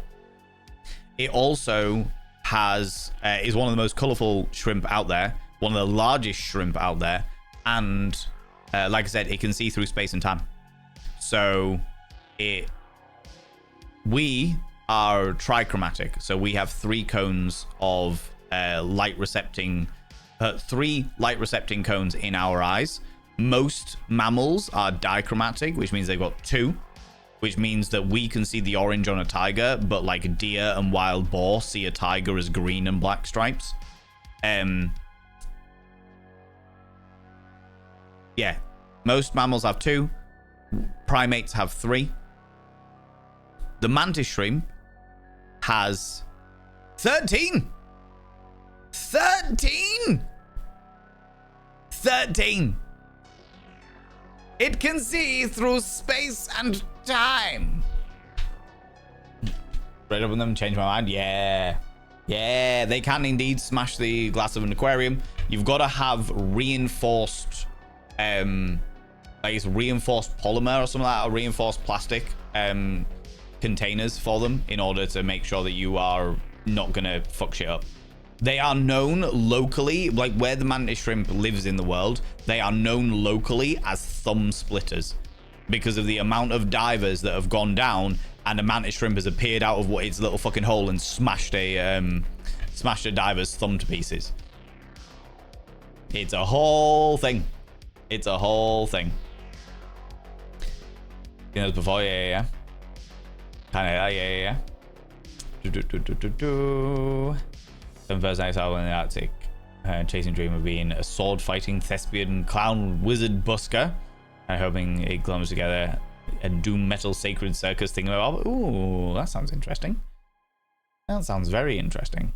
S1: It also is one of the most colorful shrimp out there, one of the largest shrimp out there, and like I said, it can see through space and time. So we are trichromatic, so we have 3 cones of light recepting, 3 light recepting cones in our eyes. Most mammals are dichromatic, which means they've got 2, which means that we can see the orange on a tiger, but like deer and wild boar see a tiger as green and black stripes. Yeah, most mammals have 2. Primates have 3. The mantis shrimp has 13. 13. It can see through space and time. Read up on them, change my mind. Yeah, they can indeed smash the glass of an aquarium. You've got to have reinforced like it's reinforced polymer or something like that, or reinforced plastic containers for them in order to make sure that you are not gonna fuck shit up. They are known locally, like where the mantis shrimp lives in the world, they are known locally as thumb splitters because of the amount of divers that have gone down and a mantis shrimp has appeared out of its little fucking hole and smashed a diver's thumb to pieces. It's a whole thing. It's a whole thing. You know this before? Yeah. Kind of, yeah. Some first nights out in the Arctic, chasing dream of being a sword-fighting thespian clown wizard busker, and hoping it comes together a doom metal sacred circus thing. Ooh, that sounds interesting. That sounds very interesting.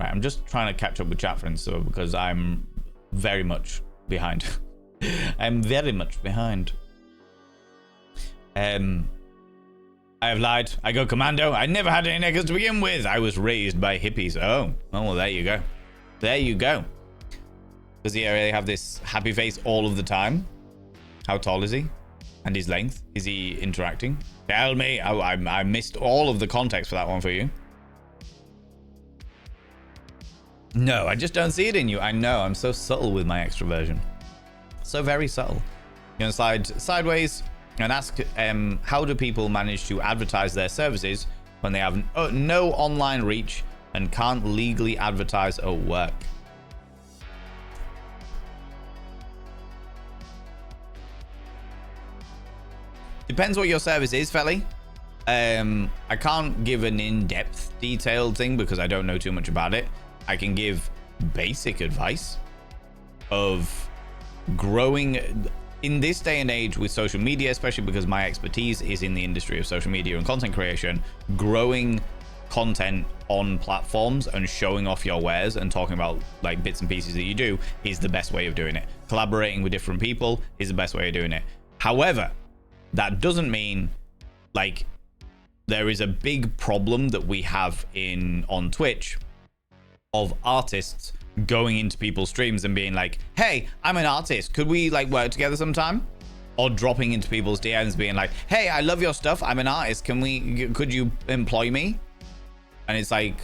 S1: Right, I'm just trying to catch up with chat friends, so because I'm very much behind. I'm very much behind. I have lied. I go commando. I never had any neckers to begin with. I was raised by hippies. Oh, well, there you go. There you go. Does he really have this happy face all of the time? How tall is he? And his length? Is he interacting? Tell me. I missed all of the context for that one for you. No, I just don't see it in you. I know. I'm so subtle with my extroversion. So very subtle. You're going to slide sideways and ask, how do people manage to advertise their services when they have no online reach and can't legally advertise at work? Depends what your service is, Felly. I can't give an in-depth detailed thing because I don't know too much about it. I can give basic advice of growing in this day and age with social media, especially because my expertise is in the industry of social media and content creation. Growing content on platforms and showing off your wares and talking about like bits and pieces that you do is the best way of doing it. Collaborating with different people is the best way of doing it. However, that doesn't mean like there is a big problem that we have on Twitch of artists going into people's streams and being like, hey, I'm an artist, could we like work together sometime? Or dropping into people's DMs being like, hey, I love your stuff, I'm an artist, could you employ me? And it's like,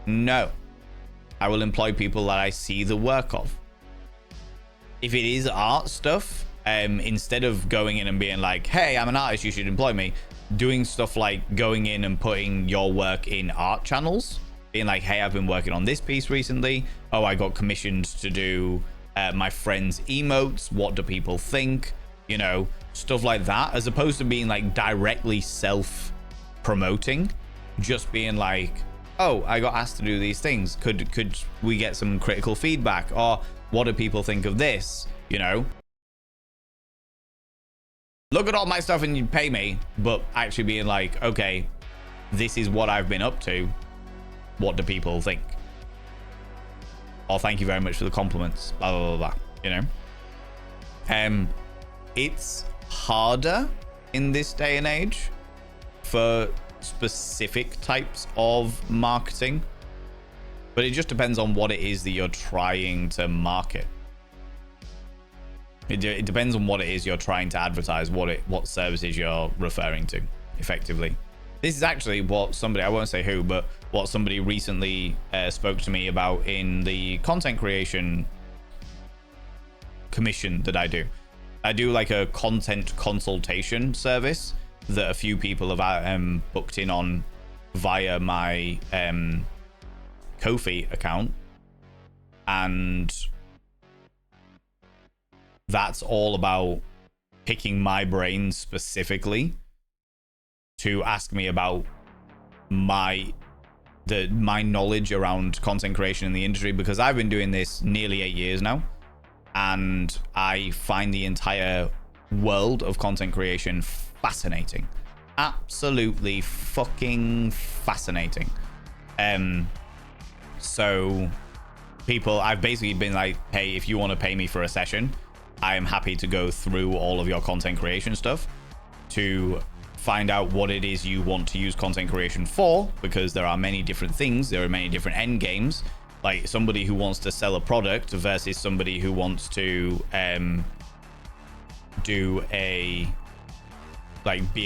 S1: no, I will employ people that I see the work of. If it is art stuff, instead of going in and being like, hey, I'm an artist, you should employ me, doing stuff like going in and putting your work in art channels, being like, hey, I've been working on this piece recently. Oh, I got commissioned to do my friend's emotes. What do people think? You know, stuff like that, as opposed to being like directly self-promoting, just being like, oh, I got asked to do these things. Could we get some critical feedback? Or what do people think of this? You know, look at all my stuff and you pay me, but actually being like, okay, this is what I've been up to. What do people think? Or thank you very much for the compliments, blah, blah, blah, blah, you know? It's harder in this day and age for specific types of marketing, but it just depends on what it is that you're trying to market. It depends on what it is you're trying to advertise, what services you're referring to effectively. This is actually what somebody, I won't say who, but what somebody recently spoke to me about in the content creation commission that I do. I do like a content consultation service that a few people have booked in on via my Ko-fi account. And that's all about picking my brain specifically to ask me about my knowledge around content creation in the industry, because I've been doing this nearly 8 years now, and I find the entire world of content creation fascinating. Absolutely fucking fascinating. So people, I've basically been like, hey, if you want to pay me for a session, I am happy to go through all of your content creation stuff to find out what it is you want to use content creation for, because there are many different things, there are many different end games. Like somebody who wants to sell a product versus somebody who wants to be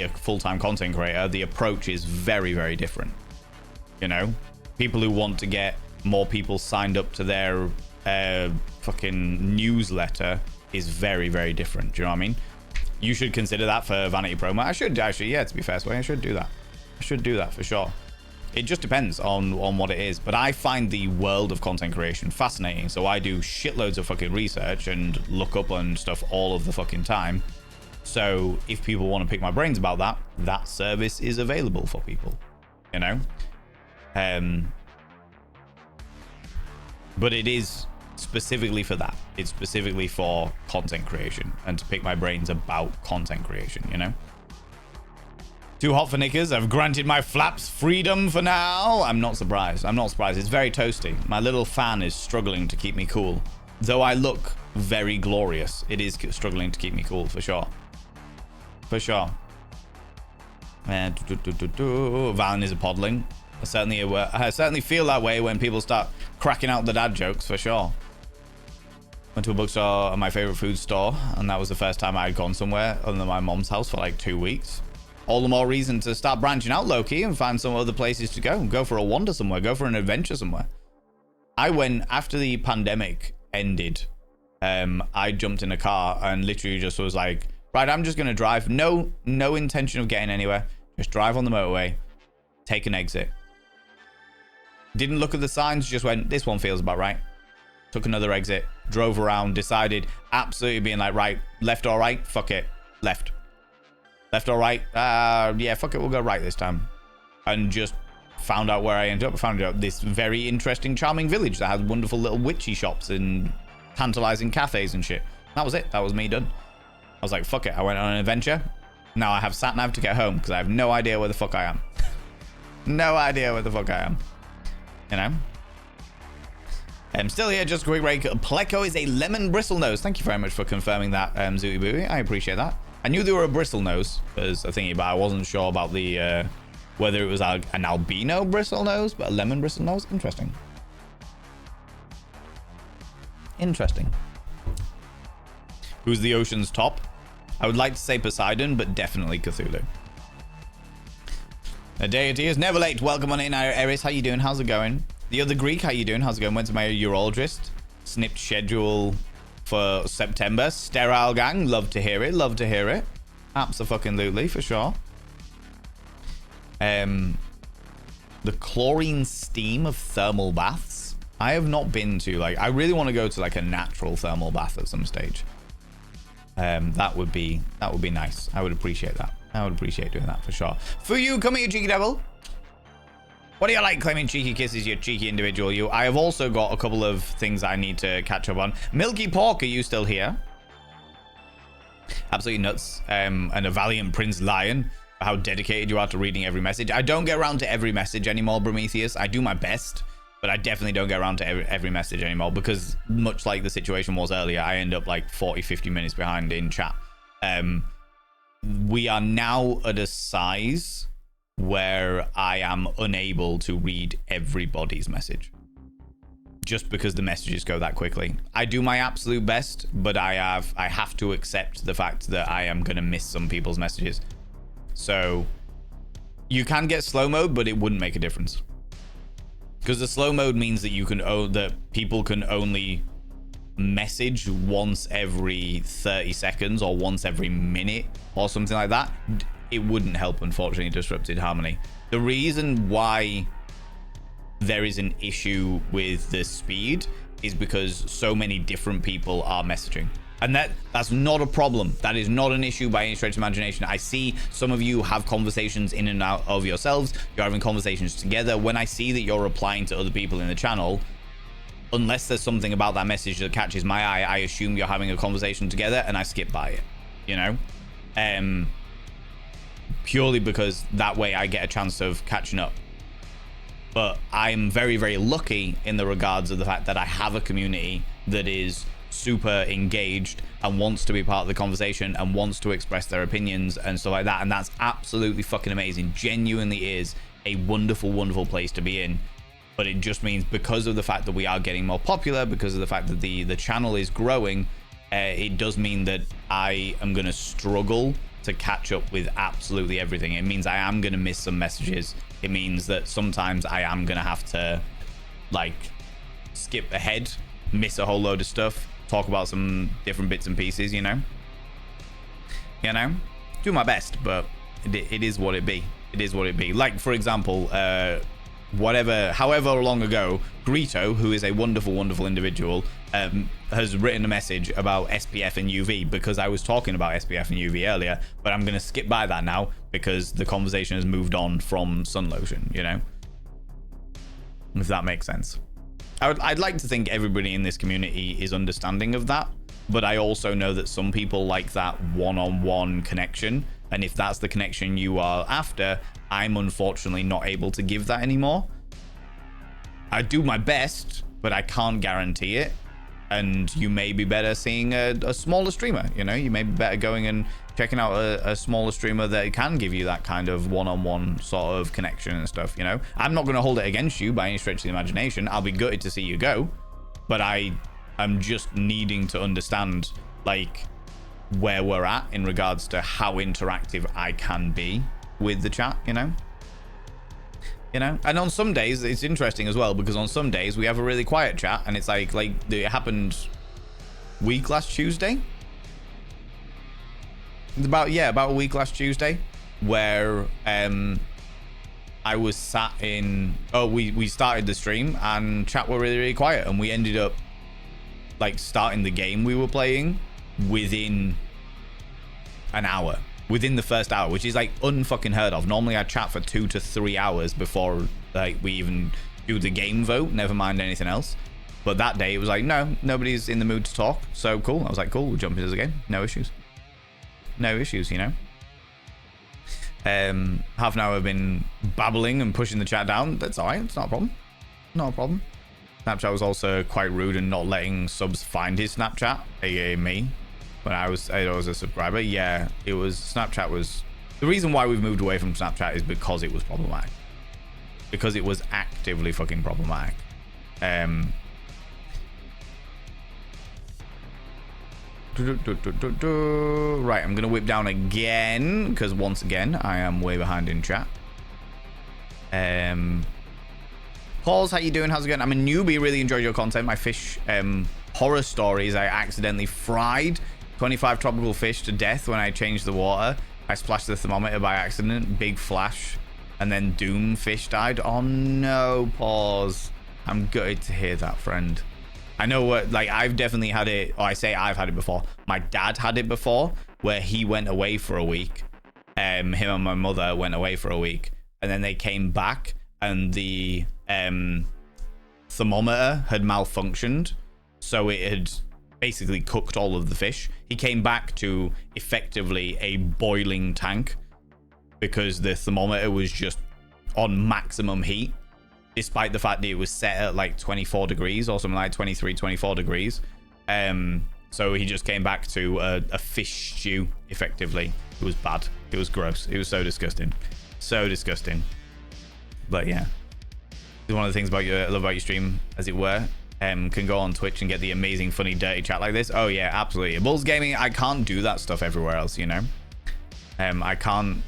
S1: a full-time content creator, the approach is very, very different. You know, people who want to get more people signed up to their fucking newsletter is very, very different. Do you know what I mean? You should consider that for Vanity Promo. I should actually, yeah, to be fair, I should do that. I should do that for sure. It just depends on what it is. But I find the world of content creation fascinating. So I do shitloads of fucking research and look up on stuff all of the fucking time. So if people want to pick my brains about that, that service is available for people, you know? But it is specifically for that. It's specifically for content creation and to pick my brains about content creation, you know? Too hot for knickers. I've granted my flaps freedom for now. I'm not surprised. I'm not surprised. It's very toasty. My little fan is struggling to keep me cool. Though I look very glorious, it is struggling to keep me cool for sure. For sure. Valen is a podling. I certainly feel that way when people start cracking out the dad jokes, for sure. Went to a bookstore at my favorite food store, and that was the first time I had gone somewhere other than my mom's house for like 2 weeks. All the more reason to start branching out low-key and find some other places to go. Go for a wander somewhere. Go for an adventure somewhere. I went, after the pandemic ended, I jumped in a car and literally just was like, right, I'm just going to drive. No intention of getting anywhere. Just drive on the motorway. Take an exit. Didn't look at the signs. Just went, this one feels about right. Took another exit. Drove around. Decided, absolutely being like, right, left or right? Fuck it. Left. Left or right? Yeah, fuck it, we'll go right this time. And just found out where I ended up. Found out this very interesting, charming village that had wonderful little witchy shops and tantalizing cafes and shit. That was it. That was me done. I was like, fuck it. I went on an adventure. Now I have sat nav to get home because I have no idea where the fuck I am. No idea where the fuck I am. You know? I'm still here, just a quick break. Pleco is a lemon bristlenose. Thank you very much for confirming that, Zooty Booty. I appreciate that. I knew they were a bristlenose because I think, but I wasn't sure about the whether it was an albino bristlenose, but a lemon bristlenose. Interesting. Interesting. Who's the ocean's top? I would like to say Poseidon, but definitely Cthulhu. A deity is never late. Welcome on in, Eris. How you doing? How's it going? The other Greek, how you doing? How's it going? Went to my urologist. Snipped schedule for September. Sterile gang. Love to hear it. Love to hear it. Abso-fucking-lutely, for sure. The chlorine steam of thermal baths. I have not been to, like, I really want to go to like a natural thermal bath at some stage. That would be nice. I would appreciate that. I would appreciate doing that for sure. For you, come here, you cheeky devil. What do you like claiming cheeky kisses, you cheeky individual, you? I have also got a couple of things I need to catch up on. Milky Pork, are you still here? Absolutely nuts. And a valiant Prince Lion. How dedicated you are to reading every message. I don't get around to every message anymore, Prometheus. I do my best, but I definitely don't get around to every message anymore because much like the situation was earlier, I end up like 40, 50 minutes behind in chat. We are now at a size where I am unable to read everybody's message just because the messages go that quickly. I do my absolute best, but I have to accept the fact that I am going to miss some people's messages. So you can get slow mode, but it wouldn't make a difference because the slow mode means that that people can only message once every 30 seconds or once every minute or something like that. It wouldn't help, unfortunately, Disrupted Harmony. The reason why there is an issue with the speed is because so many different people are messaging. And that's not a problem. That is not an issue by any stretch of imagination. I see some of you have conversations in and out of yourselves. You're having conversations together. When I see that you're replying to other people in the channel, unless there's something about that message that catches my eye, I assume you're having a conversation together and I skip by it, you know? Purely because that way I get a chance of catching up. But I'm very, very lucky in the regards of the fact that I have a community that is super engaged and wants to be part of the conversation and wants to express their opinions and stuff like that. And that's absolutely fucking amazing. Genuinely is a wonderful, wonderful place to be in. But it just means because of the fact that we are getting more popular, because of the fact that the channel is growing, it does mean that I am going to struggle to catch up with absolutely everything. It means I am going to miss some messages. It means that sometimes I am going to have to like skip ahead, miss a whole load of stuff, talk about some different bits and pieces, you know, do my best, but it is what it be. It is what it be. Like, for example, however long ago, Grito, who is a wonderful, wonderful individual, has written a message about SPF and UV because I was talking about SPF and UV earlier, but I'm going to skip by that now because the conversation has moved on from sun lotion, you know, if that makes sense. I'd like to think everybody in this community is understanding of that, but I also know that some people like that one-on-one connection, and if that's the connection you are after, I'm unfortunately not able to give that anymore. I do my best, but I can't guarantee it. And you may be better seeing a smaller streamer, you know, you may be better going and checking out a smaller streamer that can give you that kind of one-on-one sort of connection and stuff, you know. I'm not going to hold it against you by any stretch of the imagination. I'll be gutted to see you go, but I I'm just needing to understand like where we're at in regards to how interactive I can be with the chat, you know. And on some days it's interesting as well, because on some days we have a really quiet chat, and it's like it happened last Tuesday. About a week last Tuesday, where I was sat in, we started the stream and chat were really quiet, and we ended up like starting the game we were playing within an hour, within the first hour, which is like unfucking heard of. Normally I chat for 2 to 3 hours before like we even do the game vote, never mind anything else. But that day it was like, no, nobody's in the mood to talk, so cool. I was like, cool, we'll jump into the game, no issues, you know. Half an hour I've been babbling and pushing the chat down. That's all right, it's not a problem. Snapchat was also quite rude and not letting subs find his Snapchat, aka me, when I was a subscriber. Yeah, it was, Snapchat was the reason why we've moved away from Snapchat, is because it was problematic, because it was actively fucking problematic. Right, I'm gonna whip down again, because once again I am way behind in chat. Pauls, how you doing? How's it going? I'm a newbie. Really enjoyed your content. My fish horror stories. I accidentally fried 25 tropical fish to death when I changed the water. I splashed the thermometer by accident. Big flash, and then Doom fish died. Oh no, pause. I'm gutted to hear that, friend. I know what, like, I've definitely had it, or I say I've had it before. My dad had it before, where he went away for a week. Him and my mother went away for a week, and then they came back, and the thermometer had malfunctioned, so it had basically cooked all of the fish. He came back to effectively a boiling tank because the thermometer was just on maximum heat, despite the fact that it was set at like 24 degrees or something like 23, 24 degrees. So he just came back to a fish stew, effectively. It was bad. It was gross. It was so disgusting. So disgusting. But yeah. It's one of the things about I love about your stream, as it were. Can go on Twitch and get the amazing, funny, dirty chat like this. Oh yeah, absolutely. Bulls Gaming, I can't do that stuff everywhere else, you know? I can't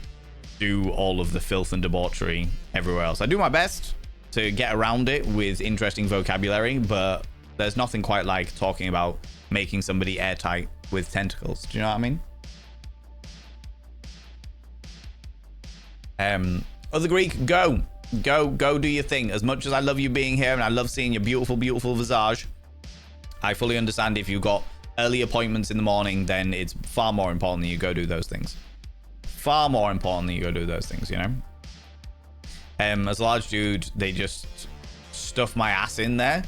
S1: do all of the filth and debauchery everywhere else. I do my best to get around it with interesting vocabulary, but there's nothing quite like talking about making somebody airtight with tentacles. Do you know what I mean? Other Greek, go do your thing. As much as I love you being here and I love seeing your beautiful visage, I fully understand if you've got early appointments in the morning, then it's far more important that you go do those things. Far more important that you go do those things, you know? As a large dude, they just stuff my ass in there,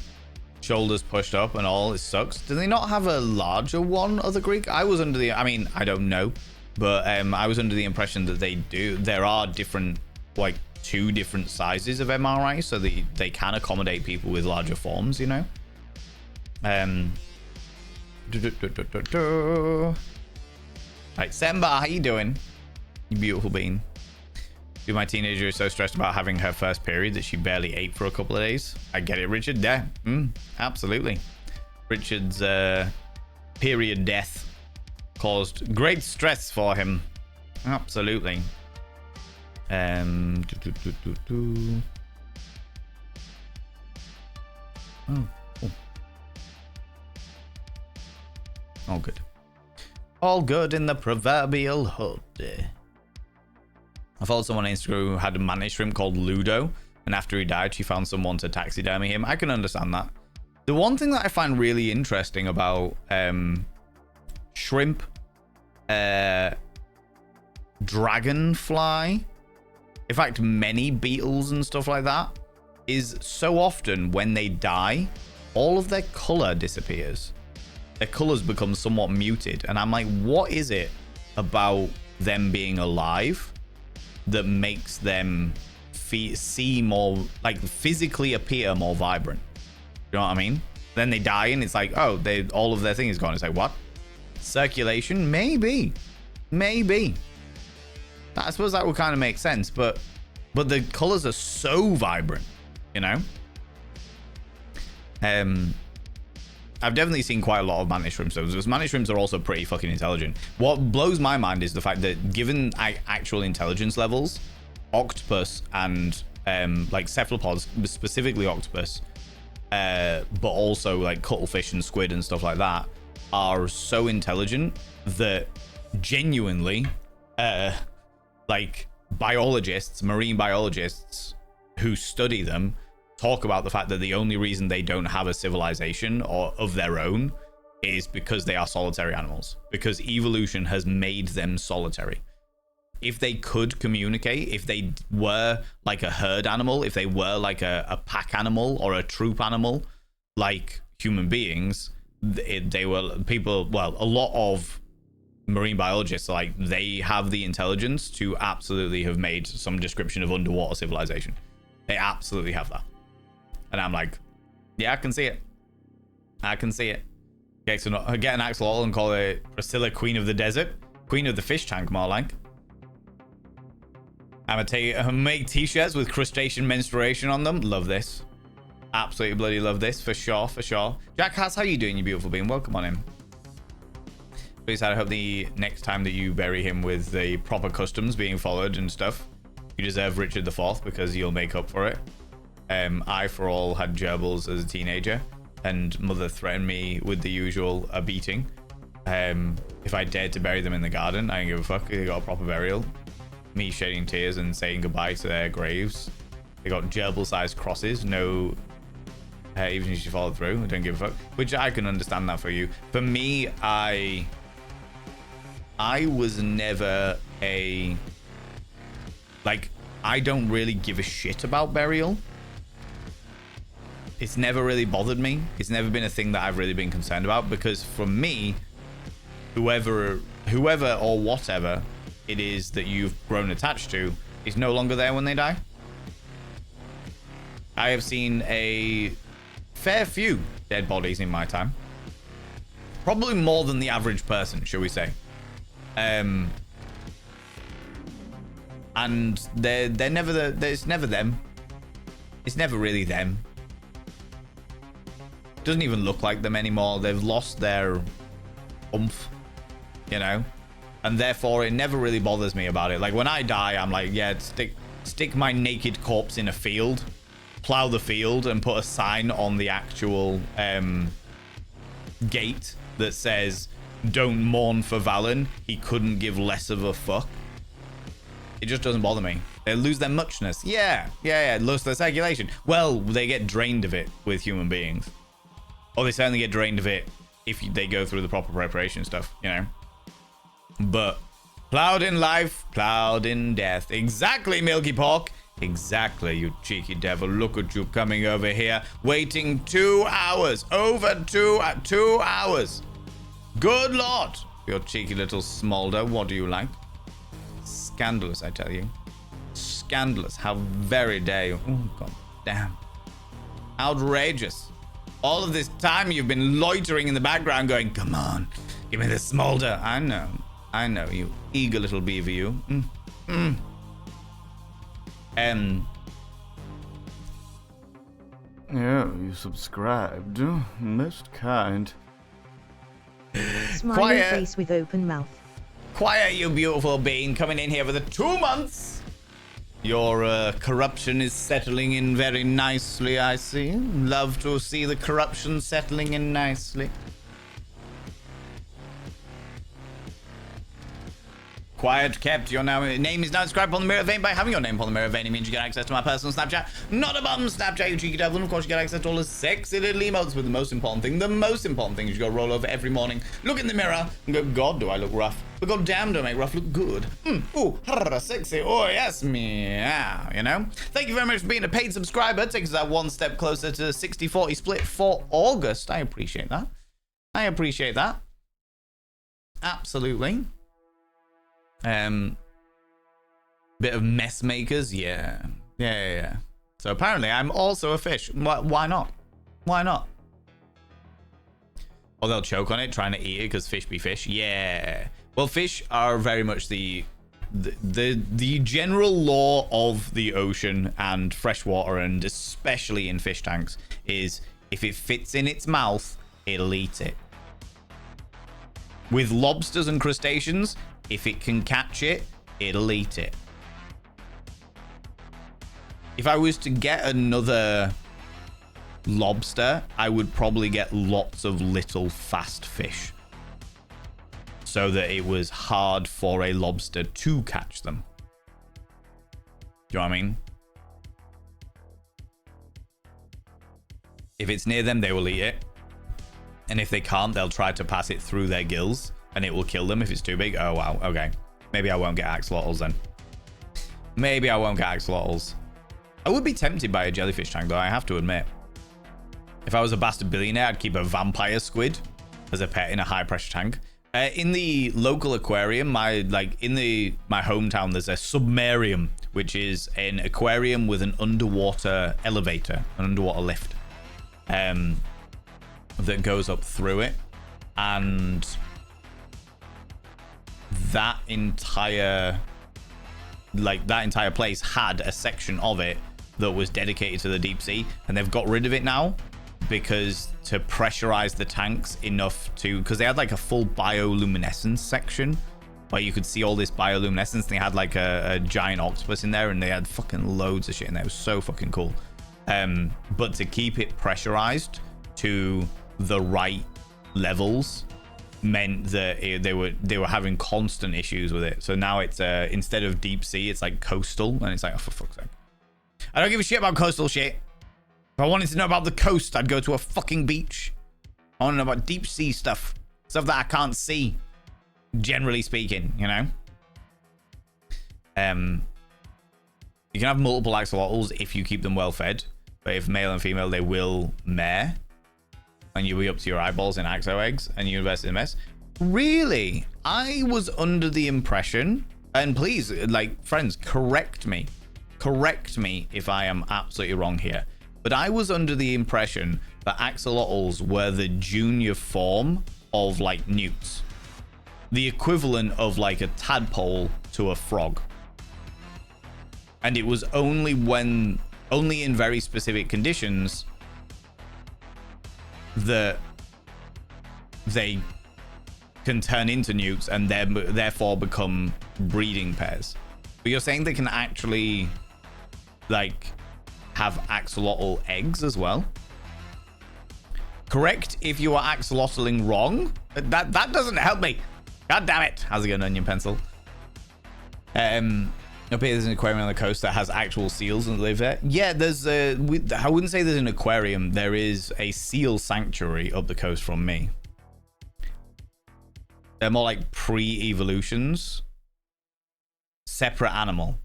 S1: shoulders pushed up and all. It sucks. Do they not have a larger one, Other Greek? I was under the, I mean, I don't know, but I was under the impression that they do. There are different, like 2 different sizes of MRI, so that they can accommodate people with larger forms, you know. Right, Semba, how you doing, you beautiful bean? Dude, my teenager is so stressed about having her first period that she barely ate for a couple of days. I get it, Richard. Yeah, absolutely. Richard's period death caused great stress for him. Absolutely. Oh, cool. All good. All good in the proverbial hood. I followed someone on Instagram who had a mantis shrimp called Ludo, and after he died, she found someone to taxidermy him. I can understand that. The one thing that I find really interesting about shrimp, dragonfly, in fact, many beetles and stuff like that, is so often when they die, all of their color disappears. Their colors become somewhat muted, and I'm like, what is it about them being alive that makes them see more, like, physically appear more vibrant? You know what I mean? Then they die and it's like, oh, all of their thing is gone. It's like, what? Circulation? Maybe. I suppose that would kind of make sense, but the colors are so vibrant, you know? I've definitely seen quite a lot of mantis shrimps, though, because mantis shrimps are also pretty fucking intelligent. What blows my mind is the fact that given actual intelligence levels, octopus and like cephalopods, specifically octopus, but also like cuttlefish and squid and stuff like that, are so intelligent that genuinely, like biologists, marine biologists who study them, talk about the fact that the only reason they don't have a civilization or of their own is because they are solitary animals, because evolution has made them solitary. If they could communicate, if they were like a herd animal, if they were like a pack animal or a troop animal like human beings, they were people, well, a lot of marine biologists, like, they have the intelligence to absolutely have made some description of underwater civilization. They absolutely have that. And I'm like, yeah, I can see it. I can see it. Okay, so get an axolotl and call it Priscilla, Queen of the Desert. Queen of the Fish Tank, more like. I'm gonna make t-shirts with crustacean menstruation on them. Love this. Absolutely bloody love this, for sure, for sure. Jack Haas, how you doing, you beautiful being? Welcome on in. Please, I hope the next time that you bury him with the proper customs being followed and stuff, you deserve Richard IV, because you'll make up for it. I, for all, had gerbils as a teenager, and mother threatened me with the usual beating. If I dared to bury them in the garden, I didn't give a fuck. They got a proper burial. Me shedding tears and saying goodbye to their graves. They got gerbil-sized crosses. No, even if you followed through, I don't give a fuck. Which I can understand that for you. For me, I was never a... like, I don't really give a shit about burial. It's never really bothered me. It's never been a thing that I've really been concerned about, because for me, whoever or whatever it is that you've grown attached to is no longer there when they die. I have seen a fair few dead bodies in my time. Probably more than the average person, shall we say. And they're never it's never them. It's never really them. Doesn't even look like them anymore. They've lost their oomph, you know, and therefore it never really bothers me about it. Like, when I die, I'm like, yeah, stick my naked corpse in a field, plow the field, and put a sign on the actual gate that says, "Don't mourn for Valen. He couldn't give less of a fuck." It just doesn't bother me. They lose their muchness. Yeah. Lose their circulation. Well, they get drained of it with human beings. Or they certainly get drained of it if they go through the proper preparation stuff, you know. But plowed in life, plowed in death. Exactly, Milky Pork. Exactly, you cheeky devil. Look at you coming over here, waiting 2 hours. Over 2 hours. Good Lord. Your cheeky little smolder. What do you like? Scandalous, I tell you. Scandalous. How very dare you. Oh, god damn. Outrageous. All of this time you've been loitering in the background going, come on, give me the smolder. I know, you eager little beaver, you.
S3: Yeah, you subscribed. Most kind.
S2: Smiling
S1: Quiet.
S2: face with open mouth.
S1: Quiet, you beautiful being, coming in here for the 2 months. Your corruption is settling in very nicely, I see. Love to see the corruption settling in nicely. Quiet kept. Your name is now described upon the mirror vein. By having your name upon the mirror vein, it means you get access to my personal Snapchat. Not a bum Snapchat, you cheeky devil. And of course, you get access to all the sexy little emotes. But the most important thing is you go roll over every morning, look in the mirror, and go, God, do I look rough? But god damn, do I make rough look good? Ooh, sexy. Oh, yes, meow, you know? Thank you very much for being a paid subscriber. Takes us that one step closer to the 60-40 split for August. I appreciate that. Absolutely. Bit of mess makers, yeah. So apparently I'm also a fish. Why not? Or they'll choke on it trying to eat it because fish be fish. Yeah. Well, fish are very much the general law of the ocean and freshwater, and especially in fish tanks, is if it fits in its mouth, it'll eat it. With lobsters and crustaceans, if it can catch it, it'll eat it. If I was to get another lobster, I would probably get lots of little fast fish, so that it was hard for a lobster to catch them. Do you know what I mean? If it's near them, they will eat it. And if they can't, they'll try to pass it through their gills, and it will kill them if it's too big. Oh, wow. Okay. Maybe I won't get axolotls then. Maybe I won't get axolotls. I would be tempted by a jellyfish tank, though, I have to admit. If I was a bastard billionaire, I'd keep a vampire squid as a pet in a high-pressure tank. In the local aquarium, my hometown, there's a submarium, which is an aquarium with an underwater elevator, an underwater lift, that goes up through it. And that entire place had a section of it that was dedicated to the deep sea, and they've got rid of it now because to pressurize the tanks enough to, because they had like a full bioluminescence section where you could see all this bioluminescence, and they had like a giant octopus in there, and they had fucking loads of shit in there. It was so fucking cool. But to keep it pressurized to the right levels meant that they were having constant issues with it. So now it's instead of deep sea, it's like coastal, and it's like, oh, for fuck's sake. I don't give a shit about coastal shit. If I wanted to know about the coast, I'd go to a fucking beach. I want to know about deep sea stuff that I can't see, generally speaking, you know. You can have multiple axolotls if you keep them well fed, but if male and female, they will mare, and you'll be up to your eyeballs in axo eggs, and you invest in a mess. Really? I was under the impression, and please, like, friends, correct me if I am absolutely wrong here, but I was under the impression that axolotls were the junior form of like newts, the equivalent of like a tadpole to a frog, and it was only in very specific conditions that they can turn into newts and therefore become breeding pairs. But you're saying they can actually like have axolotl eggs as well? Correct if you are axolotling wrong. That doesn't help me. God damn it. How's it going, onion pencil? Up here there's an aquarium on the coast that has actual seals that live there. Yeah, there's I wouldn't say there's an aquarium. There is a seal sanctuary up the coast from me. They're more like pre-evolutions. Separate animal.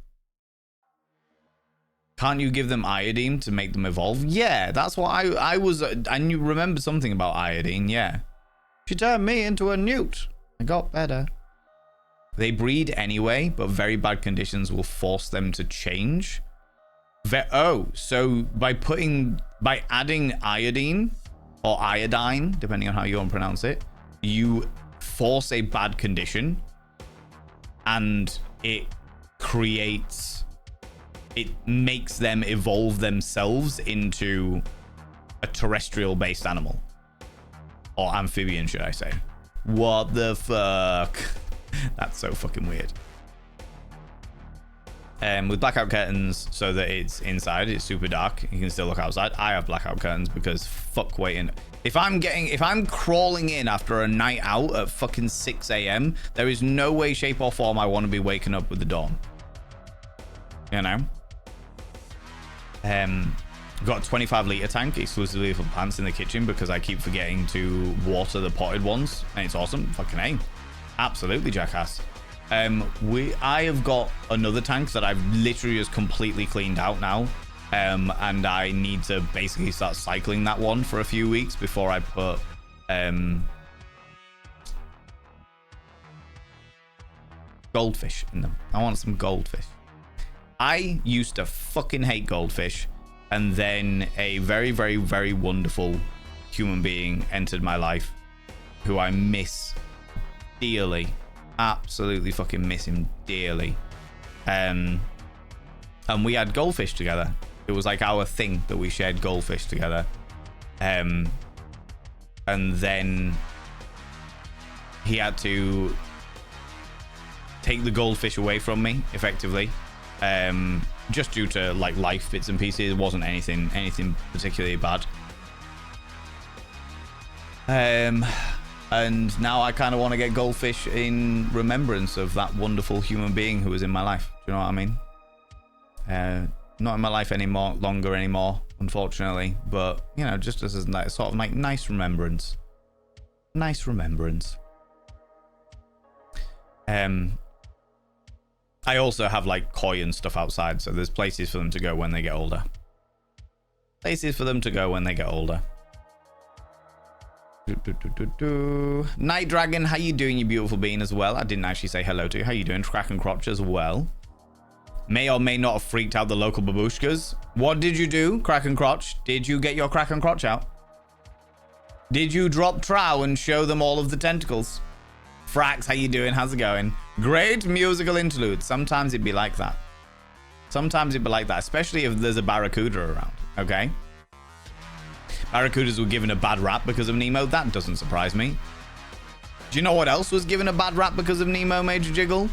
S1: Can't you give them iodine to make them evolve? Yeah, that's what I was. I remember something about iodine, yeah. She turned me into a newt. I got better. They breed anyway, but very bad conditions will force them to change. So by adding iodine or iodine, depending on how you want to pronounce it, you force a bad condition, and it makes them evolve themselves into a terrestrial based animal, or amphibian, should I say. What the fuck? That's so fucking weird. With blackout curtains so that it's inside, it's super dark, you can still look outside. I have blackout curtains because fuck waiting. If I'm crawling in after a night out at fucking 6 a.m, there is no way, shape or form I want to be waking up with the dawn, you know. Got a 25-liter tank exclusively for plants in the kitchen because I keep forgetting to water the potted ones, and it's awesome. Fucking A. Absolutely, jackass. I have got another tank that I've literally just completely cleaned out now, and I need to basically start cycling that one for a few weeks before I put goldfish in them. I want some goldfish. I used to fucking hate goldfish, and then a very, very, very wonderful human being entered my life who I miss dearly. Absolutely fucking miss him dearly. And we had goldfish together. It was like our thing that we shared goldfish together. and then he had to take the goldfish away from me, effectively, just due to like life bits and pieces. It wasn't anything particularly bad. And now I kind of want to get goldfish in remembrance of that wonderful human being who was in my life. Do you know what I mean? Not in my life longer anymore, unfortunately. But, you know, just as a sort of like nice remembrance. Nice remembrance. I also have like koi and stuff outside, so there's places for them to go when they get older. Places for them to go when they get older. Night Dragon, how you doing, you beautiful being, as well? I didn't actually say hello to you. How you doing? Kraken Crotch as well. May or may not have freaked out the local babushkas. What did you do, Kraken Crotch? Did you get your Kraken Crotch out? Did you drop trow and show them all of the tentacles? Frax, how you doing? How's it going? Great musical interlude. Sometimes it'd be like that. Sometimes it'd be like that, especially if there's a barracuda around, okay? Barracudas were given a bad rap because of Nemo. That doesn't surprise me. Do you know what else was given a bad rap because of Nemo, Major Jiggle?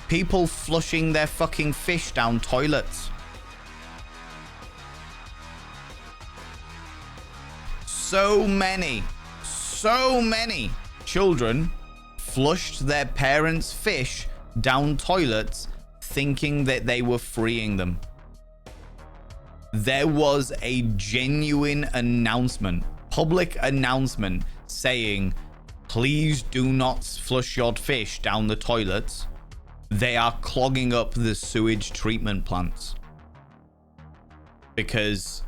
S1: People flushing their fucking fish down toilets. So many children flushed their parents' fish down toilets thinking that they were freeing them. There was a genuine announcement, public announcement, saying, please do not flush your fish down the toilets. They are clogging up the sewage treatment plants. Because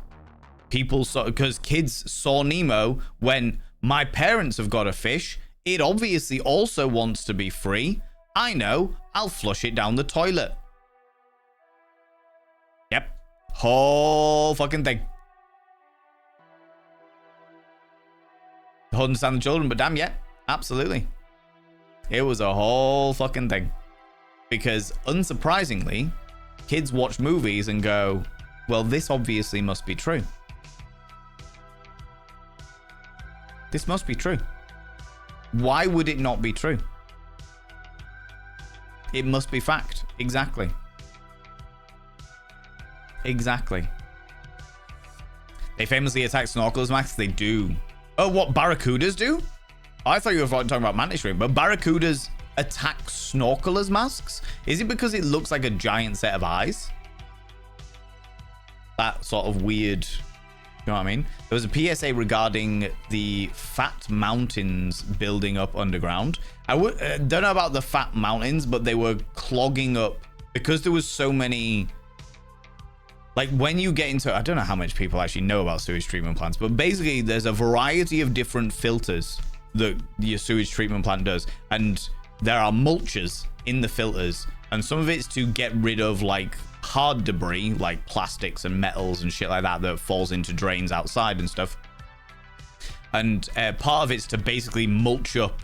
S1: kids saw Nemo when my parents have got a fish. It obviously also wants to be free. I know, I'll flush it down the toilet. Yep. Whole fucking thing. I understand the children, but damn, yeah, absolutely. It was a whole fucking thing. Because unsurprisingly, kids watch movies and go, well, this obviously must be true. This must be true. Why would it not be true? It must be fact. Exactly. Exactly. They famously attack snorkelers, Max. They do. Oh, what barracudas do? I thought you were talking about mantis shrimp, but barracudas attack snorkelers' masks? Is it because it looks like a giant set of eyes? That sort of weird, you know what I mean? There was a PSA regarding the fat mountains building up underground. I don't know about the fat mountains, but they were clogging up because there was so many. Like when you get into, I don't know how much people actually know about sewage treatment plants, but basically there's a variety of different filters that your sewage treatment plant does. And there are mulches in the filters, and some of it's to get rid of like hard debris, like plastics and metals and shit like that falls into drains outside and stuff. And part of it's to basically mulch up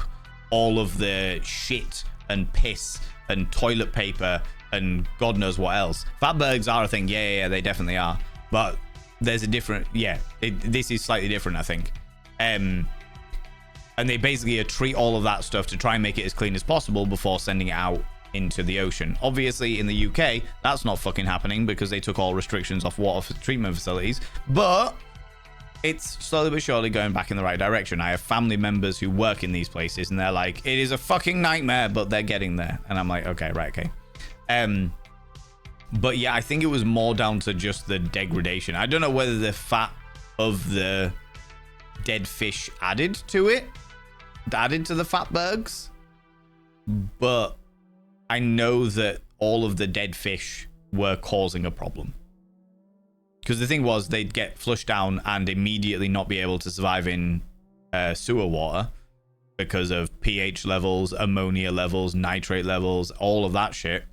S1: all of the shit and piss and toilet paper and God knows what else. Fatbergs are a thing. Yeah, they definitely are. But there's a different, this is slightly different, I think. And they basically treat all of that stuff to try and make it as clean as possible before sending it out into the ocean. Obviously, in the UK, that's not fucking happening because they took all restrictions off water treatment facilities. But it's slowly but surely going back in the right direction. I have family members who work in these places, and they're like, it is a fucking nightmare, but they're getting there. And I'm like, okay, right, okay. But yeah, I think it was more down to just the degradation. I don't know whether the fat of the dead fish added to the fatbergs, but I know that all of the dead fish were causing a problem. Because the thing was, they'd get flushed down and immediately not be able to survive in sewer water because of pH levels, ammonia levels, nitrate levels, all of that shit.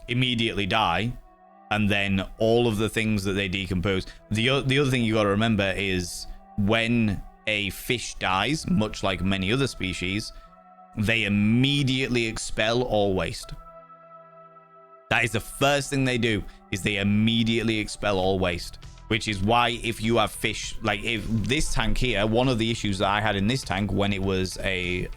S1: Immediately die, and then all of the things that they decompose. The other thing you got to remember is when a fish dies, much like many other species, they immediately expel all waste. That is the first thing they do, is they immediately expel all waste. which is why if you have fish, like if this tank here, one of the issues that I had in this tank when it was a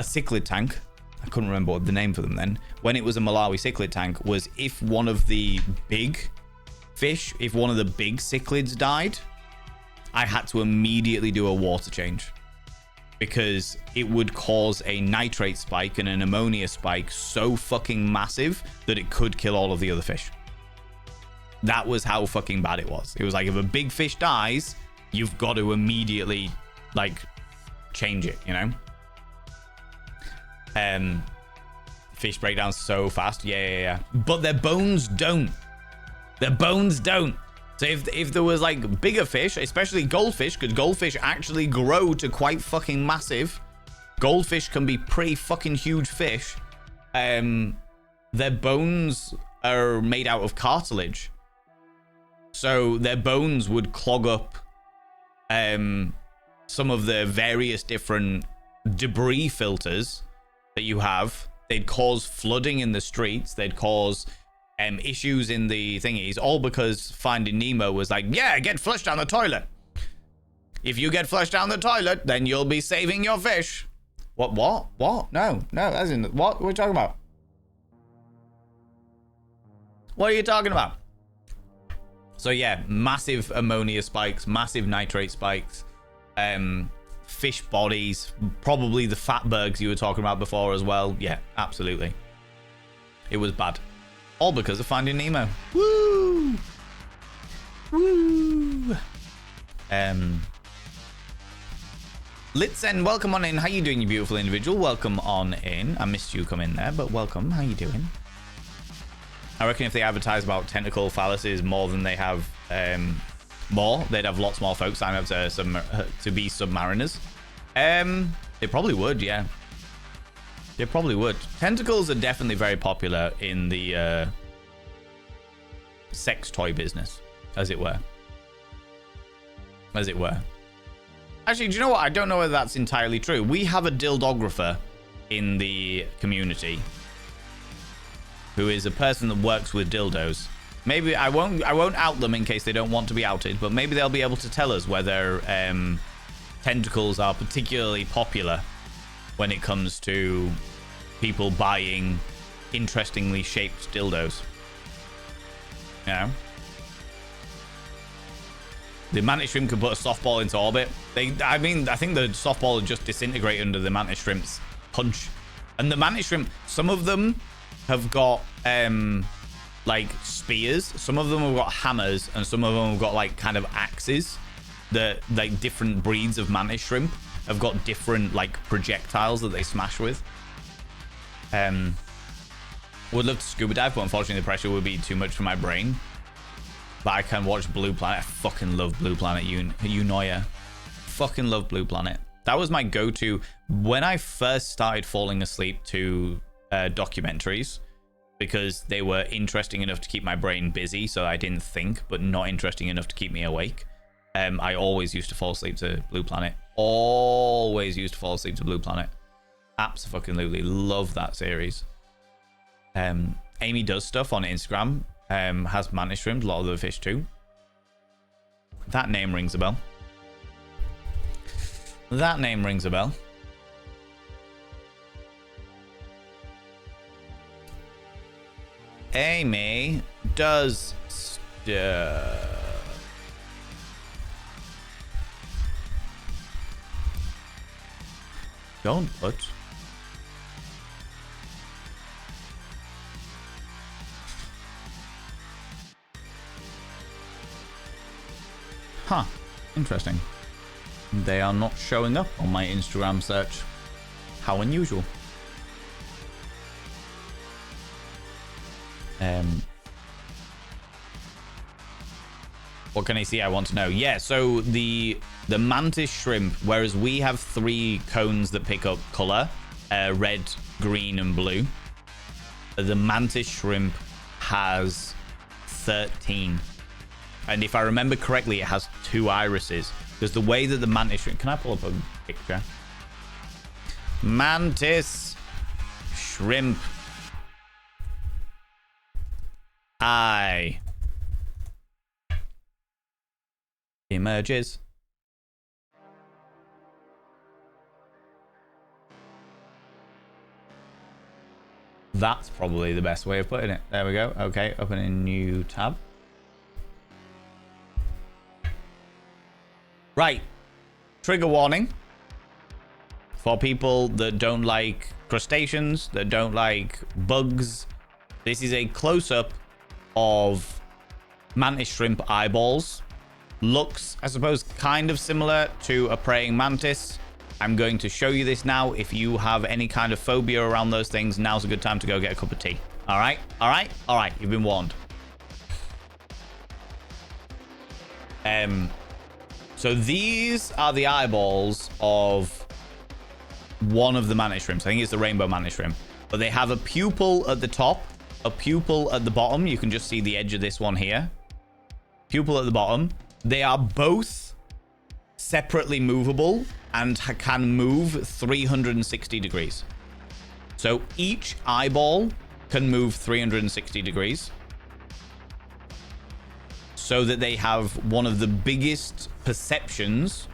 S1: cichlid tank, I couldn't remember what the name for them then, when it was a Malawi cichlid tank, was if one of the big fish, if one of the big cichlids died, I had to immediately do a water change, because it would cause a nitrate spike and an ammonia spike so fucking massive that it could kill all of the other fish. That was how fucking bad it was. It was like, if a big fish dies, you've got to immediately like change it, you know? Fish break down so fast. Yeah. But their bones don't. Their bones don't. So if there was like bigger fish, especially goldfish, because goldfish actually grow to quite fucking massive. Goldfish can be pretty fucking huge fish. Their bones are made out of cartilage. So their bones would clog up some of the various different debris filters that you have. They'd cause flooding in the streets. They'd cause issues in the thingies, all because Finding Nemo was like, yeah, get flushed down the toilet. If you get flushed down the toilet, then you'll be saving your fish. What? No, that's in what are we talking about? What are you talking about? So yeah, massive ammonia spikes, massive nitrate spikes, fish bodies, probably the fatbergs you were talking about before as well. Yeah, absolutely. It was bad. All because of Finding Nemo. Woo! Litzen, welcome on in. How you doing, you beautiful individual? Welcome on in. I missed you come in there, but welcome. How you doing? I reckon if they advertise about tentacle phalluses more than they have they'd have lots more folks sign up to be submariners. They probably would, yeah. They probably would. Tentacles are definitely very popular in the sex toy business, as it were. Actually, do you know what? I don't know whether that's entirely true. We have a dildographer in the community who is a person that works with dildos. Maybe I won't out them in case they don't want to be outed, but maybe they'll be able to tell us whether tentacles are particularly popular when it comes to people buying interestingly shaped dildos. You know? The mantis shrimp can put a softball into orbit. I think the softball would just disintegrate under the mantis shrimp's punch. And the mantis shrimp, some of them have got like spears, some of them have got hammers, and some of them have got like kind of axes. The like different breeds of mantis shrimp have got different like projectiles that they smash with. Would love to scuba dive, but unfortunately the pressure would be too much for my brain. But I can watch Blue Planet. I fucking love Blue Planet. Unoya. Fucking love Blue Planet. That was my go-to when I first started falling asleep to documentaries, because they were interesting enough to keep my brain busy so I didn't think, but not interesting enough to keep me awake. I always used to fall asleep to Blue Planet. Always used to fall asleep to Blue Planet. Absolutely love that series. Amy does stuff on Instagram. Has mantis shrimp, a lot of the fish too. That name rings a bell. Amy does stuff. Don't put. Huh. Interesting. They are not showing up on my Instagram search. How unusual. What can I see? I want to know. Yeah, so the mantis shrimp, whereas we have 3 cones that pick up color, red, green, and blue, the mantis shrimp has 13. And if I remember correctly, it has 2 irises. Because the way that the mantis shrimp... Can I pull up a picture? Mantis shrimp. Hi. Emerges. That's probably the best way of putting it. There we go. Okay, open a new tab. Right. Trigger warning. For people that don't like crustaceans, that don't like bugs, this is a close-up of mantis shrimp eyeballs. Looks, I suppose, kind of similar to a praying mantis. I'm going to show you this now. If you have any kind of phobia around those things, now's a good time to go get a cup of tea. All right? All right? All right. You've been warned. So these are the eyeballs of one of the mantis shrimps. I think it's the rainbow mantis shrimp. But they have a pupil at the top, a pupil at the bottom. You can just see the edge of this one here. Pupil at the bottom. They are both separately movable and can move 360 degrees. So each eyeball can move 360 degrees. So that they have one of the biggest perceptions,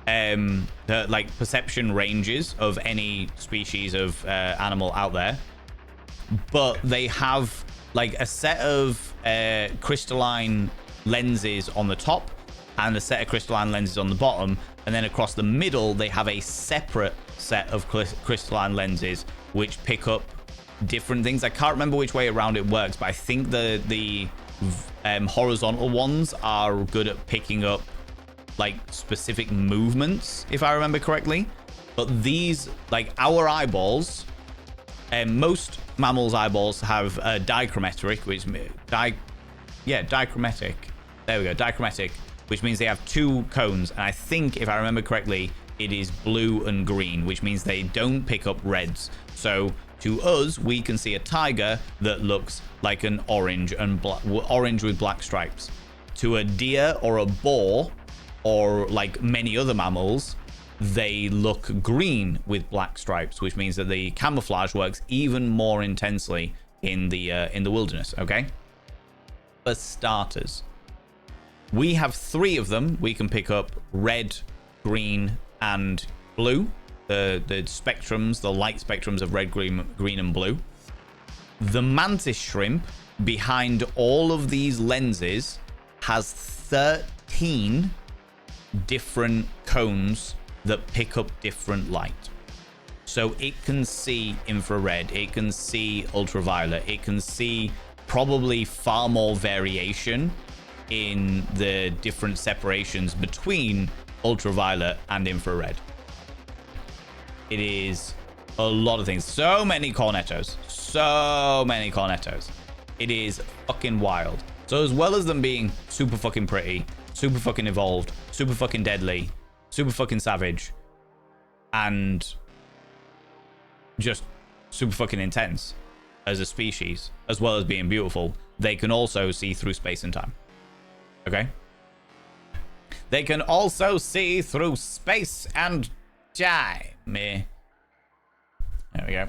S1: perception ranges of any species of animal out there. But they have like a set of crystalline lenses on the top and a set of crystalline lenses on the bottom, and then across the middle they have a separate set of crystalline lenses which pick up different things. I can't remember which way around it works, but I think the horizontal ones are good at picking up like specific movements, if I remember correctly. But these, like our eyeballs, most mammals' eyeballs have dichromatic, which dichromatic. There we go, dichromatic, which means they have two cones. And I think, if I remember correctly, it is blue and green, which means they don't pick up reds. So to us, we can see a tiger that looks like an orange and orange with black stripes. To a deer or a boar, or like many other mammals, they look green with black stripes, which means that the camouflage works even more intensely in the wilderness. Okay. For starters, we have three of them. We can pick up red, green, and blue. The spectrums, the light spectrums of red, green, and blue. The mantis shrimp, behind all of these lenses, has 13 different cones that pick up different light. So it can see infrared, it can see ultraviolet, it can see probably far more variation in the different separations between ultraviolet and infrared. It is a lot of things. So many cornetos. So many cornetos. It is fucking wild. So as well as them being super fucking pretty, super fucking evolved, super fucking deadly, super fucking savage, and just super fucking intense as a species, as well as being beautiful, they can also see through space and time. Okay? They can also see through space and time. There we go.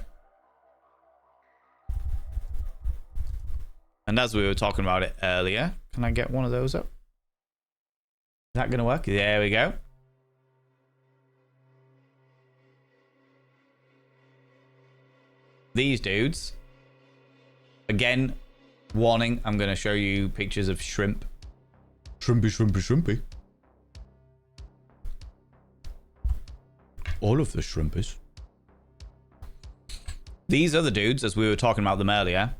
S1: And as we were talking about it earlier, can I get one of those up? Is that going to work? There we go. These dudes. Again, warning, I'm going to show you pictures of shrimp. Shrimpy, shrimpy, shrimpy. All of the shrimpies. These other dudes, as we were talking about them earlier,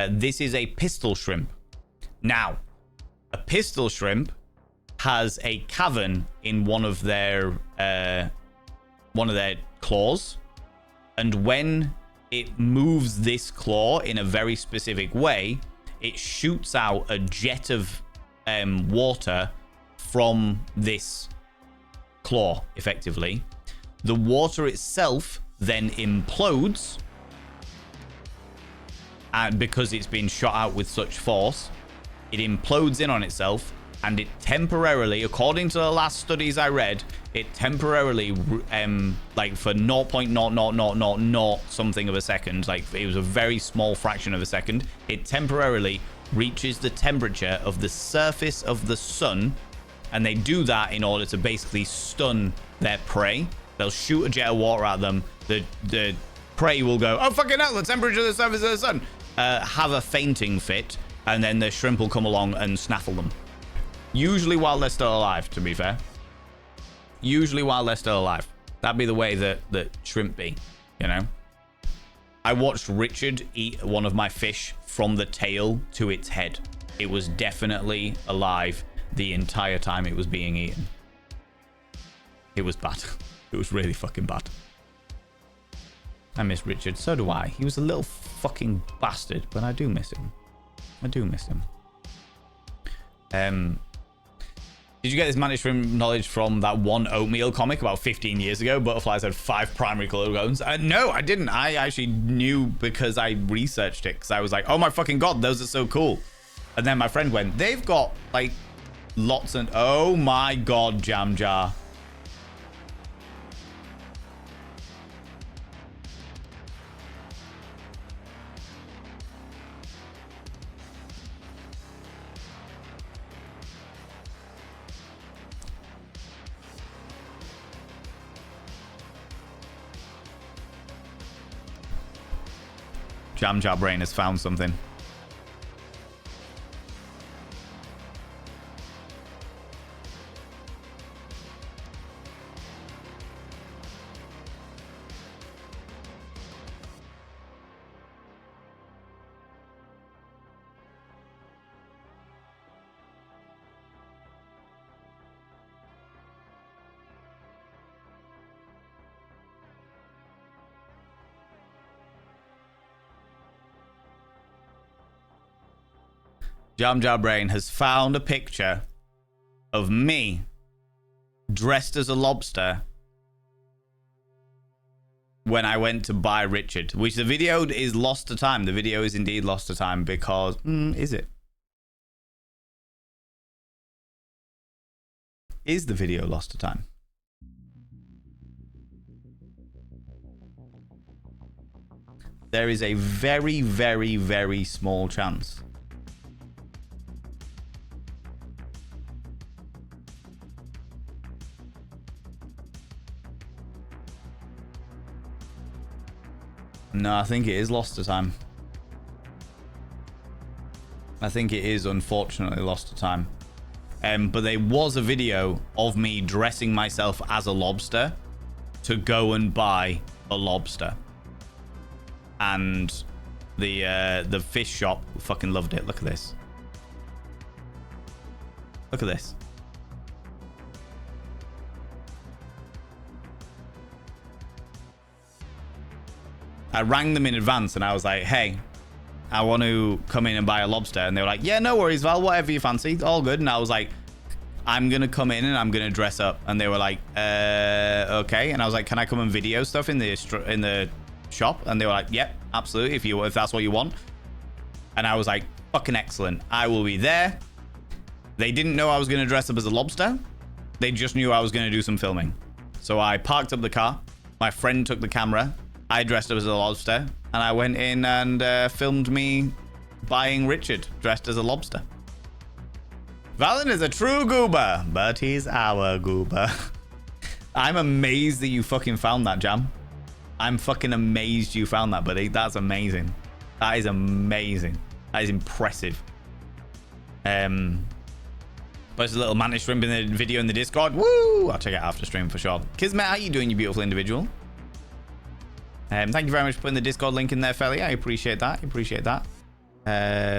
S1: this is a pistol shrimp. Now, a pistol shrimp has a cavern in one of their claws, and when it moves this claw in a very specific way, it shoots out a jet of water from this claw, effectively. The water itself then implodes, and because it's been shot out with such force, it implodes in on itself, and it temporarily, according to the last studies I read, it temporarily, like for 0.00000 something of a second, like it was a very small fraction of a second, it temporarily reaches the temperature of the surface of the sun, and they do that in order to basically stun their prey. They'll shoot a jet of water at them. The prey will go, oh fucking hell, the temperature of the surface of the sun, have a fainting fit, and then the shrimp will come along and snaffle them. Usually while they're still alive, to be fair. Usually while they're still alive. That'd be the way that shrimp be, you know? I watched Richard eat one of my fish from the tail to its head. It was definitely alive the entire time it was being eaten. It was bad. It was really fucking bad. I miss Richard. So do I. He was a little fucking bastard, but I do miss him. I do miss him. Did you get this mantis shrimp knowledge from that one oatmeal comic about 15 years ago? Butterflies had 5 primary color cones. No, I didn't. I actually knew because I researched it. Because I was like, oh my fucking god, those are so cool. And then my friend went, they've got like lots and... Oh my god, Jam Jar. Jam Jar Brain has found something. Jam Jar Brain has found a picture of me dressed as a lobster when I went to buy Richard, which the video is lost to time. The video is indeed lost to time because... is it? Is the video lost to time? There is a very, very, very small chance. No, I think it is lost to time. I think it is unfortunately lost to time. But there was a video of me dressing myself as a lobster to go and buy a lobster. And the fish shop fucking loved it. Look at this. Look at this. I rang them in advance and I was like, hey, I want to come in and buy a lobster. And they were like, yeah, no worries, Val, whatever you fancy, all good. And I was like, I'm going to come in and I'm going to dress up. And they were like, okay. And I was like, can I come and video stuff in the shop? And they were like, yep, absolutely, if that's what you want. And I was like, fucking excellent. I will be there. They didn't know I was going to dress up as a lobster. They just knew I was going to do some filming. So I parked up the car. My friend took the camera. I dressed up as a lobster, and I went in and filmed me buying Richard dressed as a lobster. Valen is a true goober, but he's our goober. I'm amazed that you fucking found that, Jam. I'm fucking amazed you found that, buddy. That's amazing. That is amazing. That is impressive. Post a little mantis shrimp in the video in the Discord. Woo! I'll check it after stream for sure. Kismet, how you doing, you beautiful individual? Thank you very much for putting the Discord link in there, Felly. I appreciate that. I appreciate that.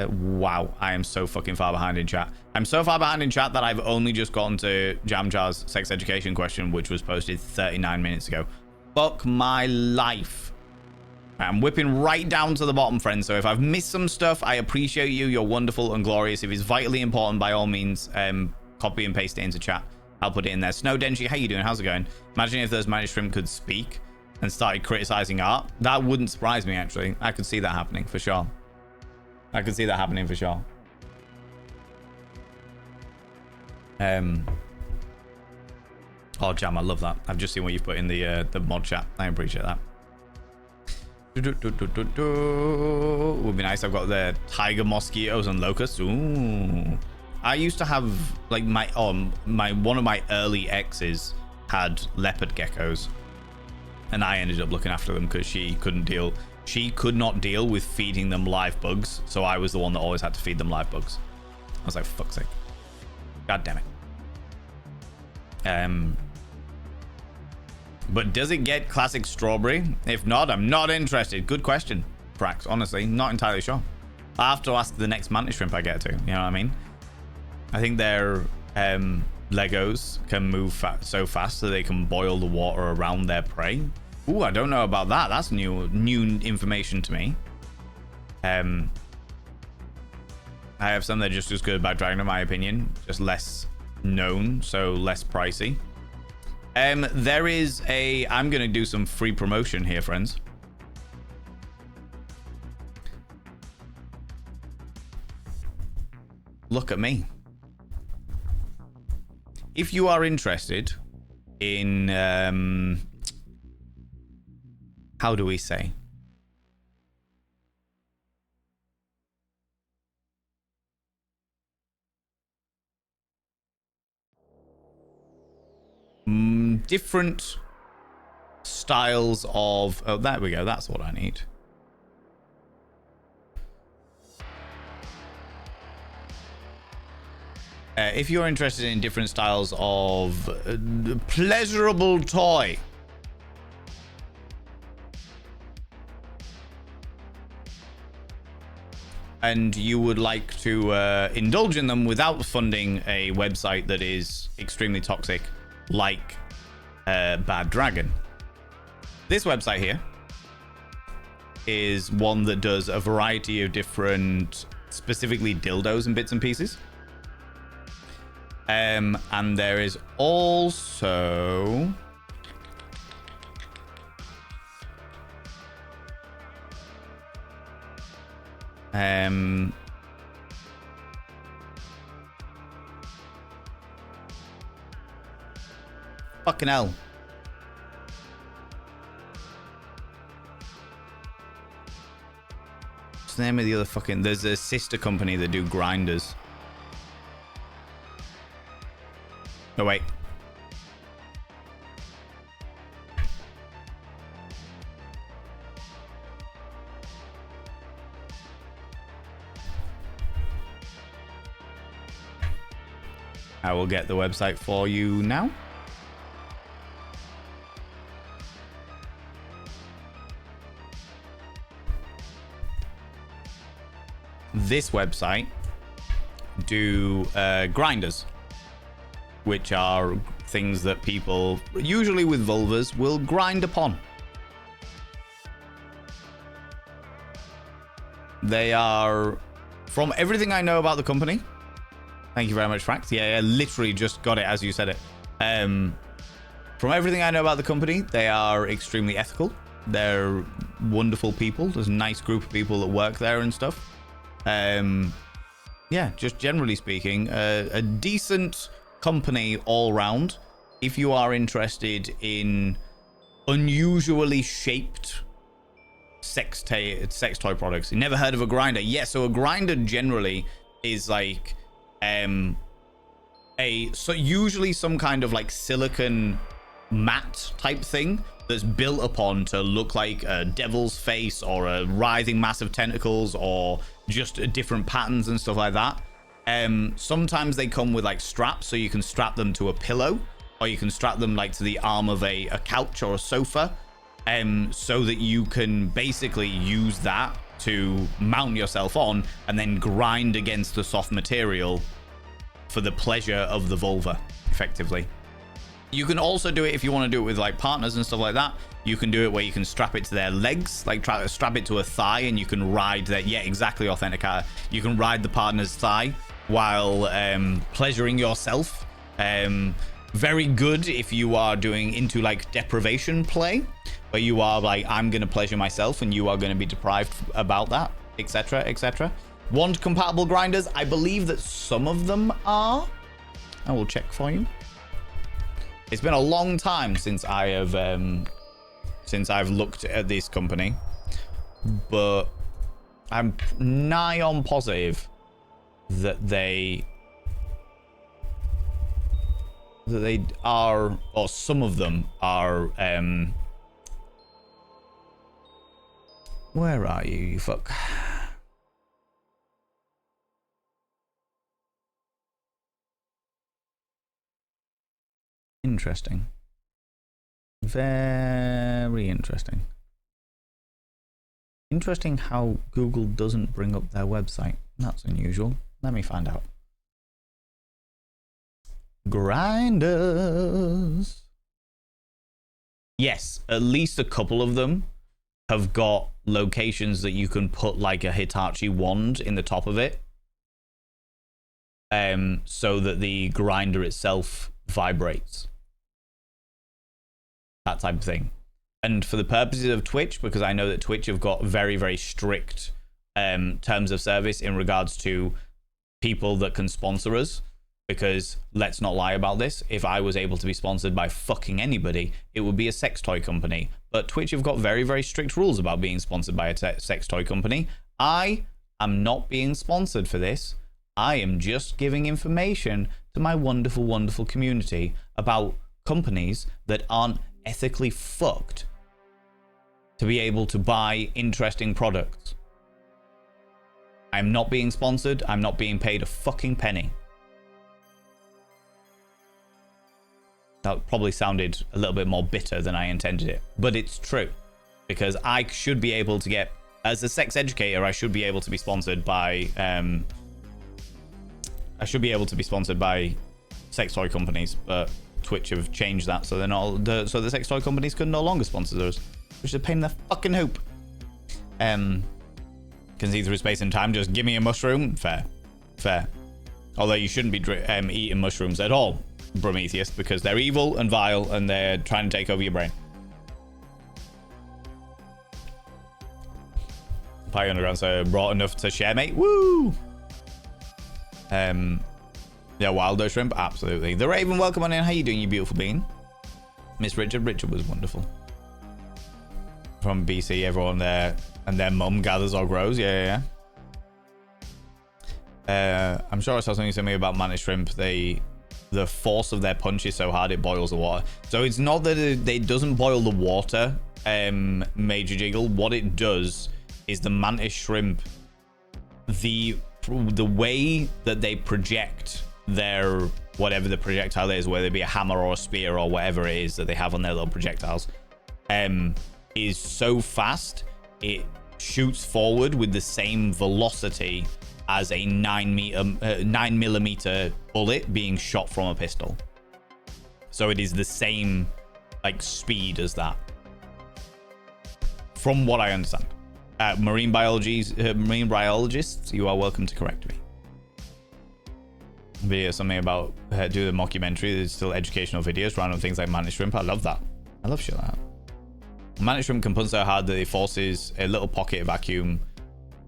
S1: Wow. I am so fucking far behind in chat. I'm so far behind in chat that I've only just gotten to Jam Jar's sex education question, which was posted 39 minutes ago. Fuck my life. I'm whipping right down to the bottom, friends. So if I've missed some stuff, I appreciate you. You're wonderful and glorious. If it's vitally important, by all means, copy and paste it into chat. I'll put it in there. Snow Denji, how you doing? How's it going? Imagine if those mantis shrimp could speak and started criticizing art. That wouldn't surprise me, actually. I could see that happening for sure. I could see that happening for sure. Oh, Jam, I love that. I've just seen what you've put in the mod chat. I appreciate that. Would be nice. I've got the tiger mosquitoes and locusts. Ooh. I used to have like one of my early exes had leopard geckos, and I ended up looking after them because she could not deal with feeding them live bugs, so I was the one that always had to feed them live bugs. I was like, for fuck's sake. God damn it. But does it get classic strawberry? If not, I'm not interested. Good question, Prax. Honestly, not entirely sure. I'll have to ask the next mantis shrimp I get to. You know what I mean? I think their Legos can move so fast that they can boil the water around their prey. Ooh, I don't know about that. That's new information to me. I have some that are just as good about Dragon, in my opinion. Just less known, so less pricey. There is I'm going to do some free promotion here, friends. Look at me. If you are interested in, how do we say? Different styles of... Oh, there we go. That's what I need. If you're interested in different styles of pleasurable toy, and you would like to indulge in them without funding a website that is extremely toxic, like Bad Dragon, this website here is one that does a variety of different, specifically dildos and bits and pieces. And there is also fucking hell. What's the name of the other fucking... There's a sister company that do grinders. No, wait. I will get the website for you now. This website do grinders, which are things that people, usually with vulvas, will grind upon. They are, from everything I know about the company, thank you very much, Frax. Yeah, I literally just got it as you said it. From everything I know about the company, they are extremely ethical. They're wonderful people. There's a nice group of people that work there and stuff. Yeah, just generally speaking, a decent company all round. If you are interested in unusually shaped sex toy products, you never heard of a grinder? Yeah, so a grinder generally is like so usually some kind of like silicon mat type thing that's built upon to look like a devil's face or a writhing mass of tentacles or just different patterns and stuff like that. Sometimes they come with like straps, so you can strap them to a pillow, or you can strap them like to the arm of a couch or a sofa, so that you can basically use that to mount yourself on and then grind against the soft material for the pleasure of the vulva, effectively. You can also do it if you want to do it with like partners and stuff like that. You can do it where you can strap it to their legs, like try to strap it to a thigh, and you can ride that. Yeah, exactly, Authenticator. You can ride the partner's thigh while pleasuring yourself. Very good if you are doing into like deprivation play, where you are like, I'm going to pleasure myself and you are going to be deprived about that, etc., etc. Wand compatible grinders, I believe that some of them are. I will check for you. It's been a long time since I have since I've looked at this company, but I'm nigh on positive that they are, or some of them are. Where are you, you fuck? Interesting. Very interesting. Interesting how Google doesn't bring up their website. That's unusual. Let me find out. Grinders. Yes, at least a couple of them have got locations that you can put like a Hitachi wand in the top of it. So that the grinder itself vibrates. That type of thing. And for the purposes of Twitch, because I know that Twitch have got very, very strict terms of service in regards to people that can sponsor us. Because let's not lie about this, if I was able to be sponsored by fucking anybody, it would be a sex toy company. But Twitch have got very, very strict rules about being sponsored by a sex toy company. I am not being sponsored for this. I am just giving information to my wonderful, wonderful community about companies that aren't ethically fucked to be able to buy interesting products. I'm not being sponsored. I'm not being paid a fucking penny. That probably sounded a little bit more bitter than I intended it, but it's true, because I should be able to get, as a sex educator, I should be able to be sponsored by sex toy companies, but Twitch have changed that, so they're not. So the sex toy companies can no longer sponsor those, which is a pain in the fucking hoop. Can see through space and time. Just give me a mushroom. Fair. Although you shouldn't be eating mushrooms at all, Prometheus, because they're evil and vile, and they're trying to take over your brain. Pie Underground, so brought enough to share, mate. Woo! Yeah, Wildo Shrimp, absolutely. The Raven, welcome on in. How you doing, you beautiful being? Miss Richard. Richard was wonderful. From BC, everyone there and their mum gathers or grows. Yeah. I'm sure I saw something to me about mantis shrimp. The force of their punch is so hard it boils the water. So it's not that it doesn't boil the water, Major Jiggle. What it does is the mantis shrimp, the way that they project their whatever the projectile is, whether it be a hammer or a spear or whatever it is that they have on their little projectiles, is so fast it shoots forward with the same velocity as a 9mm bullet being shot from a pistol. So it is the same like speed as that, from what I understand. Marine biologists, you are welcome to correct me. Video something about do the mockumentary. There's still educational videos, random things like mantis shrimp. I love that. I love shit like that. Mantis shrimp can punch so hard that it forces a little pocket vacuum,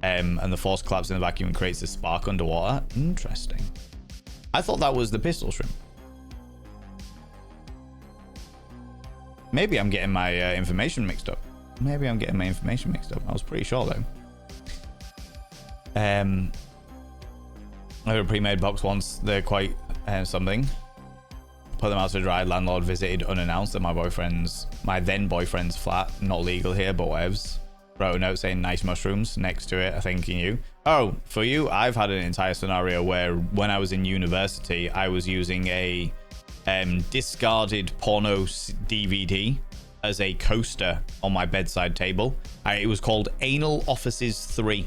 S1: and the force collapses in the vacuum and creates a spark underwater. Interesting. I thought that was the pistol shrimp. Maybe I'm getting my information mixed up. I was pretty sure though. I had a pre-made box once. They're quite something. Put them out to dry. Landlord visited unannounced at my then boyfriend's flat. Not legal here, but whatevs. Wrote a note saying nice mushrooms next to it, thanking you. Oh, for you, I've had an entire scenario where when I was in university, I was using a discarded porno DVD as a coaster on my bedside table. It was called Anal Offices 3.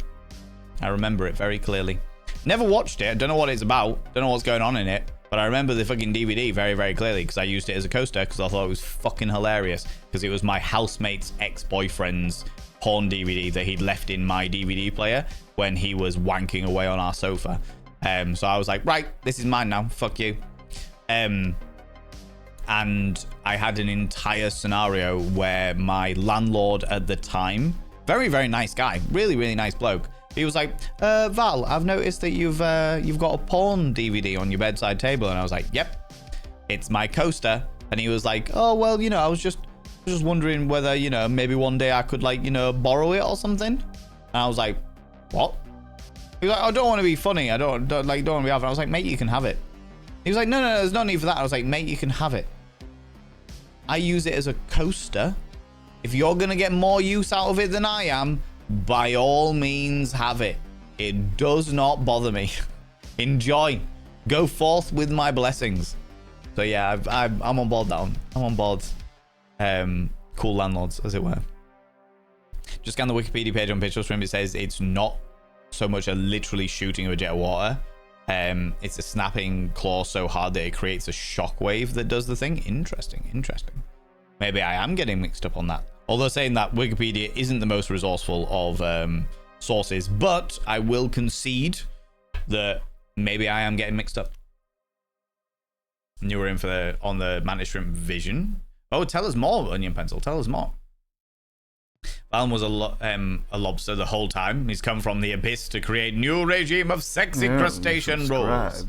S1: I remember it very clearly. Never watched it. I don't know what it's about. Don't know what's going on in it. But I remember the fucking DVD very, very clearly because I used it as a coaster because I thought it was fucking hilarious because it was my housemate's ex-boyfriend's porn DVD that he'd left in my DVD player when he was wanking away on our sofa. So I was like, right, this is mine now. Fuck you. And I had an entire scenario where my landlord at the time, very, very nice guy, really, really nice bloke, He was like, Val, I've noticed that you've got a porn DVD on your bedside table. And I was like, yep, it's my coaster. And he was like, oh, well, you know, I was just wondering whether, you know, maybe one day I could, like, you know, borrow it or something. And I was like, what? He was like, I don't want to be funny. I don't want to be having. I was like, mate, you can have it. He was like, no, there's no need for that. I was like, mate, you can have it. I use it as a coaster. If you're going to get more use out of it than I am, by all means, have it. It does not bother me. Enjoy. Go forth with my blessings. So yeah, I'm on board that one. I'm on board. Cool landlords, as it were. Just scan the Wikipedia page on Picture Stream. It says it's not so much a literally shooting of a jet of water. It's a snapping claw so hard that it creates a shockwave that does the thing. Interesting. Maybe I am getting mixed up on that. Although saying that, Wikipedia isn't the most resourceful of sources, but I will concede that maybe I am getting mixed up. And you were in for on the mantis shrimp vision. Oh, tell us more, Onion Pencil. Tell us more. Alan was a lobster the whole time. He's come from the abyss to create new regime of sexy crustacean rolls.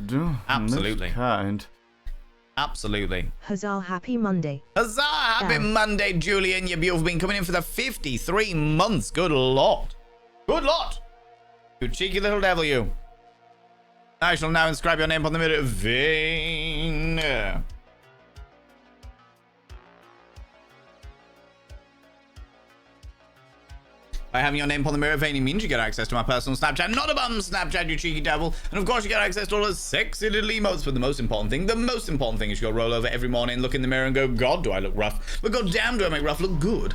S1: Absolutely. Absolutely.
S2: Huzzah, happy Monday.
S1: Huzzah, happy Monday, Julian. You've been coming in for the 53 months. Good lord. Good lord. You cheeky little devil, you. I shall now inscribe your name on the mirror vein. By having your name upon the mirror vein means you get access to my personal Snapchat, not a bum Snapchat, you cheeky devil. And of course you get access to all the sexy little emotes. But the most important thing is you'll roll over every morning, look in the mirror and go, God, do I look rough? But god damn, do I make rough look good?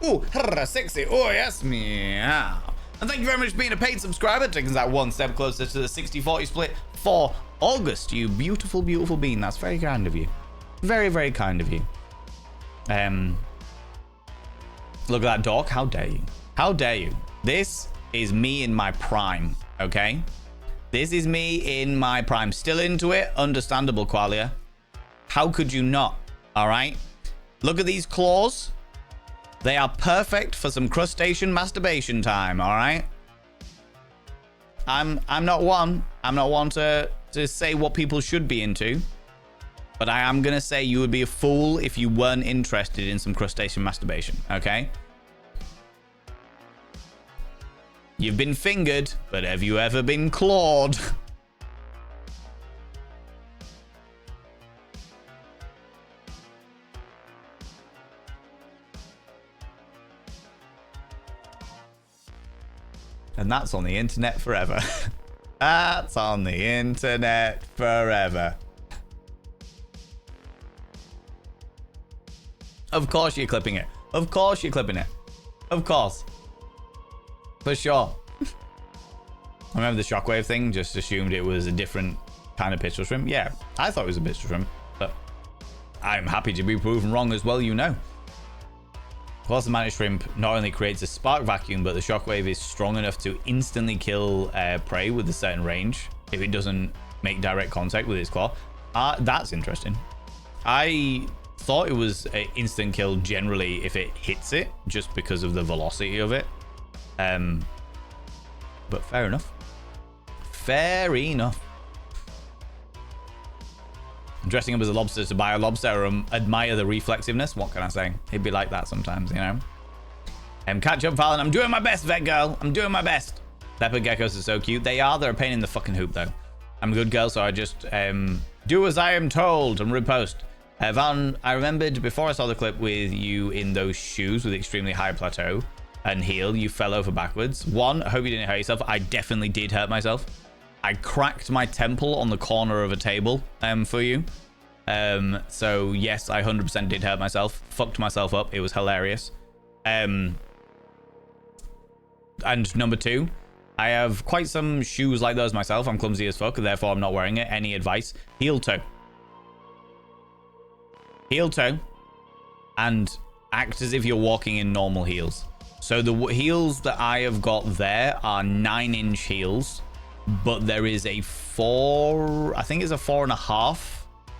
S1: Ooh, sexy. Oh, yes, meow. And thank you very much for being a paid subscriber, taking us that one step closer to the 60-40 split for August. You beautiful, beautiful being. That's very kind of you. Very, very kind of you. Look at that dog. How dare you? How dare you? This is me in my prime, okay? This is me in my prime. Still into it? Understandable, Qualia. How could you not? All right? Look at these claws. They are perfect for some crustacean masturbation time, all right? I'm not one to say what people should be into. But I am going to say you would be a fool if you weren't interested in some crustacean masturbation, okay? You've been fingered, but have you ever been clawed? And that's on the internet forever. That's on the internet forever. Of course you're clipping it. Of course you're clipping it. Of course. For sure. I remember the shockwave thing, just assumed it was a different kind of pistol shrimp. Yeah, I thought it was a pistol shrimp, but I'm happy to be proven wrong as well, you know. Of course, the mantis shrimp not only creates a spark vacuum, but the shockwave is strong enough to instantly kill prey with a certain range if it doesn't make direct contact with its claw. That's interesting. I thought it was an instant kill generally if it hits it, just because of the velocity of it. But fair enough. Fair enough. Dressing up as a lobster to buy a lobster or admire the reflexiveness. What can I say? It'd be like that sometimes, you know. Catch up, Fallon. I'm doing my best, vet girl. I'm doing my best. Leopard geckos are so cute. They are. They're a pain in the fucking hoop, though. I'm a good girl, so I just do as I am told and repost. Val, I remembered before I saw the clip with you in those shoes with extremely high plateau and heel, you fell over backwards. One, I hope you didn't hurt yourself. I definitely did hurt myself. I cracked my temple on the corner of a table for you. So yes, I 100% did hurt myself. Fucked myself up. It was hilarious. And number two, I have quite some shoes like those myself. I'm clumsy as fuck, therefore I'm not wearing it. Any advice? Heel toe. Heel toe. And act as if you're walking in normal heels. So the heels that I have got there are 9-inch heels. But there is a 4.5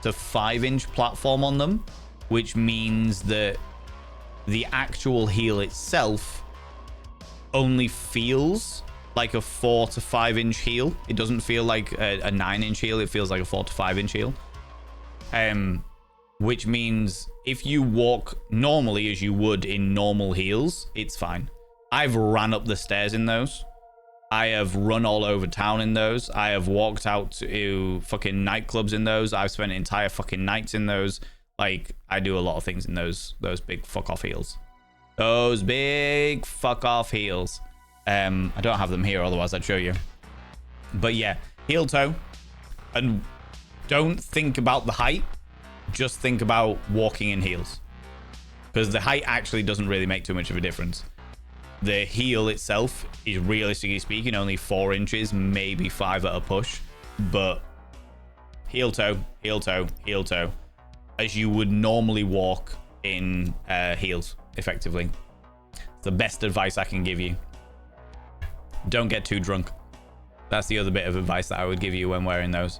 S1: to 5-inch platform on them, which means that the actual heel itself only feels like a 4 to 5 inch heel. It doesn't feel like a 9 inch heel. It feels like a 4 to 5 inch heel. Which means if you walk normally as you would in normal heels, it's fine. I've ran up the stairs in those. I have run all over town in those. I have walked out to fucking nightclubs in those. I've spent entire fucking nights in those. Like, I do a lot of things in those big fuck off heels. Those big fuck off heels. I don't have them here, otherwise I'd show you. But yeah, heel toe. And don't think about the height. Just think about walking in heels. Because the height actually doesn't really make too much of a difference. The heel itself is, realistically speaking, only 4 inches, maybe 5 at a push. But heel toe, heel toe, heel toe, as you would normally walk in heels, effectively. It's the best advice I can give you. Don't get too drunk. That's the other bit of advice that I would give you when wearing those.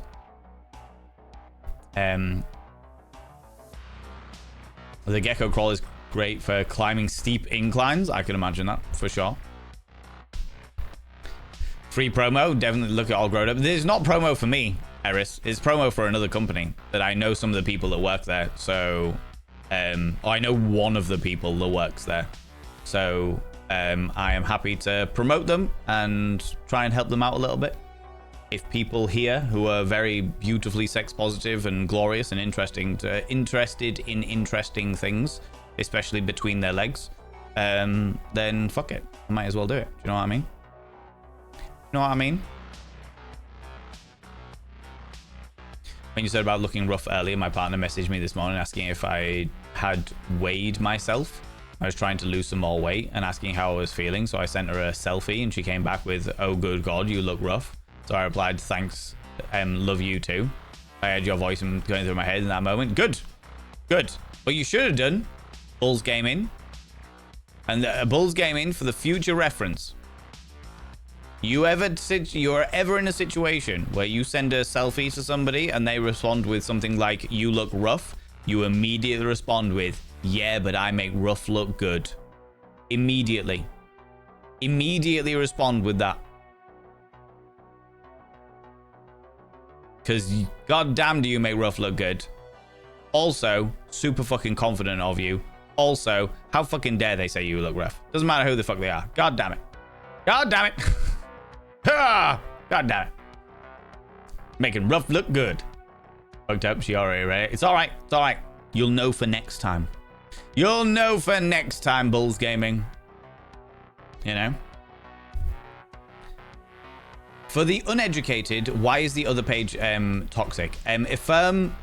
S1: The gecko crawl is great for climbing steep inclines. I can imagine that for sure. Free promo. Definitely look at All Grown Up. This is not promo for me, Eris. It's promo for another company that I know some of the people that work there. So, I know one of the people that works there. So, I am happy to promote them and try and help them out a little bit. If people here who are very beautifully sex positive and glorious and interested in interesting things, especially between their legs, then fuck it. I might as well do it. Do you know what I mean? You know what I mean? When you said about looking rough earlier, my partner messaged me this morning asking if I had weighed myself. I was trying to lose some more weight and asking how I was feeling. So I sent her a selfie and she came back with, "Oh, good God, you look rough." So I replied, "Thanks, love you too." I had your voice going through my head in that moment. Good. Good. What you should have done, Bulls Gaming, and Bulls Gaming for the future reference. You're ever in a situation where you send a selfie to somebody and they respond with something like, "You look rough," you immediately respond with, "Yeah, but I make rough look good." Immediately. Immediately respond with that. Because goddamn do you make rough look good. Also, super fucking confident of you. Also, how fucking dare they say you look rough? Doesn't matter who the fuck they are. God damn it. God damn it. God damn it. Making rough look good. Fucked up, she already read it. It's alright. It's alright. You'll know for next time. You'll know for next time, Bulls Gaming. You know? For the uneducated, why is the other page toxic?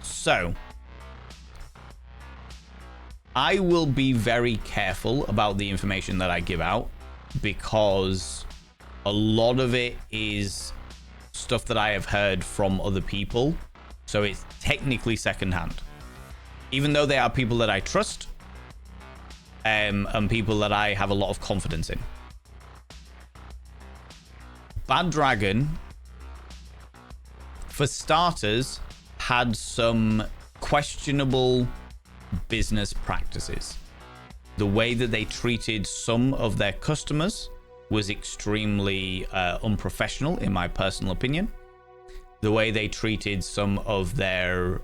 S1: So I will be very careful about the information that I give out because a lot of it is stuff that I have heard from other people. So it's technically secondhand. Even though they are people that I trust and people that I have a lot of confidence in. Bad Dragon, for starters, had some questionable business practices. The way that they treated some of their customers was extremely unprofessional, in my personal opinion. The way they treated some of their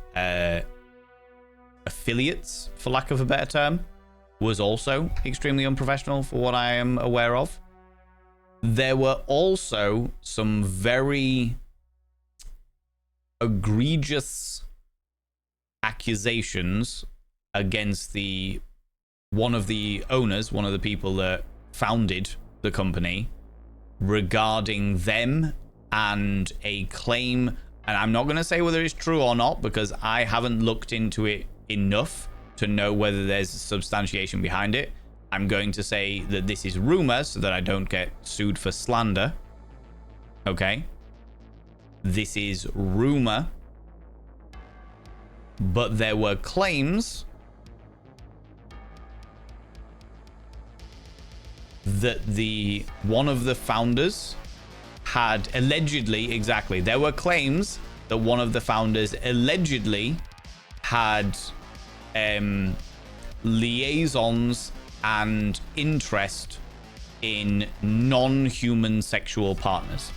S1: affiliates, for lack of a better term, was also extremely unprofessional for what I am aware of. There were also some very egregious accusations against one of the owners, one of the people that founded the company, regarding them and a claim, and I'm not going to say whether it's true or not because I haven't looked into it enough to know whether there's substantiation behind it. I'm going to say that this is rumor so that I don't get sued for slander. Okay? This is rumor. But there were claims that one of the founders had allegedly, exactly, there were claims that one of the founders allegedly had liaisons and interest in non-human sexual partners.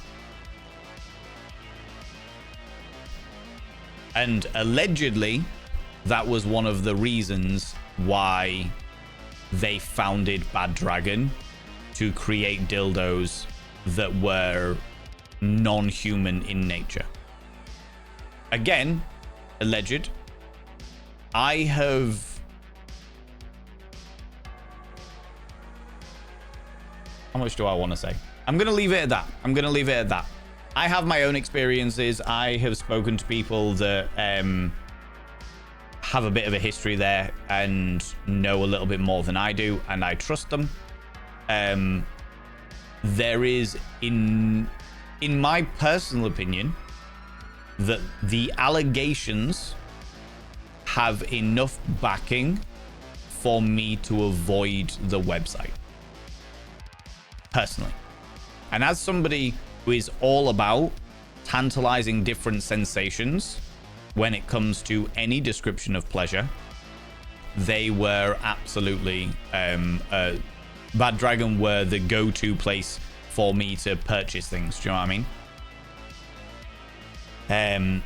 S1: And allegedly, that was one of the reasons why they founded Bad Dragon, to create dildos that were non-human in nature. Again, alleged. I have... How much do I want to say? I'm going to leave it at that. I'm going to leave it at that. I have my own experiences. I have spoken to people that have a bit of a history there and know a little bit more than I do, and I trust them. There is, in my personal opinion, that the allegations have enough backing for me to avoid the website. Personally. And as somebody who is all about tantalizing different sensations when it comes to any description of pleasure, they were absolutely Bad Dragon were the go-to place for me to purchase things. Do you know what I mean?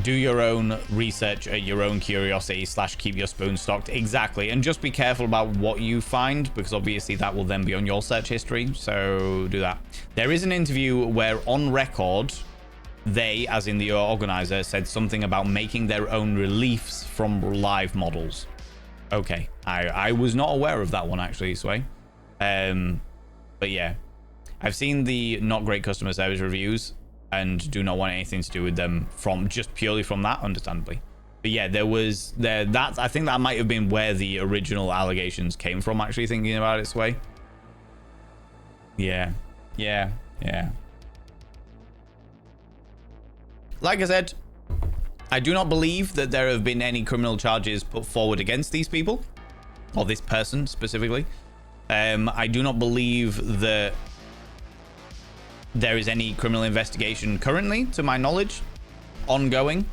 S1: Do your own research at your own curiosity / keep your spoon stocked. Exactly. And just be careful about what you find, because obviously that will then be on your search history. So do that. There is an interview where on record, they, as in the organizer, said something about making their own reliefs from live models. Okay. I was not aware of that one, actually, Sway. But yeah, I've seen the not great customer service reviews and do not want anything to do with them from just purely from that, understandably. But yeah, that I think that might have been where the original allegations came from, actually, thinking about it, Sway. Yeah. Like I said, I do not believe that there have been any criminal charges put forward against these people, or this person specifically. I do not believe that there is any criminal investigation currently, to my knowledge, ongoing.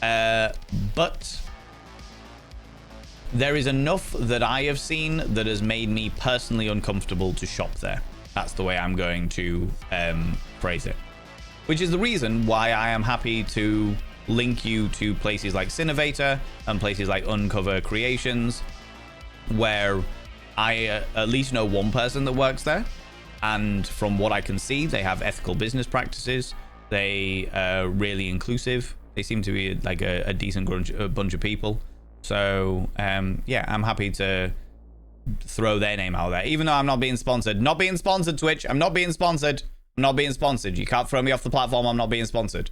S1: But there is enough that I have seen that has made me personally uncomfortable to shop there. That's the way I'm going to phrase it. Which is the reason why I am happy to link you to places like Cinnovator and places like Uncover Creations, where I at least know one person that works there. And from what I can see, they have ethical business practices. They are really inclusive. They seem to be like a decent bunch of people. So, yeah, I'm happy to throw their name out there, even though I'm not being sponsored. Not being sponsored, Twitch. I'm not being sponsored. I'm not being sponsored. You can't throw me off the platform. I'm not being sponsored.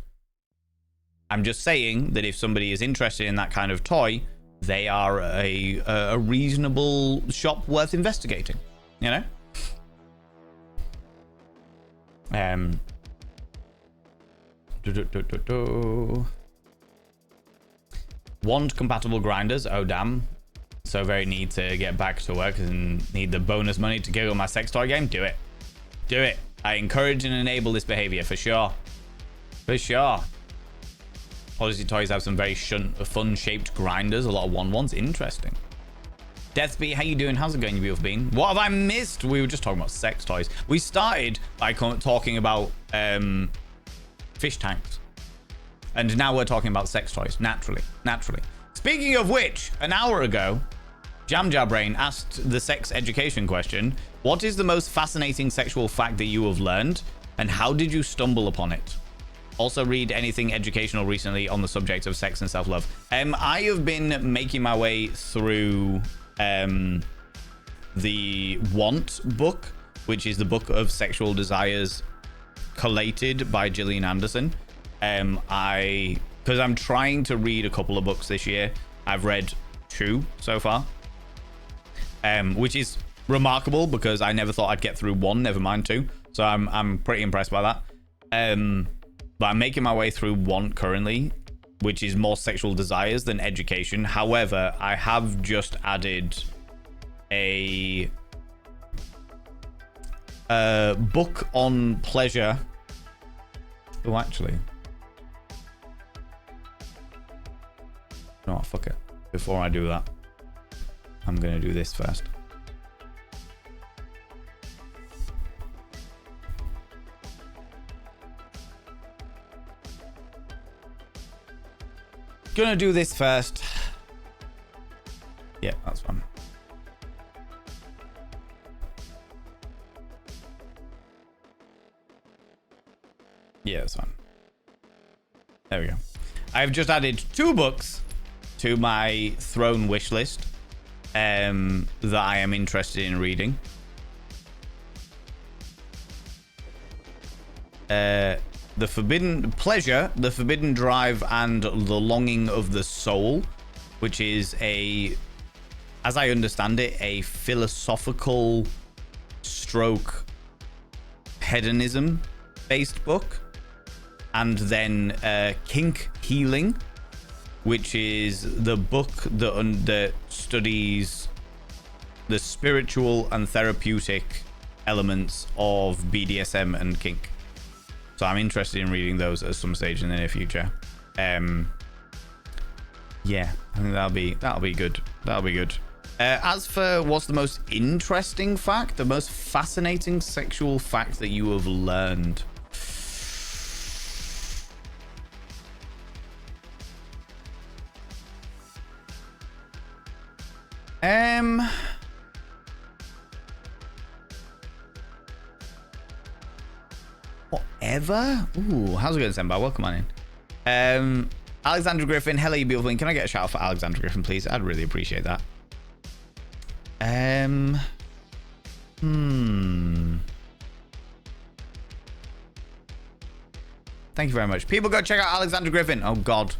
S1: I'm just saying that if somebody is interested in that kind of toy, they are a reasonable shop worth investigating, you know? Wand compatible grinders. Oh damn. So very need to get back to work and need the bonus money to giggle my sex toy game. Do it. Do it. I encourage and enable this behavior for sure. For sure. Odyssey Toys have some very fun shaped grinders. A lot of ones. Interesting. Deathby, how you doing? How's it going, you beautiful bean? What have I missed? We were just talking about sex toys. We started by talking about fish tanks. And now we're talking about sex toys. Naturally. Speaking of which, an hour ago, Jamjarbrain asked the sex education question. What is the most fascinating sexual fact that you have learned? And how did you stumble upon it? Also read anything educational recently on the subject of sex and self-love. I have been making my way through the Want book, which is the book of sexual desires collated by Gillian Anderson. Because I'm trying to read a couple of books this year. I've read 2 so far, which is remarkable because I never thought I'd get through 1, never mind 2. So I'm pretty impressed by that. But I'm making my way through Want currently, which is more sexual desires than education. However, I have just added a book on pleasure. Oh, actually. No, fuck it. Before I do that, I'm going to do this first. gonna do this first. Yeah, that's fine. Yeah, that's fine. There we go. I've just added 2 books to my throne wish list that I am interested in reading. The Forbidden Pleasure, The Forbidden Drive, and The Longing of the Soul, which is as I understand it, a philosophical stroke hedonism based book. And then Kink Healing, which is the book that studies the spiritual and therapeutic elements of BDSM and kink. So I'm interested in reading those at some stage in the near future. Yeah, I think that'll be good. That'll be good. As for what's the most interesting fact, the most fascinating sexual fact that you have learned. Whatever. Ooh, how's it going, Semba? Welcome on in. Alexandra Griffin, hello, you beautiful thing. Can I get a shout out for Alexandra Griffin, please? I'd really appreciate that. Thank you very much. People, go check out Alexandra Griffin. Oh God,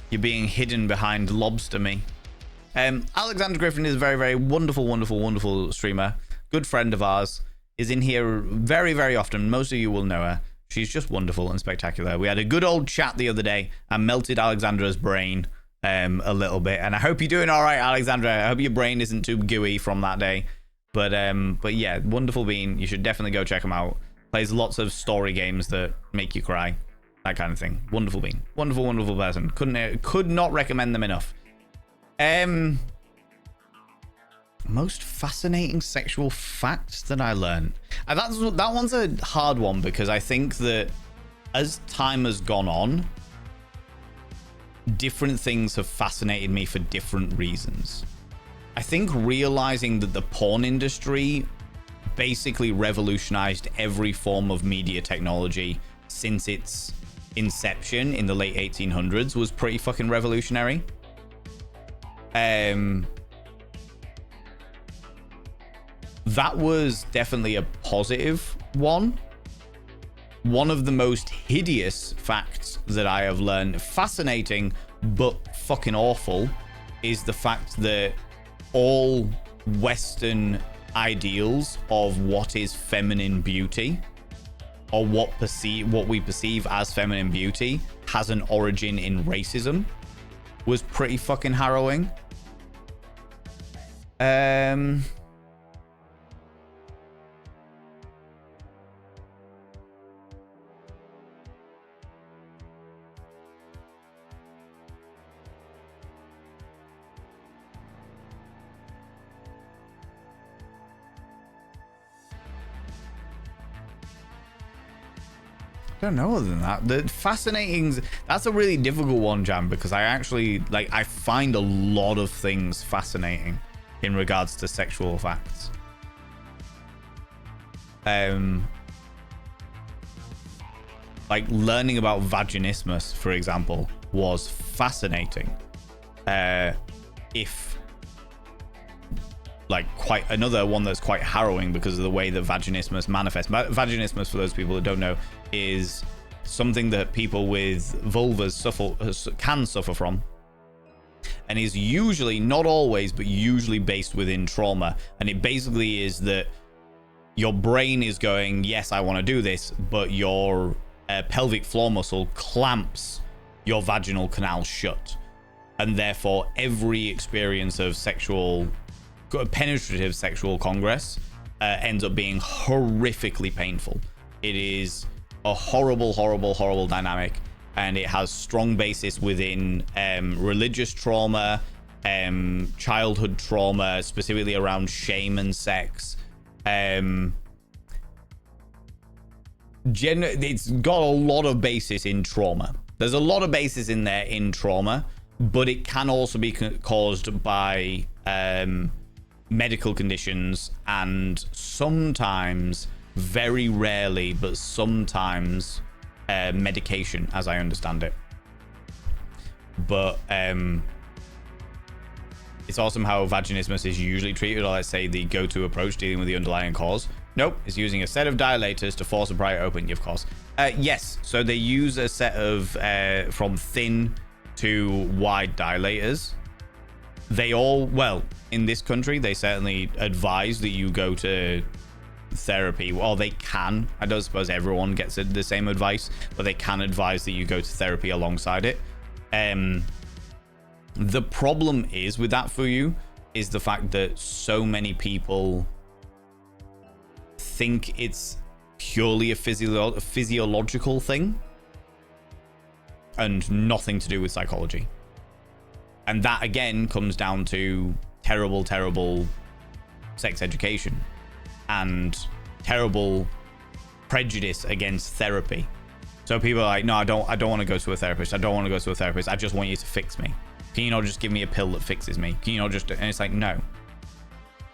S1: you're being hidden behind Lobster Me. Alexandra Griffin is a very, very wonderful streamer. Good friend of ours. Is in here very, very often. Most of you will know her. She's just wonderful and spectacular. We had a good old chat the other day and melted Alexandra's brain a little bit. And I hope you're doing all right, Alexandra. I hope your brain isn't too gooey from that day. But yeah, wonderful being. You should definitely go check him out. Plays lots of story games that make you cry. That kind of thing. Wonderful being. Wonderful person. Could not recommend them enough. Most fascinating sexual facts that I learned. That one's a hard one because I think that as time has gone on, different things have fascinated me for different reasons. I think realizing that the porn industry basically revolutionized every form of media technology since its inception in the late 1800s was pretty fucking revolutionary. That was definitely a positive one. One of the most hideous facts that I have learned, fascinating but fucking awful, is the fact that all Western ideals of what is feminine beauty, or what we perceive as feminine beauty, has an origin in racism, was pretty fucking harrowing. I don't know other than that. The fascinating, that's a really difficult one, Jam, because I actually, I find a lot of things fascinating in regards to sexual facts. Like learning about vaginismus, for example, was fascinating. Quite another one that's quite harrowing because of the way that vaginismus manifests. Vaginismus, for those people that don't know, is something that people with vulvas can suffer from, and is usually, not always, but usually based within trauma. And it basically is that your brain is going, yes, I want to do this, but your pelvic floor muscle clamps your vaginal canal shut, and therefore every experience of penetrative sexual congress ends up being horrifically painful. It is a horrible dynamic, and it has strong basis within religious trauma, childhood trauma, specifically around shame and sex. It's got a lot of basis in trauma, There's a lot of bases in there in trauma, but it can also be caused by medical conditions and sometimes, very rarely, but sometimes medication, as I understand it. But it's awesome how vaginismus is usually treated, or let's say the go-to approach dealing with the underlying cause. Nope, it's using a set of dilators to force a prior opening, of course. Yes, so they use a set of from thin to wide dilators. They all, well, in this country, they certainly advise that you go to therapy. Well, they can. I don't suppose everyone gets the same advice, but they can advise that you go to therapy alongside it. The problem is with that for you is the fact that so many people think it's purely a physiological thing and nothing to do with psychology. And that again comes down to terrible sex education and terrible prejudice against therapy. So people are like, no, I don't want to go to a therapist. I don't want to go to a therapist. I just want you to fix me. Can you not just give me a pill that fixes me? Can you not just... And it's like, no.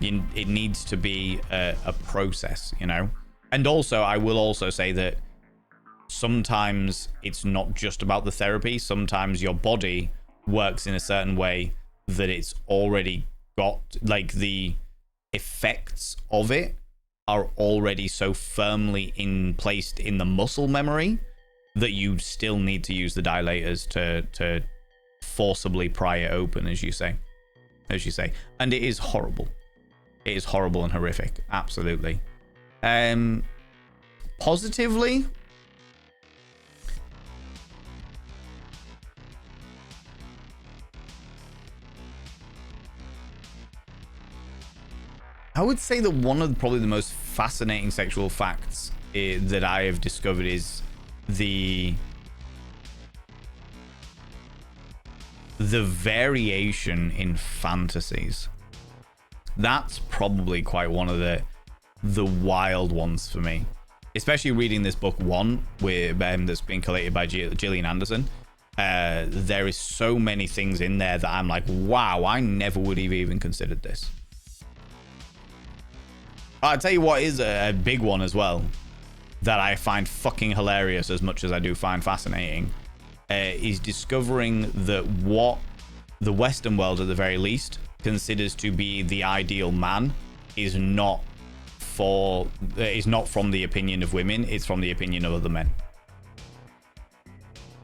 S1: It needs to be a process, you know? And also, I will also say that sometimes it's not just about the therapy. Sometimes your body works in a certain way that it's already got, like, the effects of it are already so firmly placed in the muscle memory that you still need to use the dilators to forcibly pry it open, as you say. And it is horrible. It is horrible and horrific. Absolutely. Positively, I would say that one of probably the most fascinating sexual facts that I have discovered is the variation in fantasies. That's probably quite one of the wild ones for me, especially reading this book One with that's been collated by Gillian Anderson. There is so many things in there that I'm like, wow, I never would have even considered this. I'll tell you what is a big one as well that I find fucking hilarious as much as I do find fascinating, is discovering that what the Western world, at the very least, considers to be the ideal man is not from the opinion of women, it's from the opinion of other men.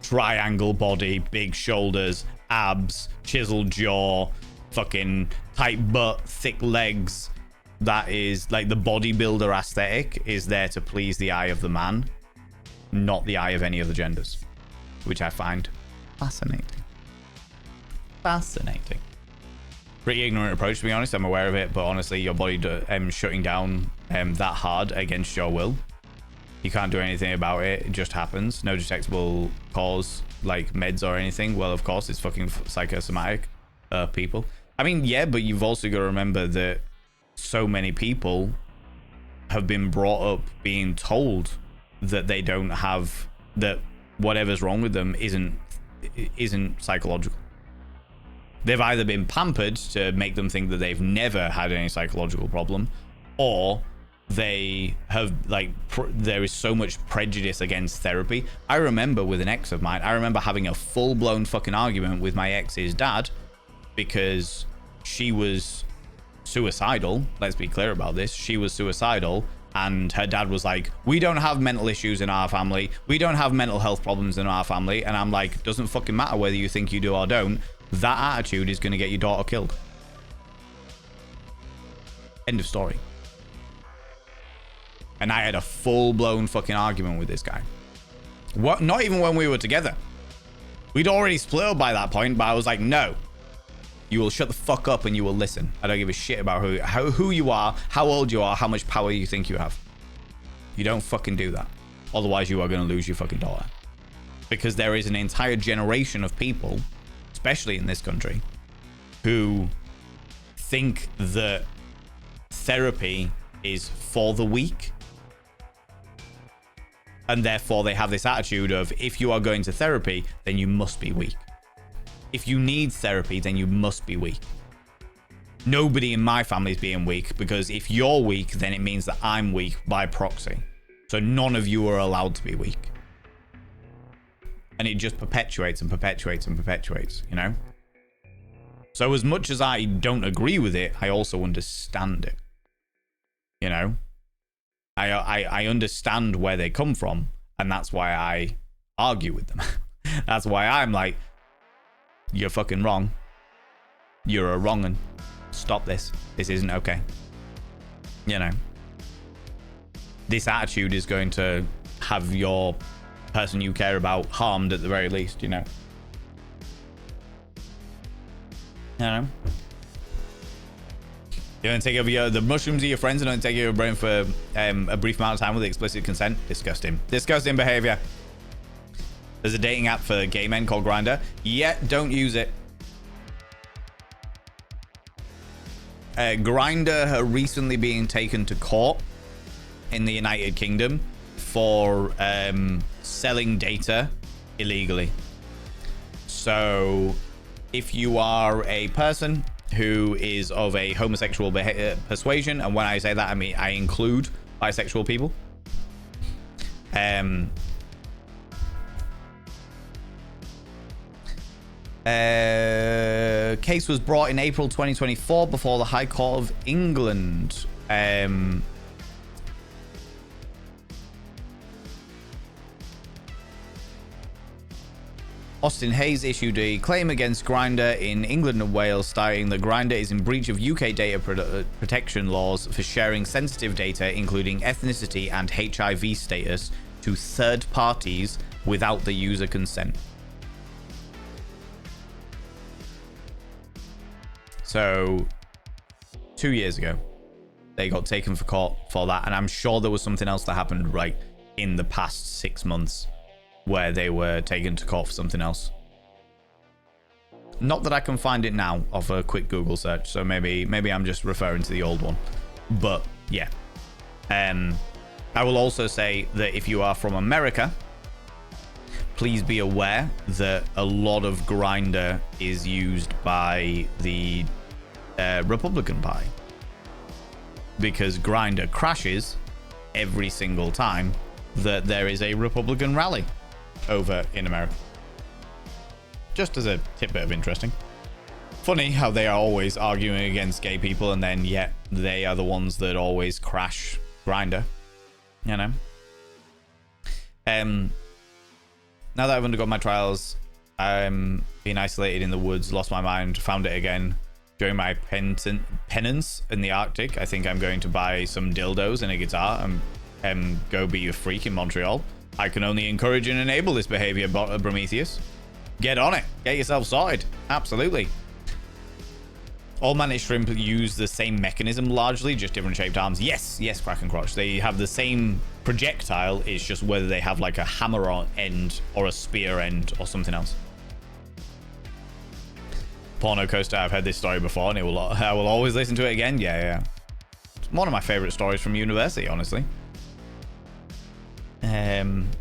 S1: Triangle body, big shoulders, abs, chiseled jaw, fucking tight butt, thick legs. That is like the bodybuilder aesthetic is there to please the eye of the man, not the eye of any of the genders, which I find fascinating. Pretty ignorant approach, to be honest. I'm aware of it, but honestly, your body shutting down that hard against your will, you can't do anything about it. It just happens. No detectable cause, like meds or anything. Well, of course, it's fucking psychosomatic people. I mean, yeah, but you've also got to remember that so many people have been brought up being told that they don't have, that whatever's wrong with them isn't psychological. They've either been pampered to make them think that they've never had any psychological problem, or they have, like, there is so much prejudice against therapy. I remember with an ex of mine, I remember having a full-blown fucking argument with my ex's dad because she was suicidal. Let's be clear about this. She was suicidal, and her dad was like, we don't have mental issues in our family. We don't have mental health problems in our family. And I'm like, doesn't fucking matter whether you think you do or don't. That attitude is going to get your daughter killed. End of story. And I had a full-blown fucking argument with this guy. What? Not even when we were together. We'd already split up by that point, but I was like, no. You will shut the fuck up and you will listen. I don't give a shit about who you are, how old you are, how much power you think you have. You don't fucking do that. Otherwise, you are going to lose your fucking daughter. Because there is an entire generation of people, especially in this country, who think that therapy is for the weak. And therefore, they have this attitude of, if you are going to therapy, then you must be weak. If you need therapy, then you must be weak. Nobody in my family is being weak, because if you're weak, then it means that I'm weak by proxy. So none of you are allowed to be weak. And it just perpetuates and perpetuates and perpetuates, you know? So as much as I don't agree with it, I also understand it. You know? I understand where they come from, and that's why I argue with them. That's why I'm like, you're fucking wrong. You're a wrong un. Stop this. This isn't okay. You know? This attitude is going to have your person you care about harmed at the very least, you know? You know? You don't take over the mushrooms of your friends and don't take over your brain for a brief amount of time with explicit consent. Disgusting. Disgusting behavior. There's a dating app for gay men called Grindr. Yeah, don't use it. Grindr are recently being taken to court in the United Kingdom for selling data illegally. So if you are a person who is of a homosexual persuasion, and when I say that, I mean I include bisexual people. Case was brought in April 2024 before the High Court of England. Austin Hayes issued a claim against Grindr in England and Wales, stating that Grindr is in breach of UK data protection laws for sharing sensitive data, including ethnicity and HIV status, to third parties without the user consent. So 2 years ago, they got taken for court for that, and I'm sure there was something else that happened right in the past 6 months where they were taken to court for something else. Not that I can find it now off a quick Google search, so maybe I'm just referring to the old one. But yeah, I will also say that if you are from America, please be aware that a lot of Grindr is used by the Republican Party, because Grindr crashes every single time that there is a Republican rally over in America. Just as a tidbit of interesting. Funny how they are always arguing against gay people, and then yet they are the ones that always crash Grindr. You know? Now that I've undergone my trials, I'm being isolated in the woods, lost my mind, found it again. During my penance in the Arctic, I think I'm going to buy some dildos and a guitar and go be a freak in Montreal. I can only encourage and enable this behavior, Prometheus. Get on it. Get yourself sorted. Absolutely. All managed shrimp use the same mechanism largely, just different shaped arms. Yes, Kraken Crotch. They have the same projectile. It's just whether they have like a hammer end or a spear end or something else. Porno Coaster, I've heard this story before, and I will always listen to it again. Yeah. It's one of my favorite stories from university, honestly.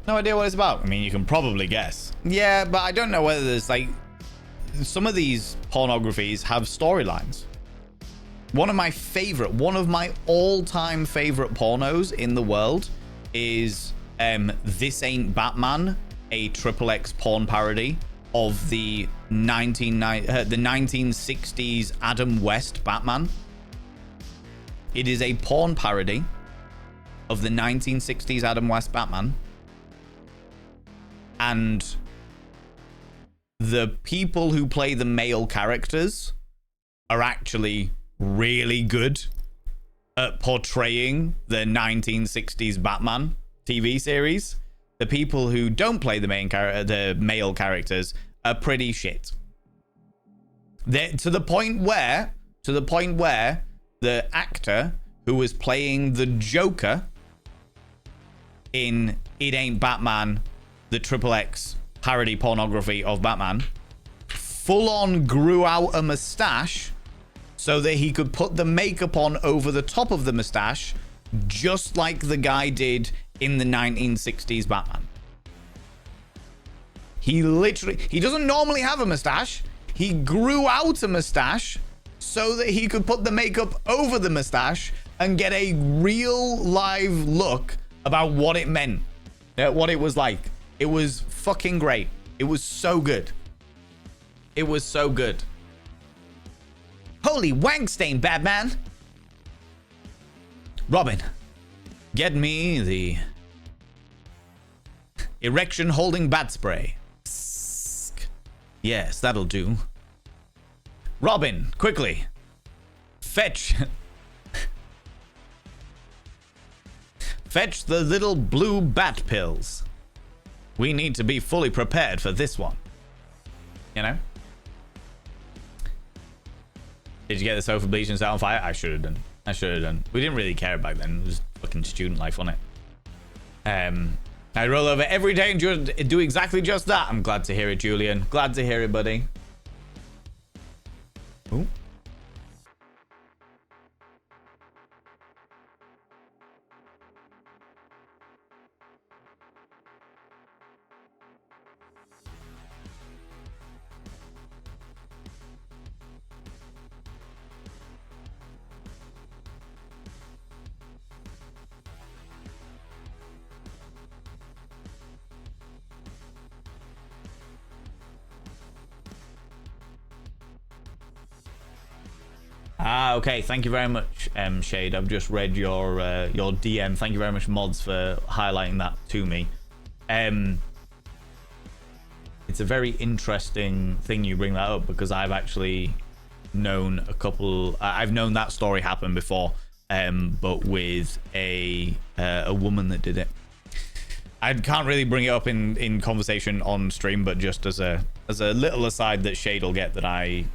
S1: No idea what it's about. I mean, you can probably guess. Yeah, but I don't know whether there's like... Some of these pornographies have storylines. One of my all-time favorite pornos in the world is This Ain't Batman, a XXX porn parody of the 1960s Adam West Batman. It is a porn parody of the 1960s Adam West Batman, and the people who play the male characters are actually really good at portraying the 1960s Batman TV series. The people who don't play the male characters are pretty shit. To the point where the actor who was playing the Joker in It Ain't Batman, the XXX parody pornography of Batman, full on grew out a mustache so that he could put the makeup on over the top of the mustache, just like the guy did in the 1960s Batman. He doesn't normally have a mustache. He grew out a mustache so that he could put the makeup over the mustache and get a real live look about what it meant, what it was like. It was fucking great. It was so good. It was so good. Holy wankstain, Batman. Robin, get me the erection holding bat spray. Yes, that'll do. Robin, quickly. Fetch the little blue bat pills. We need to be fully prepared for this one. You know? Did you get the sofa bleach and set on fire? I should have done. We didn't really care back then. It was fucking student life, wasn't it? I roll over every day and do exactly just that. I'm glad to hear it, Julian. Glad to hear it, buddy. Ooh. Okay. Thank you very much, Shade. I've just read your DM. Thank you very much, mods, for highlighting that to me. It's a very interesting thing you bring that up because I've actually known I've known that story happen before, but with a woman that did it. I can't really bring it up in conversation on stream, but just as a little aside that Shade will get that I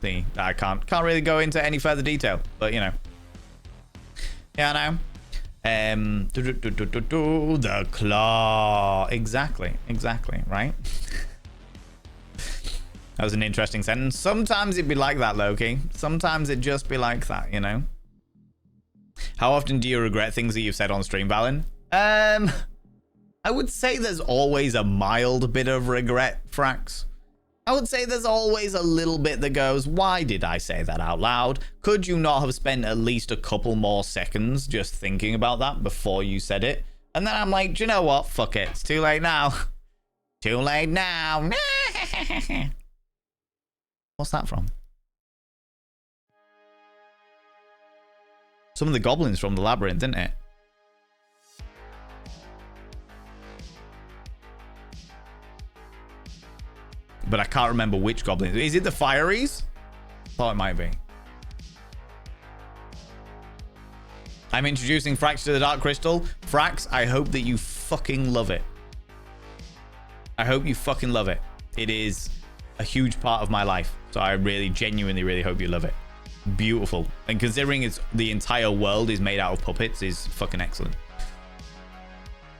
S1: can't really go into any further detail, but you know. Yeah, I know. The claw. Exactly, right? That was an interesting sentence. Sometimes it'd be like that, Loki. Sometimes it'd just be like that, you know? How often do you regret things that you've said on stream, Valen? I would say there's always a mild bit of regret, Frax. I would say there's always a little bit that goes, why did I say that out loud? Could you not have spent at least a couple more seconds just thinking about that before you said it? And then I'm like, do you know what? Fuck it. It's too late now. Too late now. What's that from? Some of the goblins from the labyrinth, didn't it? But I can't remember which goblin. Is it the Fireys? Thought it might be. I'm introducing Frax to the Dark Crystal. Frax, I hope that you fucking love it. I hope you fucking love it. It is a huge part of my life. So I really, genuinely, really hope you love it. Beautiful. And considering the entire world is made out of puppets is fucking excellent.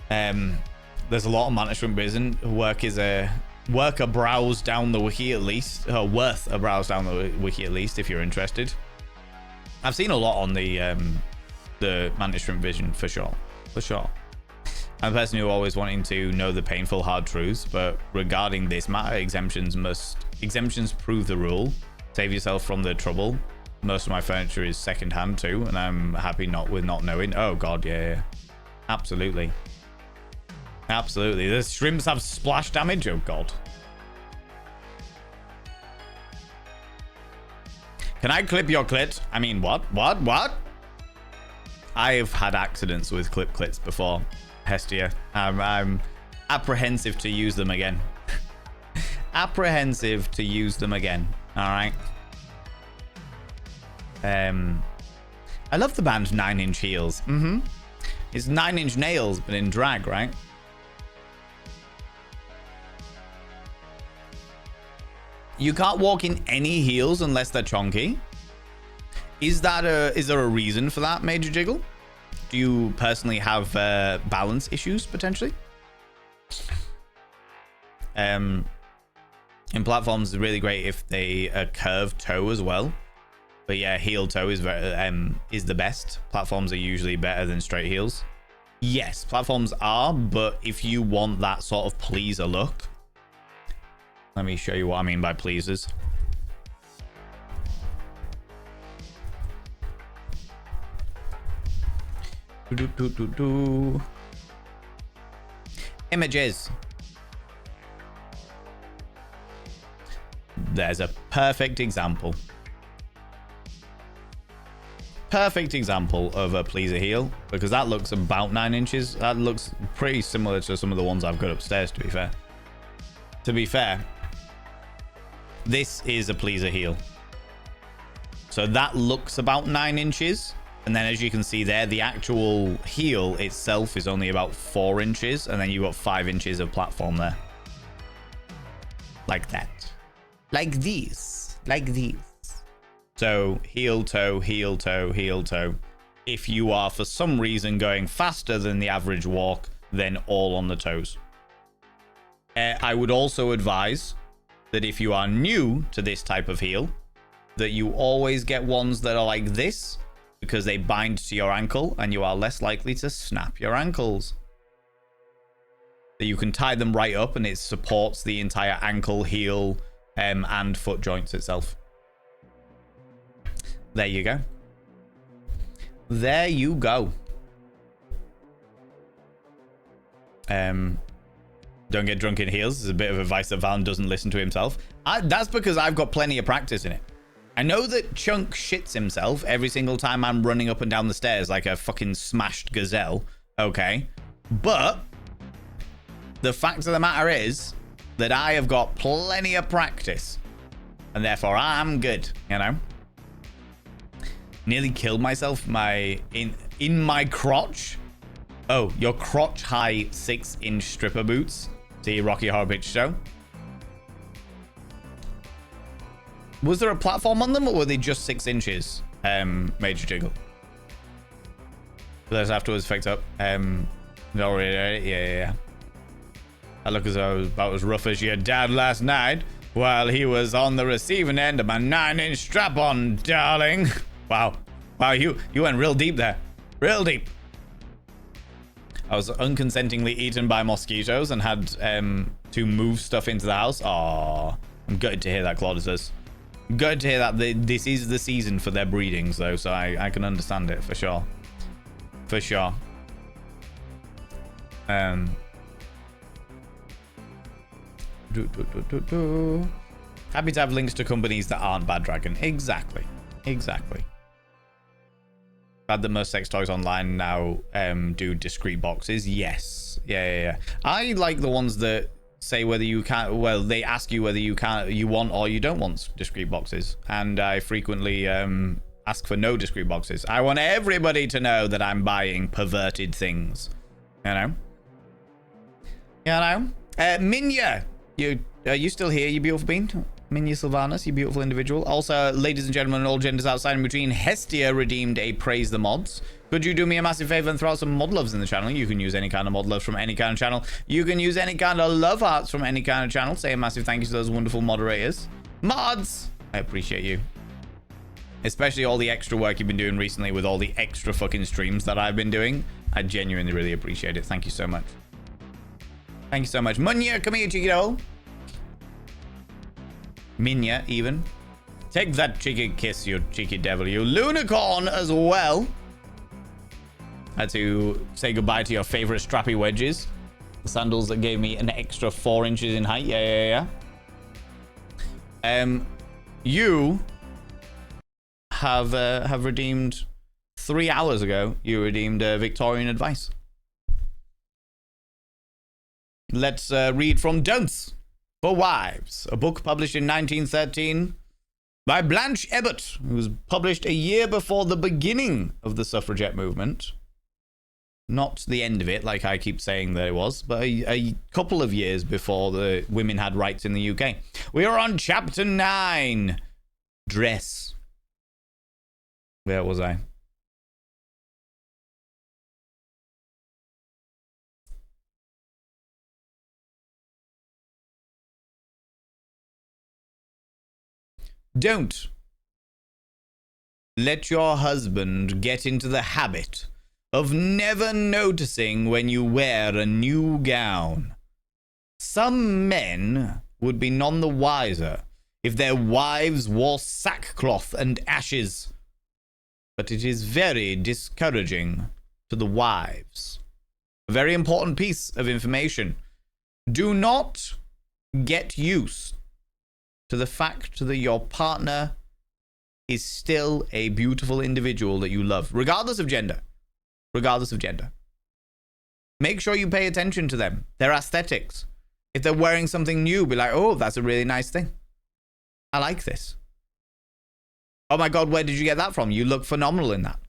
S1: There's a lot of mantis shrimp prison. Work a browse down the wiki at least. Worth a browse down the wiki at least if you're interested. I've seen a lot on the mantis shrimp vision for sure. I'm a person who always wanting to know the painful hard truths, but regarding this matter, exemptions prove the rule. Save yourself from the trouble. Most of my furniture is secondhand too, and I'm happy with not knowing. Oh god, yeah. Absolutely. Absolutely. The shrimps have splash damage. Oh god. Can I clip your clit? I mean, what? I've had accidents with clip clits before, Hestia. I'm apprehensive to use them again. Apprehensive to use them again. All right. I love the band 9 Inch Heels. It's 9 Inch Nails, but in drag, right? You can't walk in any heels unless they're chonky. Is there a reason for that, Major Jiggle? Do you personally have balance issues potentially? In platforms, it's really great if they curve toe as well. But yeah, heel toe is the best. Platforms are usually better than straight heels. Yes, platforms are, but if you want that sort of pleaser look, let me show you what I mean by pleasers. Images. There's a perfect example. Perfect example of a pleaser heel, because that looks about 9 inches. That looks pretty similar to some of the ones I've got upstairs, to be fair. To be fair, this is a pleaser heel. So that looks about 9 inches. And then as you can see there, the actual heel itself is only about 4 inches. And then you've got 5 inches of platform there. Like that. Like these. Like these. So heel toe, heel toe, heel toe. If you are for some reason going faster than the average walk, then all on the toes. I would also advise that if you are new to this type of heel, that you always get ones that are like this, because they bind to your ankle and you are less likely to snap your ankles. That you can tie them right up and it supports the entire ankle, heel, and foot joints itself. There you go. There you go. Don't get drunk in heels. This is a bit of advice that Valen doesn't listen to himself. That's because I've got plenty of practice in it. I know that Chunk shits himself every single time I'm running up and down the stairs like a fucking smashed gazelle. Okay. But the fact of the matter is that I have got plenty of practice. And therefore I'm good, you know? Nearly killed myself in my crotch. Oh, your crotch high 6-inch stripper boots. See Rocky Horror Picture Show. Was there a platform on them or were they just 6 inches? Major Jiggle. Those afterwards picked up. Yeah. I look as though I was about as rough as your dad last night while he was on the receiving end of my 9-inch strap-on, darling. Wow, you went real deep there. Real deep. I was unconsentingly eaten by mosquitoes and had to move stuff into the house. Aww. I'm gutted to hear that, Claudia says. Gutted to hear that. This is the season for their breedings, though, so I can understand it, for sure. For sure. Happy to have links to companies that aren't Bad Dragon. Exactly. Glad that most sex toys online now do discrete boxes. Yes. Yeah. I like the ones that say whether you can. Well, they ask you whether you want or you don't want discrete boxes, and I frequently ask for no discrete boxes. I want everybody to know that I'm buying perverted things. You know. Minya, are you still here? You beautiful bean. Minya Sylvanus, you beautiful individual. Also, ladies and gentlemen, all genders outside and between, Hestia redeemed a praise the mods. Could you do me a massive favor and throw out some mod loves in the channel? You can use any kind of mod loves from any kind of channel. You can use any kind of love hearts from any kind of channel. Say a massive thank you to those wonderful moderators. Mods! I appreciate you. Especially all the extra work you've been doing recently with all the extra fucking streams that I've been doing. I genuinely really appreciate it. Thank you so much. Thank you so much. Munya, come here, cheeky doll. Minya, even. Take that cheeky kiss, you cheeky devil. You Lunicorn as well. Had to say goodbye to your favorite strappy wedges. The sandals that gave me an extra 4 inches in height. Yeah. You have redeemed 3 hours ago. You redeemed Victorian advice. Let's read from Don'ts for Wives, a book published in 1913 by Blanche Ebbott, who was published a year before the beginning of the suffragette movement. Not the end of it, like I keep saying that it was, but a couple of years before the women had rights in the UK. We are on chapter 9, Dress. Where was I? Don't let your husband get into the habit of never noticing when you wear a new gown. Some men would be none the wiser if their wives wore sackcloth and ashes. But it is very discouraging to the wives. A very important piece of information. Do not get used to the fact that your partner is still a beautiful individual that you love, regardless of gender. Regardless of gender. Make sure you pay attention to them, their aesthetics. If they're wearing something new, be like, oh, that's a really nice thing. I like this. Oh my God, where did you get that from? You look phenomenal in that.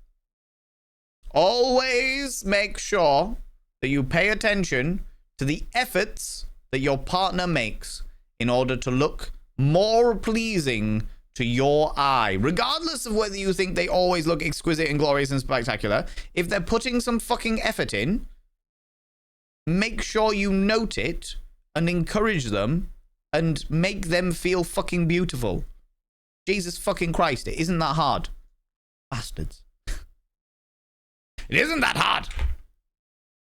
S1: Always make sure that you pay attention to the efforts that your partner makes in order to look more pleasing to your eye, regardless of whether you think they always look exquisite and glorious and spectacular. If they're putting some fucking effort in, make sure you note it and encourage them and make them feel fucking beautiful. Jesus fucking Christ, it isn't that hard. Bastards. It isn't that hard.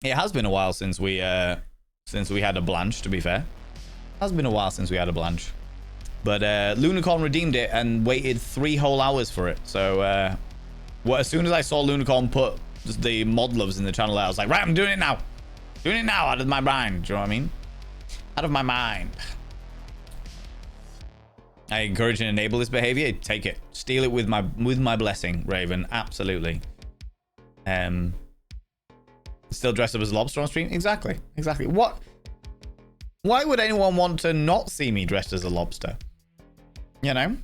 S1: It has been a while since we had a Blanche, to be fair. It has been a while since we had a Blanche. But Lunicorn redeemed it and waited 3 whole hours for it. So as soon as I saw Lunicorn put the mod loves in the channel, I was like, right, I'm doing it now. Doing it now, out of my mind. Do you know what I mean? Out of my mind. I encourage and enable this behavior. Take it. Steal it with my blessing, Raven. Absolutely. Still dressed up as a lobster on stream? Exactly. Exactly. What? Why would anyone want to not see me dressed as a lobster? You know?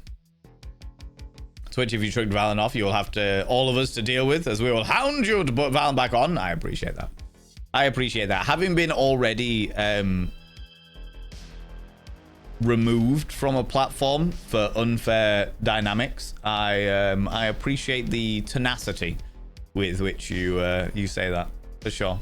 S1: Twitch, if you chucked Valen off, you'll have to, all of us to deal with, as we will hound you to put Valen back on. I appreciate that. I appreciate that. Having been already removed from a platform for unfair dynamics, I appreciate the tenacity with which you say that, for sure.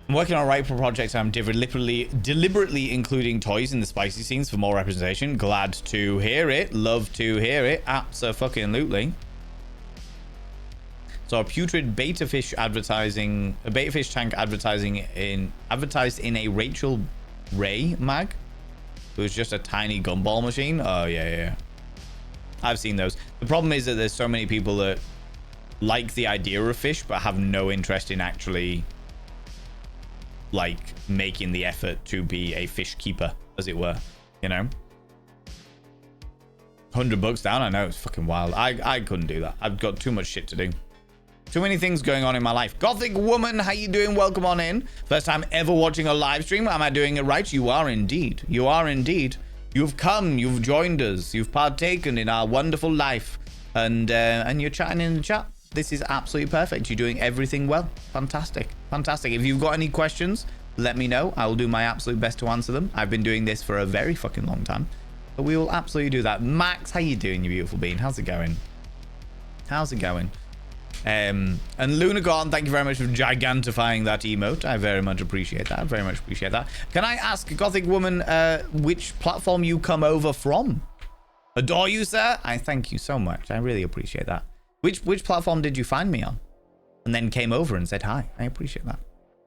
S1: I'm working on a right project. I'm deliberately including toys in the spicy scenes for more representation. Glad to hear it. Love to hear it. Abso-fucking-lutely. So a putrid beta fish tank advertised in a Rachel Ray mag. It was just a tiny gumball machine. Oh yeah. I've seen those. The problem is that there's so many people that like the idea of fish but have no interest in actually like making the effort to be a fish keeper, as it were, you know. $100 down. I know, it's fucking wild. I couldn't do that. I've got too much shit to do. Too many things going on in my life. Gothic Woman, how you doing? Welcome on in. First time ever watching a live stream. Am I doing it right? You are indeed. You are indeed. You've come. You've joined us. You've partaken in our wonderful life. And you're chatting in the chat. This is absolutely perfect. You're doing everything well. Fantastic. Fantastic. If you've got any questions, let me know. I will do my absolute best to answer them. I've been doing this for a very fucking long time. But we will absolutely do that. Max, how you doing, you beautiful bean? How's it going? How's it going? And Lunicorn, thank you very much for gigantifying that emote. I very much appreciate that. Very much appreciate that. Can I ask, Gothic Woman, which platform you come over from? Adore you, sir. I thank you so much. I really appreciate that. Which platform did you find me on? And then came over and said hi. I appreciate that.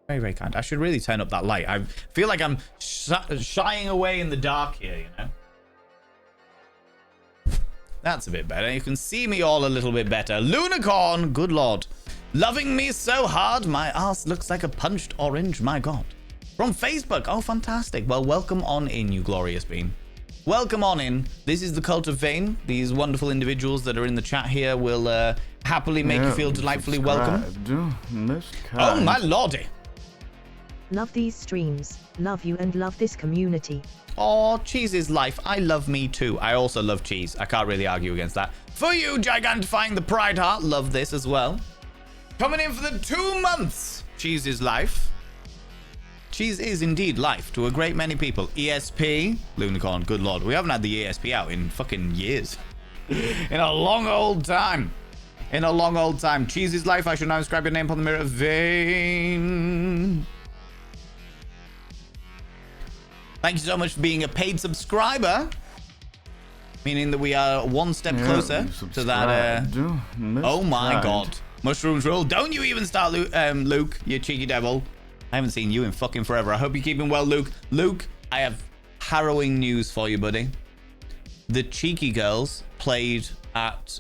S1: Very, very kind. I should really turn up that light. I feel like I'm shying away in the dark here, you know? That's a bit better. You can see me all a little bit better. Lunicorn, good lord. Loving me so hard, my ass looks like a punched orange, my god. From Facebook. Oh, fantastic. Well, welcome on in, you glorious bean. Welcome on in. This is the Cult of Fame. These wonderful individuals that are in the chat here will happily make you feel delightfully welcome. Oh, my lordy.
S2: Love these streams. Love you and love this community.
S1: Oh, cheese is life. I love me too. I also love cheese. I can't really argue against that. For you, gigantifying the pride heart. Love this as well. Coming in for the 2 months. Cheese is life. Cheese is indeed life to a great many people. ESP. Lunicorn, good lord. We haven't had the ESP out in fucking years. In a long old time. In a long old time. Cheese is life. I should now inscribe your name upon the mirror of vein. Thank you so much for being a paid subscriber. Meaning that we are one step closer to that. Oh my god. Mushrooms rule. Don't you even start, Luke, you cheeky devil. I haven't seen you in fucking forever. I hope you're keeping well, Luke. Luke, I have harrowing news for you, buddy. The Cheeky Girls played at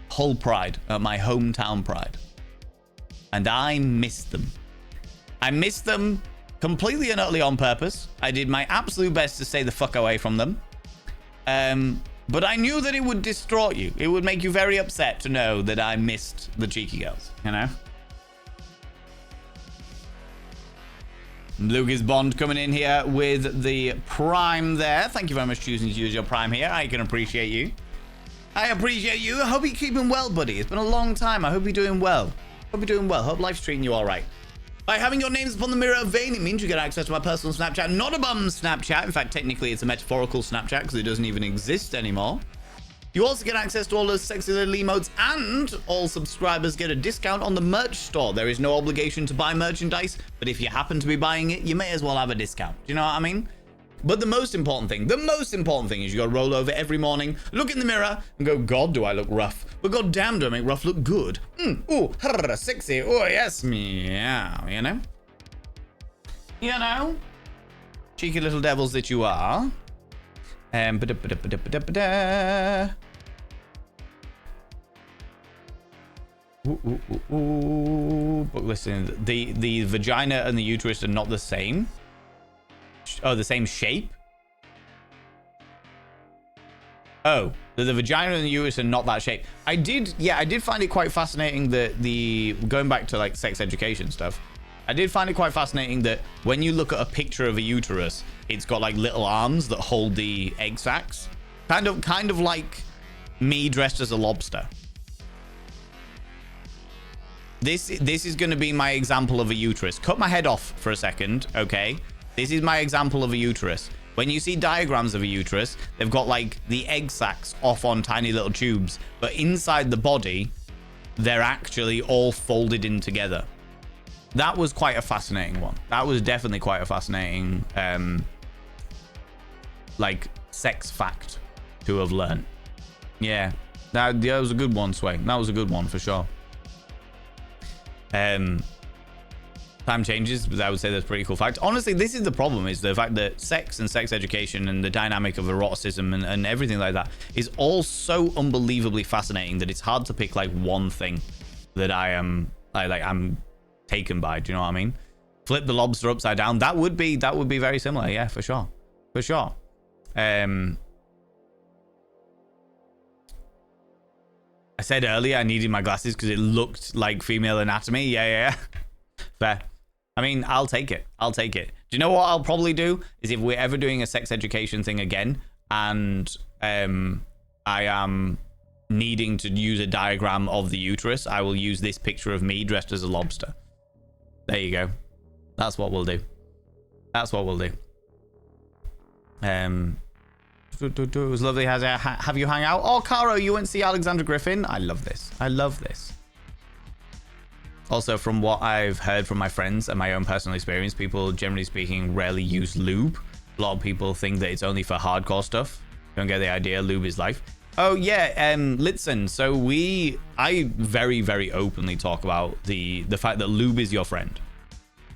S1: Hull Pride, at my hometown Pride. And I missed them. I missed them completely and utterly on purpose. I did my absolute best to stay the fuck away from them. But I knew that it would distraught you. It would make you very upset to know that I missed the Cheeky Girls, you know? Lucas Bond coming in here with the Prime there. Thank you very much for choosing to use your Prime here. I can appreciate you. I appreciate you. I hope you're keeping well, buddy. It's been a long time. I hope you're doing well. Hope you're doing well. Hope life's treating you all right. By having your names upon the mirror of vein, it means you get access to my personal Snapchat. Not a bum Snapchat. In fact, technically, it's a metaphorical Snapchat because it doesn't even exist anymore. You also get access to all those sexy little emotes, and all subscribers get a discount on the merch store. There is no obligation to buy merchandise, but if you happen to be buying it, you may as well have a discount. Do you know what I mean? But the most important thing is you gotta roll over every morning, look in the mirror, and go, God, do I look rough? But God damn, do I make rough look good? Ooh, sexy, oh yes, meow, you know? You know? Cheeky little devils that you are. But listen, the vagina and the uterus are not the same. Oh, the same shape? Oh, the vagina and the uterus are not that shape. I did find it quite fascinating that going back to like sex education stuff, I did find it quite fascinating that when you look at a picture of a uterus, it's got like little arms that hold the egg sacs. Kind of like me dressed as a lobster. This is going to be my example of a uterus. Cut my head off for a second, okay? This is my example of a uterus. When you see diagrams of a uterus, they've got like the egg sacs off on tiny little tubes, but inside the body, they're actually all folded in together. That was quite a fascinating one. That was definitely quite a fascinating, like, sex fact to have learned. Yeah, that was a good one, Sway. That was a good one for sure. Time changes, but I would say that's a pretty cool fact. Honestly, this is the problem, is the fact that sex and sex education and the dynamic of eroticism and everything like that is all so unbelievably fascinating that it's hard to pick like one thing that I'm taken by. Do you know what I mean? Flip the lobster upside down. That would be very similar. Yeah, for sure. For sure. I said earlier I needed my glasses because it looked like female anatomy. Yeah. Fair. I mean, I'll take it. I'll take it. Do you know what I'll probably do? Is if we're ever doing a sex education thing again, and I am needing to use a diagram of the uterus, I will use this picture of me dressed as a lobster. There you go. That's what we'll do. That's what we'll do. It was lovely. Have you hung out? Oh, Caro, you went to see Alexander Griffin? I love this. I love this. Also, from what I've heard from my friends and my own personal experience, people, generally speaking, rarely use lube. A lot of people think that it's only for hardcore stuff. Don't get the idea. Lube is life. Oh, yeah, Litzen. So I very, very openly talk about the fact that lube is your friend.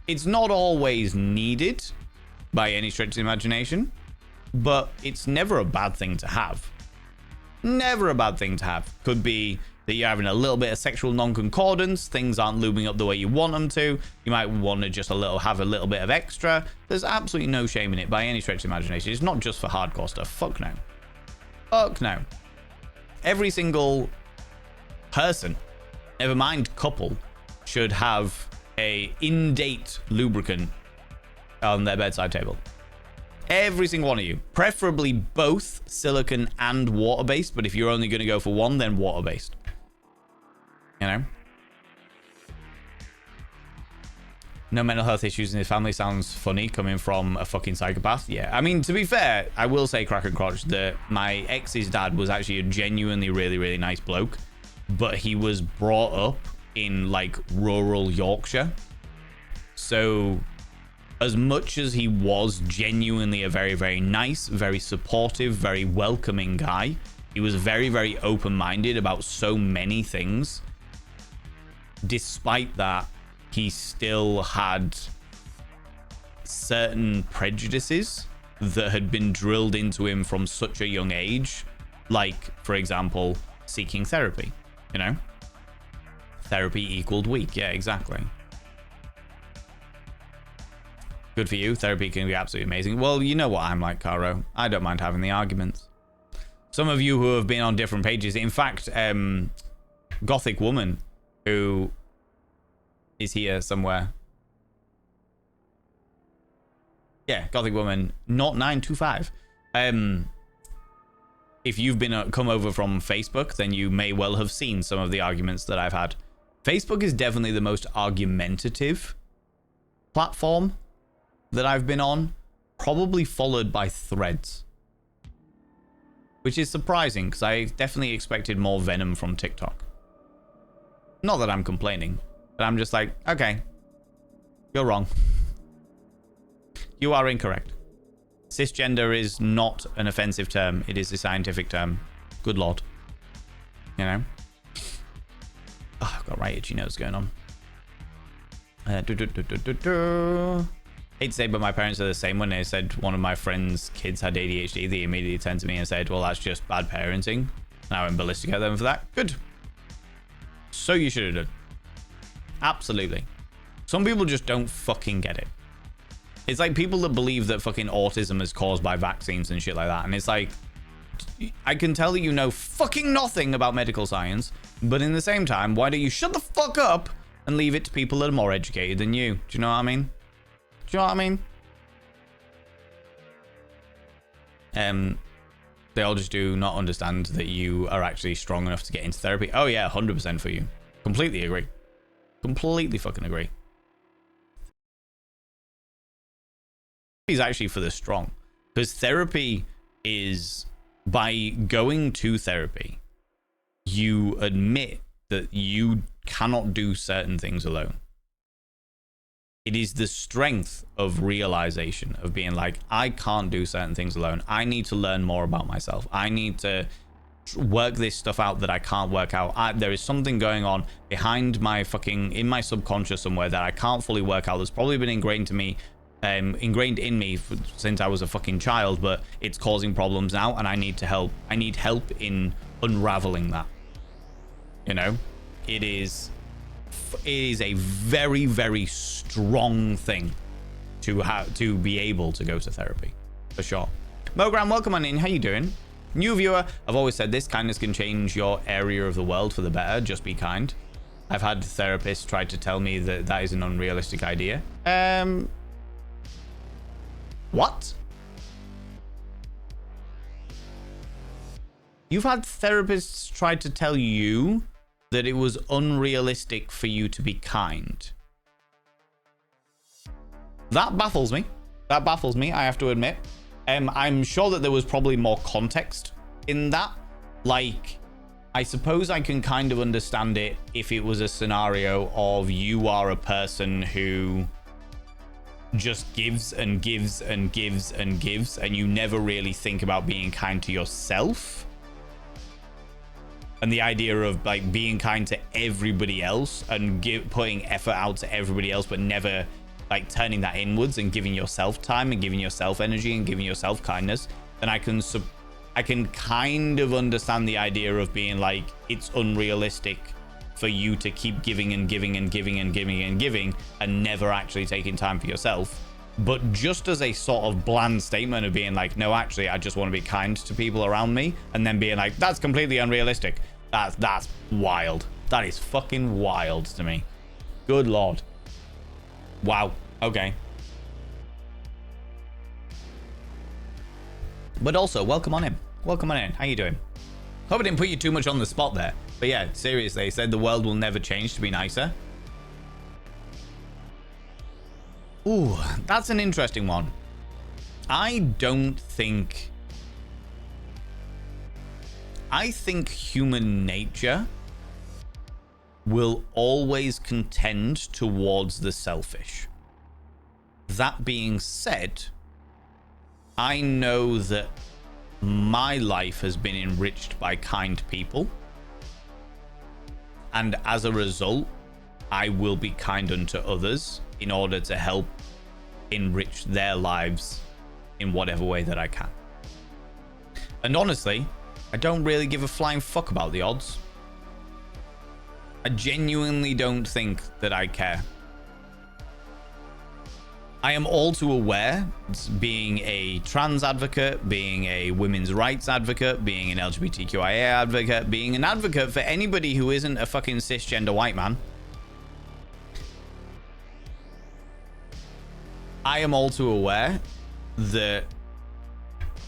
S1: It's not always needed by any stretch of the imagination, but it's never a bad thing to have. Never a bad thing to have. Could be that you're having a little bit of sexual non-concordance, things aren't lubing up the way you want them to, you might want to just have a little bit of extra. There's absolutely no shame in it by any stretch of the imagination. It's not just for hardcore stuff. Fuck no. Fuck no. Every single person, never mind couple, should have a in-date lubricant on their bedside table. Every single one of you. Preferably both silicone and water-based, but if you're only going to go for one, then water-based. You know? No mental health issues in his family sounds funny coming from a fucking psychopath. Yeah, I mean, to be fair, I will say, Crack and Crotch, that my ex's dad was actually a genuinely really, really nice bloke, but he was brought up in, like, rural Yorkshire. So, as much as he was genuinely a very, very nice, very supportive, very welcoming guy, he was very, very open-minded about so many things despite that, he still had certain prejudices that had been drilled into him from such a young age, like, for example, seeking therapy. You know, therapy equaled weak. Yeah, exactly. Good for you. Therapy can be absolutely amazing. Well, you know what I'm like, Caro. I don't mind having the arguments. Some of you who have been on different pages, in fact, Gothic Woman, who is here somewhere. Yeah, Gothic Woman, not 925. If you've been come over from Facebook, then you may well have seen some of the arguments that I've had. Facebook is definitely the most argumentative platform that I've been on, probably followed by Threads, which is surprising because I definitely expected more venom from TikTok. Not that I'm complaining, but I'm just like, okay, you're wrong. You are incorrect. Cisgender is not an offensive term. It is a scientific term. Good lord. You know? Oh, I've got right itchy nose going on. Hate to say, but my parents are the same. When they said one of my friends' kids had ADHD, they immediately turned to me and said, well, that's just bad parenting. And I went ballistic at them for that. Good. So you should have done. Absolutely. Some people just don't fucking get it. It's like people that believe that fucking autism is caused by vaccines and shit like that. And it's like, I can tell that you know fucking nothing about medical science, but in the same time, why don't you shut the fuck up and leave it to people that are more educated than you? Do you know what I mean? Do you know what I mean? They all just do not understand that you are actually strong enough to get into therapy. Oh yeah, 100% for you. Completely agree. Completely fucking agree. Is actually for the strong, because therapy is, by going to therapy, you admit that you cannot do certain things alone. It is the strength of realization of being like, I can't do certain things alone. I need to learn more about myself. I need to work this stuff out that I can't work out. There is something going on behind my fucking, in my subconscious somewhere that I can't fully work out. That's probably been ingrained in me since I was a fucking child, but it's causing problems now, and I need to help. I need help in unraveling that. You know, it is a very, very strong thing to be able to go to therapy, for sure. Mogram, welcome on in. How you doing? New viewer. I've always said this: kindness can change your area of the world for the better. Just be kind. I've had therapists try to tell me that that is an unrealistic idea. What? You've had therapists try to tell you that it was unrealistic for you to be kind. That baffles me. That baffles me, I have to admit. I'm sure that there was probably more context in that. Like, I suppose I can kind of understand it if it was a scenario of you are a person who just gives and gives and gives and gives, and you never really think about being kind to yourself. And the idea of like being kind to everybody else and putting effort out to everybody else, but never like turning that inwards and giving yourself time and giving yourself energy and giving yourself kindness, then I can kind of understand the idea of being like, it's unrealistic for you to keep giving and giving and giving and giving and giving and never actually taking time for yourself. But just as a sort of bland statement of being like, no, actually, I just want to be kind to people around me, and then being like, that's completely unrealistic. That's wild. That is fucking wild to me. Good lord. Wow. Okay. But also, welcome on in. Welcome on in. How you doing? Hope I didn't put you too much on the spot there. But yeah, seriously, said the world will never change to be nicer. Ooh, that's an interesting one. I think human nature will always contend towards the selfish. That being said, I know that my life has been enriched by kind people. And as a result, I will be kind unto others in order to help enrich their lives in whatever way that I can. And honestly, I don't really give a flying fuck about the odds. I genuinely don't think that I care. I am all too aware, being a trans advocate, being a women's rights advocate, being an LGBTQIA advocate, being an advocate for anybody who isn't a fucking cisgender white man. I am all too aware that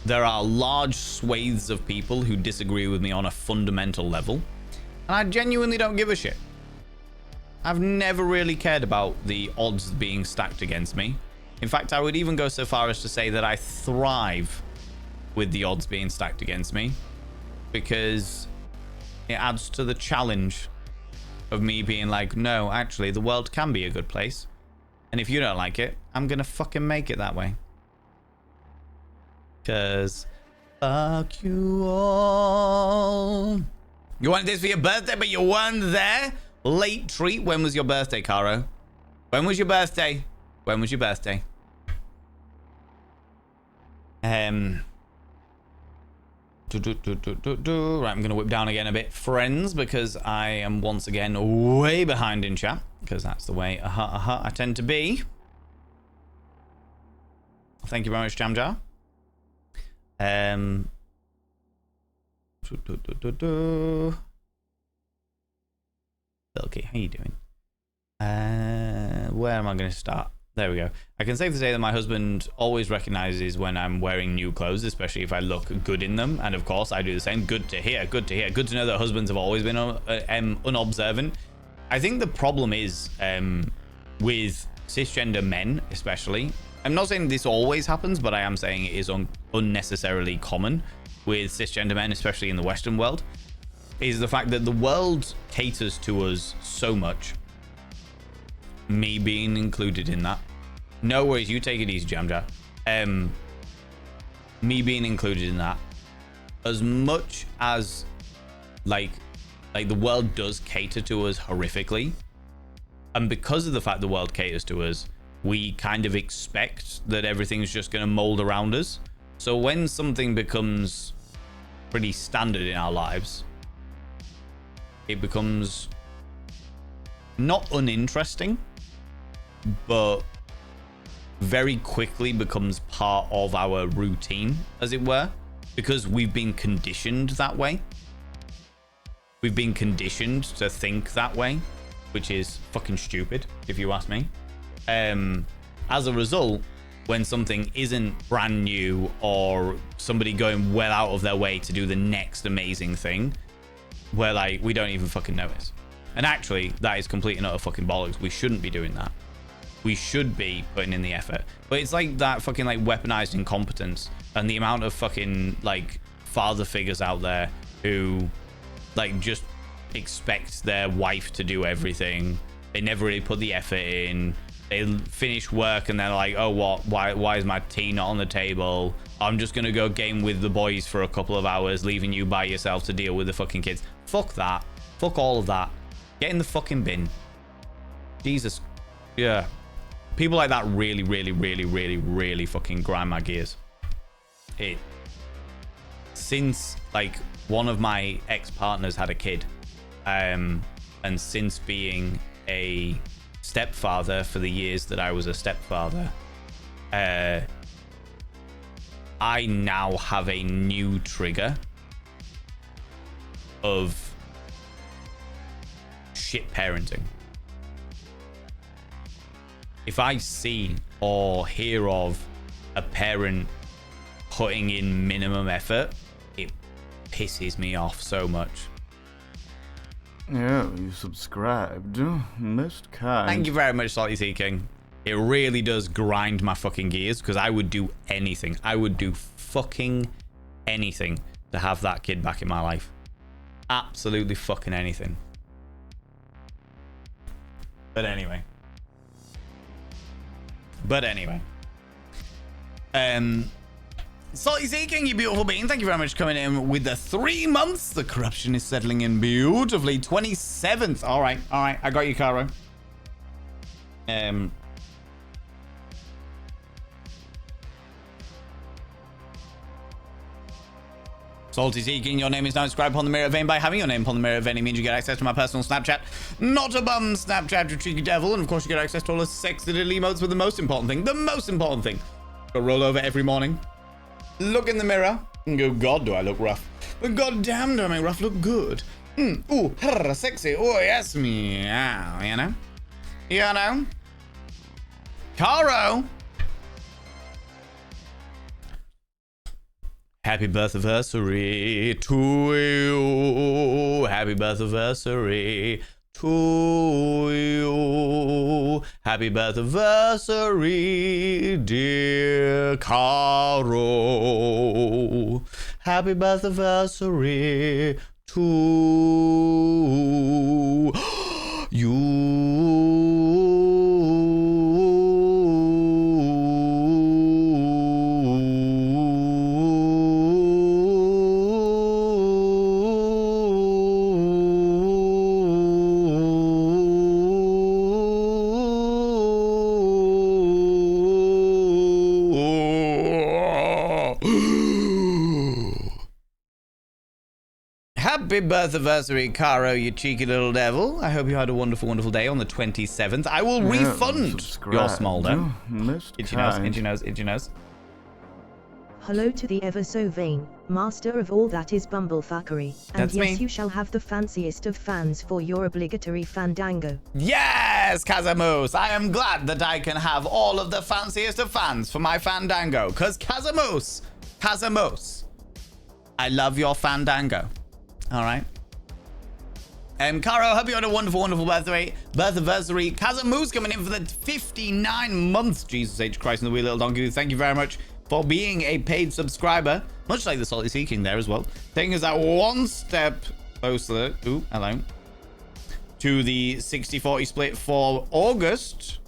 S1: there are large swathes of people who disagree with me on a fundamental level, and I genuinely don't give a shit. I've never really cared about the odds being stacked against me. In fact, I would even go so far as to say that I thrive with the odds being stacked against me, because it adds to the challenge of me being like, no, actually, the world can be a good place. And if you don't like it, I'm gonna fucking make it that way. Because fuck you all. You wanted this for your birthday, but you weren't there? Late treat. When was your birthday, Caro? When was your birthday? When was your birthday? Right, I'm gonna whip down again a bit, friends, because I am once again way behind in chat, because that's the way I tend to be. Thank you very much, Jamjar. Okay, how you doing? Where am I going to start? There we go. I can safely say that my husband always recognizes when I'm wearing new clothes, especially if I look good in them. And of course, I do the same. Good to hear. Good to hear. Good to know that husbands have always been unobservant. I think the problem is with cisgender men, especially. I'm not saying this always happens, but I am saying it is unnecessarily common with cisgender men, especially in the Western world, is the fact that the world caters to us so much. Me being included in that. No worries, you take it easy, Jamja. Me being included in that. As much as like the world does cater to us horrifically, and because of the fact the world caters to us, we kind of expect that everything's just going to mold around us. So when something becomes pretty standard in our lives, it becomes not uninteresting, but very quickly becomes part of our routine, as it were, because we've been conditioned that way. We've been conditioned to think that way, which is fucking stupid, if you ask me. As a result, when something isn't brand new or somebody going well out of their way to do the next amazing thing, we're like, we don't even fucking notice. And actually, that is complete and utter fucking bollocks. We shouldn't be doing that. We should be putting in the effort. But it's like that fucking like weaponized incompetence and the amount of fucking like father figures out there who like just expect their wife to do everything. They never really put the effort in. They finish work and they're like, oh, what? Why is my tea not on the table? I'm just going to go game with the boys for a couple of hours, leaving you by yourself to deal with the fucking kids. Fuck that. Fuck all of that. Get in the fucking bin. Jesus. Yeah. People like that really, really, really, really, really fucking grind my gears. Since, like, one of my ex-partners had a kid, and since being a stepfather for the years that I was a stepfather, I now have a new trigger of shit parenting. If I see or hear of a parent putting in minimum effort, it pisses me off so much.
S3: Yeah, you subscribed. Most kind.
S1: Thank you very much, Salty Sea King. It really does grind my fucking gears, because I would do anything. I would do fucking anything to have that kid back in my life. Absolutely fucking anything. But anyway. Salty Sea King, you beautiful being, thank you very much for coming in with the 3 months. The corruption is settling in beautifully. 27th. All right. I got you, Caro. Salty Seeking, your name is now inscribed upon the mirror vein. By having your name upon the mirror vein, it means you get access to my personal Snapchat. Not a bum Snapchat, you cheeky devil. And of course, you get access to all the sexy little emotes. But the most important thing, go roll over every morning, look in the mirror, and go, God, do I look rough? But God damn, do I make rough look good? Ooh, sexy. Oh, yes, meow, you know? You know? Caro! Happy birthday to you. Happy birthday to you. Happy birthday, dear Caro. Happy birthday to you. Happy birthday, Caro, you cheeky little devil. I hope you had a wonderful, wonderful day on the 27th. I will refund your smolder. Itchy nose, itchy nose, itchy nose.
S2: Hello to the ever so vain, master of all that is bumblefuckery. And
S1: That's
S2: yes,
S1: me.
S2: you shall have the fanciest of fans for your obligatory fandango.
S1: Yes, Casamus, I am glad that I can have all of the fanciest of fans for my fandango. Because Casamus, I love your fandango. All right. Caro, hope you had a wonderful, wonderful birthday. Casamus coming in for the 59 months. Jesus H. Christ and the wee little donkey. Thank you very much for being a paid subscriber. Much like the Salty Sea King there as well. Taking us that one step closer. Ooh, hello. To the 60-40 split for August.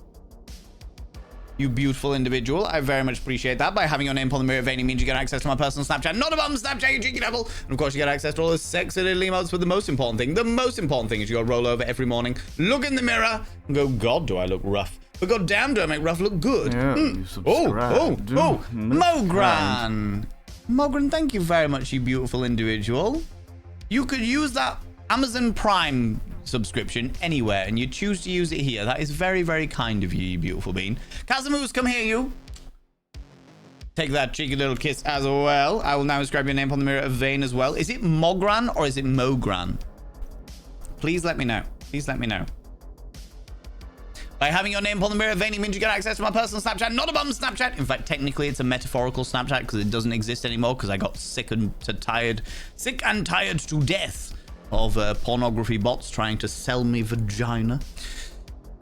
S1: You beautiful individual. I very much appreciate that. By having your name upon the mirror vein, it means you get access to my personal Snapchat. Not a bum Snapchat, you cheeky devil. And of course, you get access to all the sexy little emotes. But the most important thing is you got to roll over every morning, look in the mirror, and go, God, do I look rough? But God damn, do I make rough look good?
S3: Yeah, you subscribe.
S1: Mogran. Mogran, thank you very much, you beautiful individual. You could use that Amazon Prime subscription anywhere, and you choose to use it here. That is very, very kind of you, you beautiful bean. Casamus, come here, you. Take that cheeky little kiss as well. I will now inscribe your name on the mirror of vein as well. Is it Mogran or is it Mogran? Please let me know. Please let me know. By having your name upon the mirror vein, it means you get access to my personal Snapchat, not a bum Snapchat. In fact, technically, it's a metaphorical Snapchat because it doesn't exist anymore because I got sick and tired to death of pornography bots trying to sell me vagina.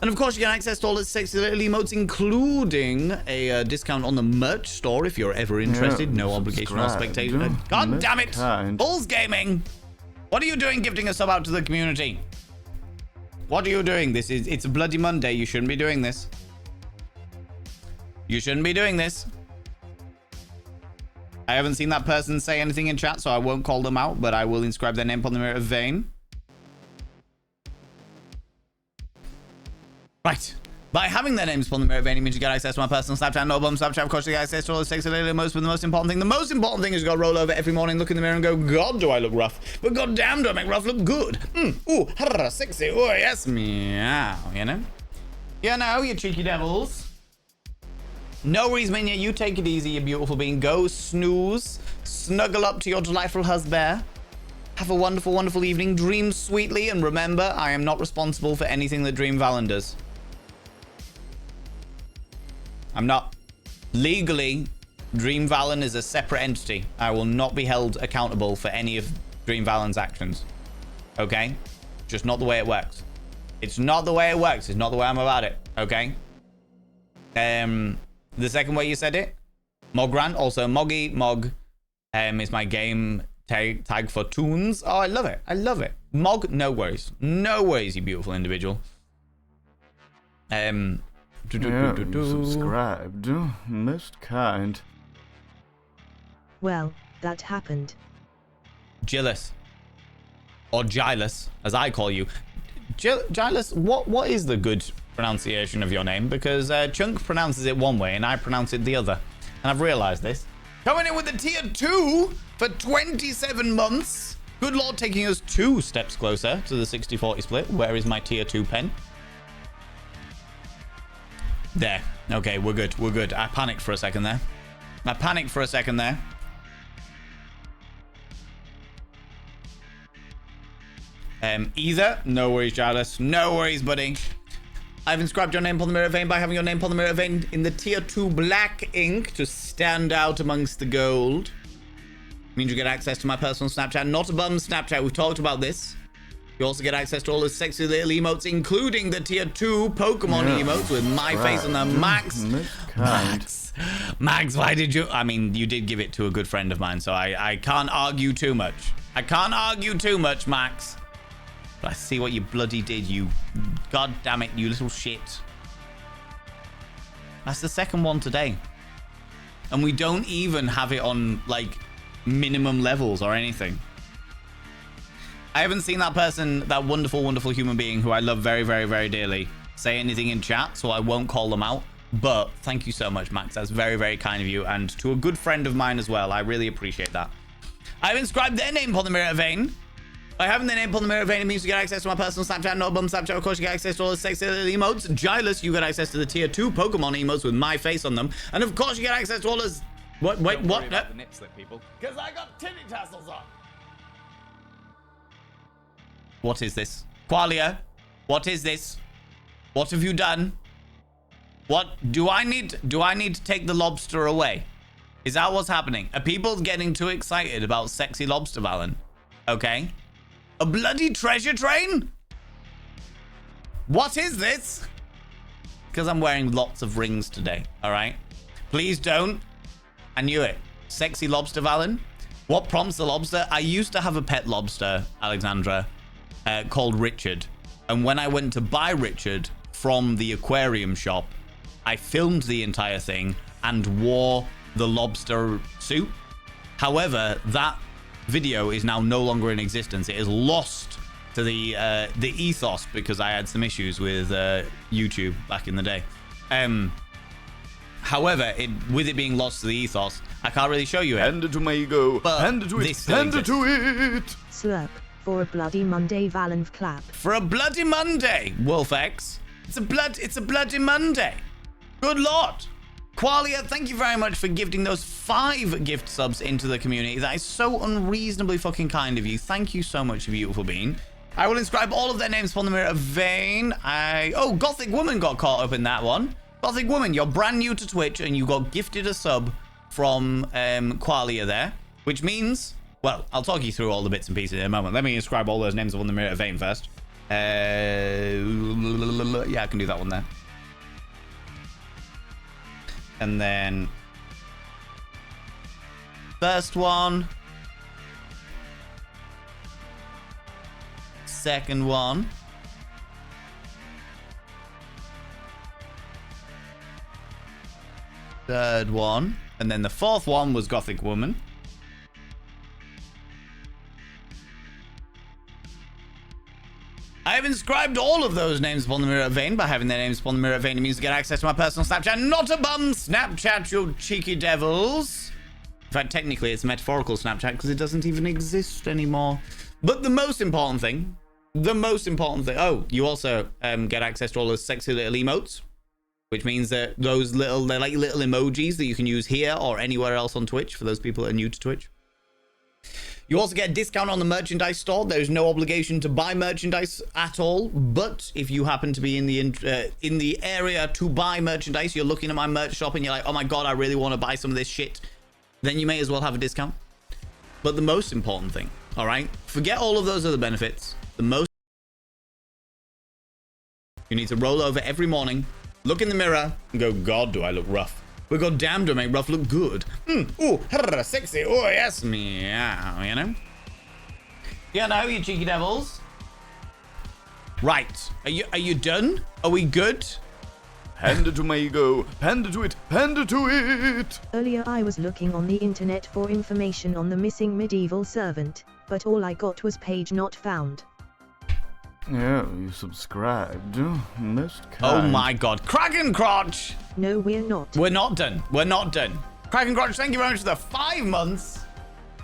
S1: And of course, you get access to all the sexy little emotes, including a discount on the merch store if you're ever interested. No obligation or spectator. God damn it! Bulls Gaming! What are you doing gifting a sub out to the community? What are you doing? It's a bloody Monday. You shouldn't be doing this. You shouldn't be doing this. I haven't seen that person say anything in chat, so I won't call them out, but I will inscribe their name upon the mirror of vein. Right. By having their names upon the mirror of vein, it means you get access to my personal Snapchat, no bum Snapchat. Of course, you get access to all the sexy little emotes, but the most important thing is you got to roll over every morning, look in the mirror and go, God, do I look rough? But God damn, do I make rough look good? Ooh, sexy. Oh, yes, meow, you know? You know, you cheeky devils. No reason, Minya, you take it easy, you beautiful being. Go snooze, snuggle up to your delightful husband. Have a wonderful, wonderful evening. Dream sweetly, and remember, I am not responsible for anything that Dream Valen does. I'm not. Legally, Dream Valen is a separate entity. I will not be held accountable for any of Dream Valen's actions. Okay? Just not the way it works. It's not the way it works. It's not the way I'm about it. Okay? The second way you said it, Mogran, also Moggy, Mog, is my game tag for tunes. Oh, I love it. I love it. Mog, no worries. No worries, you beautiful individual.
S3: Subscribed. Most kind.
S2: Well, that happened.
S1: Gillis. Or Gilus, as I call you. Gilus, what is the good pronunciation of your name because Chunk pronounces it one way and I pronounce it the other. And I've realized this. Coming in with the tier 2 for 27 months. Good Lord, taking us 2 steps closer to the 60-40 split. Where is my tier 2 pen? There. Okay, we're good. We're good. I panicked for a second there. Either. No worries, Giles. No worries, buddy. I've inscribed your name upon the mirror vein by having your name upon the mirror vein in the tier 2 black ink to stand out amongst the gold. Means you get access to my personal Snapchat. Not a bum Snapchat. We've talked about this. You also get access to all the sexy little emotes, including the tier 2 Pokemon emotes with my face on them. Max, why did you? I mean, you did give it to a good friend of mine, so I can't argue too much. Max. But I see what you bloody did, you... God damn it, you little shit. That's the second one today. And we don't even have it on, like, minimum levels or anything. I haven't seen that person, that wonderful, wonderful human being who I love very, very, very dearly, say anything in chat, so I won't call them out. But thank you so much, Max. That's very, very kind of you. And to a good friend of mine as well. I really appreciate that. I've inscribed their name upon the mirror vein. By having their name upon the mirror vein, it means you get access to my personal Snapchat, not bum Snapchat. Of course, you get access to all the sexy little emotes. Giles, you get access to the tier 2 Pokemon emotes with my face on them. And of course, you get access to all this... What? Wait, what? No.
S3: The nip slip, people.
S1: Because I got titty tassels on. What is this? Qualia, what is this? What have you done? What do I need to take the lobster away? Is that what's happening? Are people getting too excited about sexy lobster, Valen? Okay. A bloody treasure train? What is this? Because I'm wearing lots of rings today, all right? Please don't. I knew it. Sexy lobster, Valen. What prompts the lobster? I used to have a pet lobster, Alexandra, called Richard. And when I went to buy Richard from the aquarium shop, I filmed the entire thing and wore the lobster suit. However, that video is now no longer in existence. It is lost to the ethos because I had some issues with YouTube back in the day. However, with it being lost to the ethos, I can't really show you it.
S3: Hand it to my ego. Hand it to it. Hand it to it.
S2: Slurp. For a bloody Monday, Valenv clap.
S1: For a bloody Monday, WolfX. It's a bloody Monday. Good Lord. Qualia, thank you very much for gifting those 5 gift subs into the community. That is so unreasonably fucking kind of you. Thank you so much, beautiful being. I will inscribe all of their names upon the mirror vein. Oh, Gothic Woman got caught up in that one. Gothic Woman, you're brand new to Twitch and you got gifted a sub from Qualia there, which means... Well, I'll talk you through all the bits and pieces in a moment. Let me inscribe all those names upon the mirror vein first. Yeah, I can do that one there. And then... First one. Second one. Third one. And then the 4th one was Gothic Woman. I have inscribed all of those names upon the mirror vein. By having their names upon the mirror vein, it means to get access to my personal Snapchat. Not a bum Snapchat, you cheeky devils. In fact, technically, it's a metaphorical Snapchat because it doesn't even exist anymore. But the most important thing... Oh, you also get access to all those sexy little emotes. Which means that those they're like little emojis that you can use here or anywhere else on Twitch for those people that are new to Twitch. You also get a discount on the merchandise store. There's no obligation to buy merchandise at all. But if you happen to be in the area to buy merchandise, you're looking at my merch shop and you're like, oh my God, I really want to buy some of this shit. Then you may as well have a discount. But the most important thing, all right? Forget all of those other benefits. The most... You need to roll over every morning, look in the mirror and go, God, do I look rough? But God damn, do I make rough look good? Ooh, sexy. Oh, yes, meow, you know? You know, you cheeky devils. Right. Are you done? Are we good?
S3: Hand it to my ego. Hand it to it. Hand it to it.
S2: Earlier I was looking on the internet for information on the missing medieval servant, but all I got was page not found.
S3: Yeah, you subscribed. Most kind.
S1: Oh my god. Kraken Crotch!
S2: No, we're not.
S1: We're not done. We're not done. Kraken Crotch, thank you very much for the 5 months.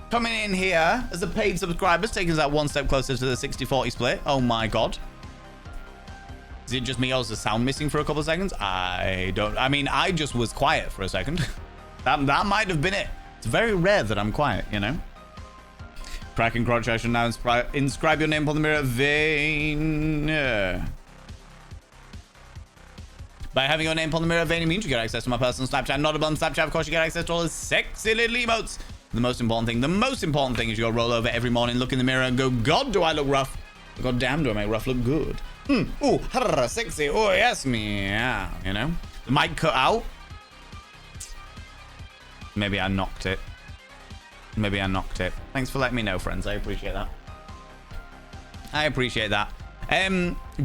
S1: Coming in here as a paid subscribers, taking us that one step closer to the 60-40 split. Oh my god. Is it just me or is the sound missing for a couple of seconds? I mean, I just was quiet for a second. that might have been it. It's very rare that I'm quiet, you know? Kraken Crotch, I should now inscribe your name upon the mirror vein. By having your name upon the mirror vein, it means you get access to my personal Snapchat. Not above Snapchat, of course, you get access to all the sexy little emotes. The most important thing is you go roll over every morning, look in the mirror and go, God, do I look rough? God damn, do I make rough look good? Ooh, sexy. Oh, yes, meow. You know? The mic cut out. Maybe I knocked it. Thanks for letting me know, friends. I appreciate that.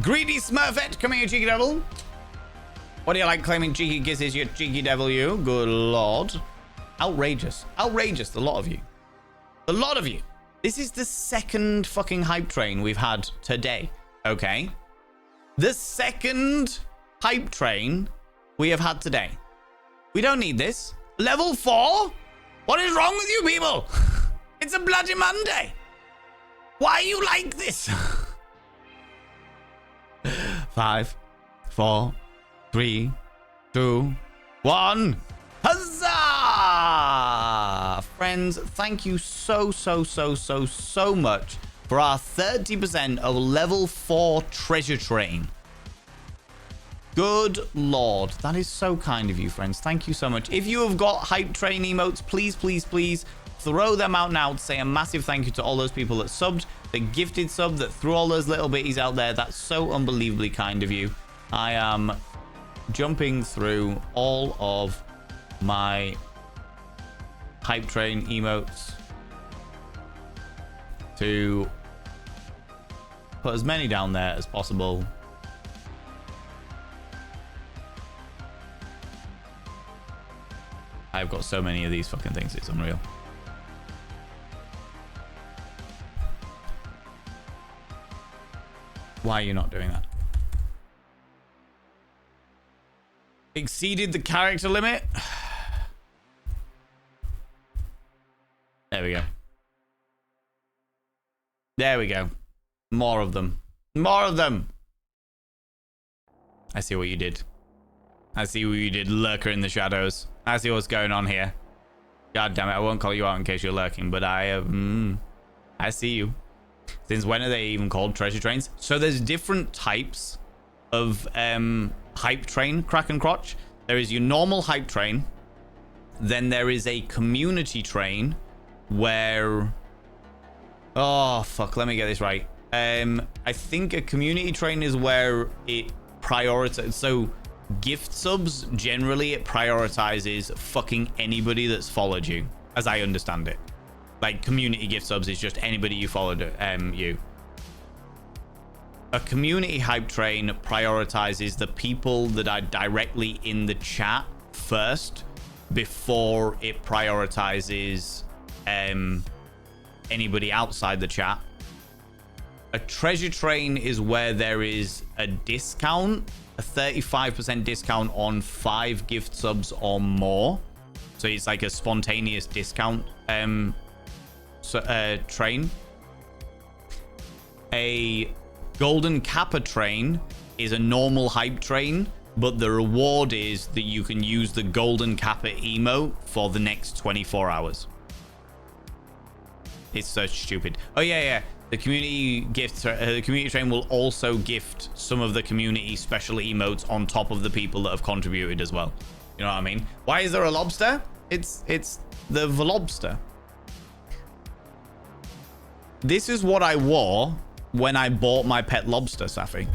S1: Greedy Smurfette, come here, cheeky devil. What do you like claiming cheeky kisses, you cheeky devil, you? Good lord. Outrageous. The lot of you. This is the second fucking hype train we've had today. Okay? The second hype train we have had today. We don't need this. Level 4? What is wrong with you people? It's a bloody Monday. Why are you like this? 5, 4, 3, 2, 1. Huzzah! Friends, thank you so much for our 30% of level 4 treasure train. Good lord. That is so kind of you, friends. Thank you so much. If you have got hype train emotes, please throw them out now to say a massive thank you to all those people that subbed, that gifted sub, that threw all those little bitties out there. That's so unbelievably kind of you. I am jumping through all of my hype train emotes to put as many down there as possible. I've got so many of these fucking things, it's unreal. Why are you not doing that? Exceeded the character limit? There we go. There we go. More of them. I see what you did. Lurker in the shadows. I see what's going on here. God damn it, I won't call you out in case you're lurking, but I see you. Since when are they even called treasure trains? So there's different types of hype train, Kraken Crotch. There is your normal hype train. Then there is a community train where... Oh, fuck, let me get this right. I think a community train is where it prioritizes... So gift subs, generally it prioritizes fucking anybody that's followed you, as I understand it. Like, community gift subs is just anybody you followed you. A community hype train prioritizes the people that are directly in the chat first before it prioritizes anybody outside the chat. A treasure train is where there is a discount, a 35% discount on 5 gift subs or more. So it's like a spontaneous discount train. A golden kappa train is a normal hype train, but the reward is that you can use the golden kappa emote for the next 24 hours. It's so stupid. Oh yeah. The community the community train will also gift some of the community special emotes on top of the people that have contributed as well. You know what I mean? Why is there a lobster? It's the Velobster. This is what I wore when I bought my pet lobster, Safi.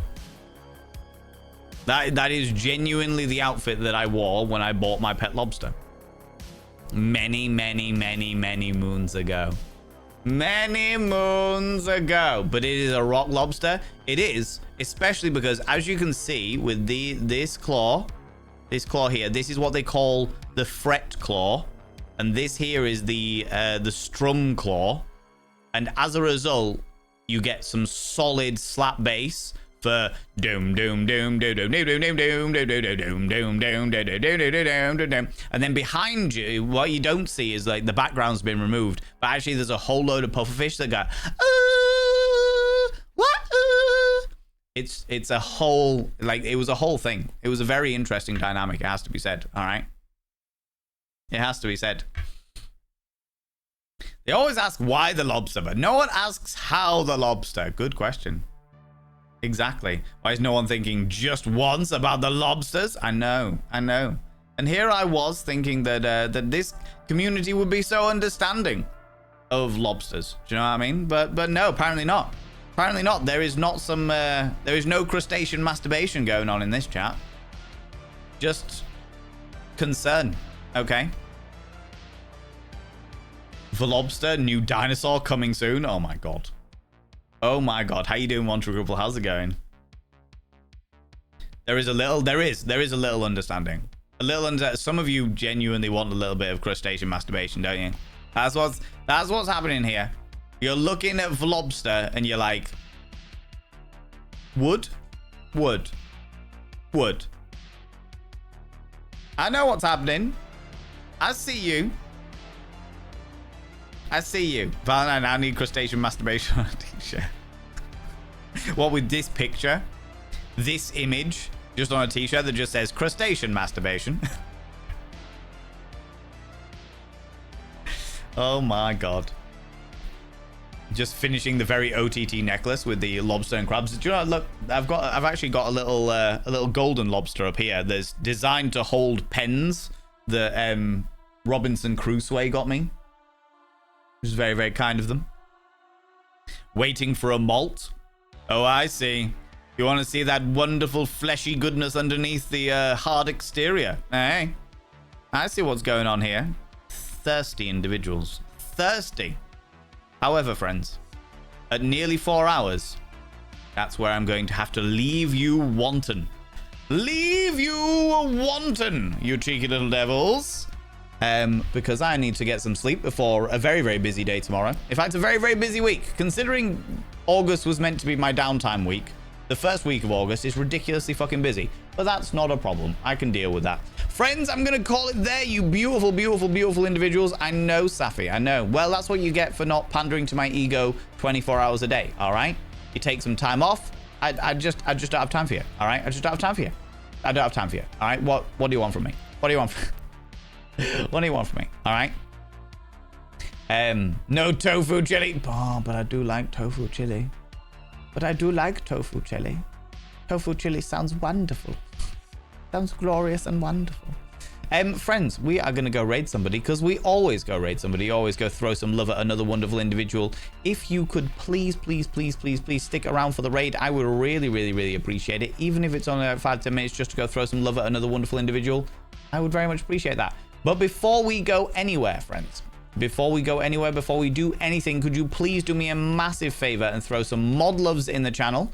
S1: That is genuinely the outfit that I wore when I bought my pet lobster. Many moons ago. Many moons ago. But it is a rock lobster. It is, especially because, as you can see with this claw here, this is what they call the fret claw, and this here is the strum claw. And as a result, you get some solid slap bass for doom doom doom doom doom doom doom doom doom doom doom doom doom doom doom. And then behind you, what you don't see is like the background's been removed, but actually there's a whole load of pufferfish that go it's a whole, like, it was a whole thing. It was a very interesting dynamic, it has to be said. All right, it has to be said. They always ask why the lobster, but no one asks how the lobster. Good question. Exactly. Why is no one thinking just once about the lobsters? I know. And here I was thinking that that this community would be so understanding of lobsters. Do you know what I mean? But no, apparently not. Apparently not. There is not some. There is no crustacean masturbation going on in this chat. Just concern. Okay. The lobster, new dinosaur coming soon. Oh my god. Oh my god. How you doing, Montrogrupple? How's it going? There is a little understanding. Some of you genuinely want a little bit of crustacean masturbation, don't you? That's what's happening here. You're looking at the lobster and you're like, wood. I know what's happening. I see you. Valentine, I need crustacean masturbation on a t-shirt. What with this picture? This image just on a t-shirt that just says crustacean masturbation. Oh my god. Just finishing the very OTT necklace with the lobster and crabs. Do you know what? Look, I've actually got a little golden lobster up here that's designed to hold pens that Robinson Crusoe got me. Which is very, very kind of them. Waiting for a molt. Oh, I see. You want to see that wonderful fleshy goodness underneath the hard exterior. Hey, I see what's going on here. Thirsty individuals. Thirsty. However, friends, at nearly 4 hours, that's where I'm going to have to leave you wanton. Leave you wanton, you cheeky little devils. Because I need to get some sleep before a very, very busy day tomorrow. In fact, a very, very busy week. Considering August was meant to be my downtime week, the first week of August is ridiculously fucking busy. But that's not a problem. I can deal with that. Friends, I'm going to call it there, you beautiful, beautiful, beautiful individuals. I know, Safi, I know. Well, that's what you get for not pandering to my ego 24 hours a day, all right? You take some time off. I just don't have time for you, all right? I just don't have time for you. I don't have time for you, all right? What do you want from me? What do you want from me? What do you want from me? All right. No tofu chili. Oh, but I do like tofu chili. Tofu chili sounds wonderful. Sounds glorious and wonderful. Friends, we are going to go raid somebody because we always go raid somebody. Always go throw some love at another wonderful individual. If you could please stick around for the raid, I would really, really, really appreciate it. Even if it's only like 5-10 minutes just to go throw some love at another wonderful individual, I would very much appreciate that. But before we go anywhere, friends, before we do anything, could you please do me a massive favor and throw some mod loves in the channel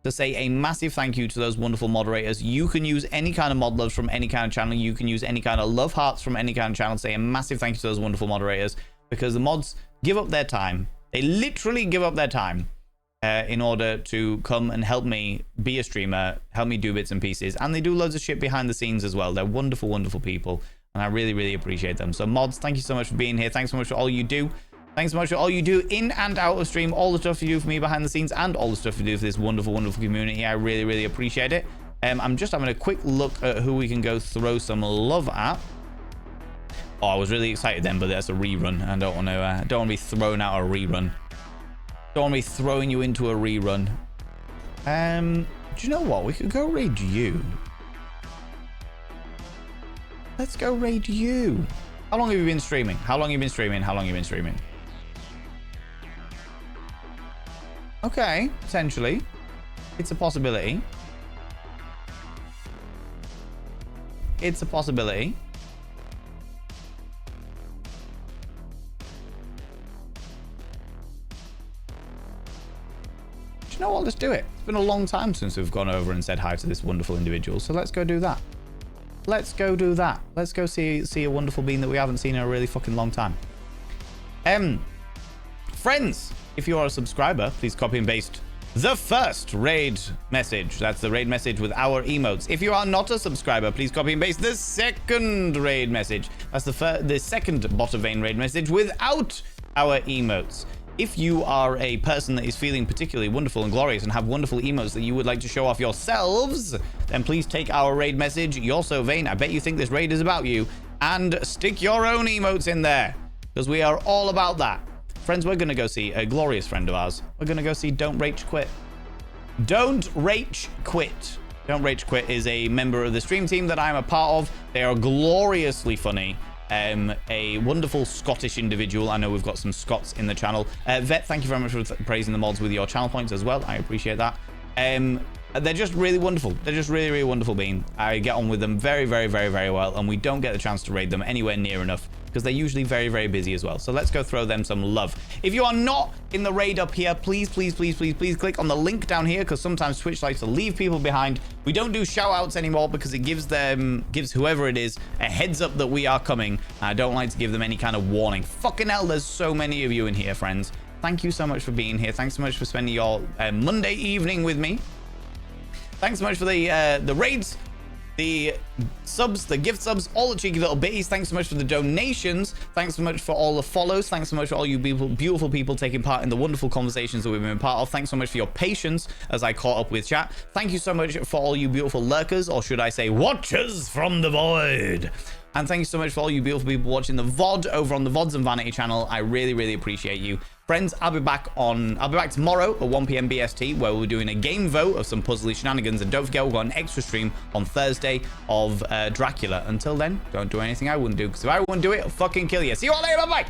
S1: to say a massive thank you to those wonderful moderators. You can use any kind of mod loves from any kind of channel. You can use any kind of love hearts from any kind of channel. Say a massive thank you to those wonderful moderators, because the mods give up their time. They literally give up their time in order to come and help me be a streamer, help me do bits and pieces. And they do loads of shit behind the scenes as well. They're wonderful, wonderful people. And I really, really appreciate them. So mods, thank you so much for being here. Thanks so much for all you do. Thanks so much for all you do in and out of stream. All the stuff you do for me behind the scenes and all the stuff you do for this wonderful, wonderful community. I really, really appreciate it. I'm just having a quick look at who we can go throw some love at. Oh, I was really excited then, but that's a rerun. I don't want to be thrown out a rerun. Don't want to be throwing you into a rerun. Do you know what? We could go raid you. Let's go raid you. How long have you been streaming? Okay, potentially. It's a possibility. Do you know what? Let's do it. It's been a long time since we've gone over and said hi to this wonderful individual, so let's go do that. Let's go see a wonderful being that we haven't seen in a really fucking long time. Friends, if you are a subscriber, please copy and paste the first raid message. That's the raid message with our emotes. If you are not a subscriber, please copy and paste the second raid message. That's the second bot of vein raid message without our emotes. If you are a person that is feeling particularly wonderful and glorious and have wonderful emotes that you would like to show off yourselves, then please take our raid message. You're so vain, I bet you think this raid is about you, and stick your own emotes in there, because we are all about that. Friends, we're going to go see a glorious friend of ours. We're going to go see Don't Rage Quit. Don't Rage Quit. Don't Rage Quit is a member of the stream team that I'm a part of. They are gloriously funny. A wonderful Scottish individual. I know we've got some Scots in the channel. Vet, thank you very much for praising the mods with your channel points as well. I appreciate that. They're just really wonderful. They're just really, really wonderful being. I get on with them very, very, very, very well, and we don't get the chance to raid them anywhere near enough because they're usually very, very busy as well. So let's go throw them some love. If you are not in the raid up here, please, please, please, please, please click on the link down here, because sometimes Twitch likes to leave people behind. We don't do shout outs anymore because it gives whoever it is a heads up that we are coming. I don't like to give them any kind of warning. Fucking hell, there's so many of you in here, friends. Thank you so much for being here. Thanks so much for spending your Monday evening with me. Thanks so much for the raids, the subs, the gift subs, all the cheeky little bitties. Thanks so much for the donations. Thanks so much for all the follows. Thanks so much for all you beautiful people taking part in the wonderful conversations that we've been part of. Thanks so much for your patience as I caught up with chat. Thank you so much for all you beautiful lurkers, or should I say watchers from the void. And thank you so much for all you beautiful people watching the VOD over on the VODs and Vanity channel. I really, really appreciate you. Friends, I'll be back tomorrow at 1 p.m. BST, where we're doing a game vote of some puzzly shenanigans. And don't forget, we've got an extra stream on Thursday of Dracula. Until then, don't do anything I wouldn't do, because if I wouldn't do it, I'll fucking kill you. See you all later. Bye-bye.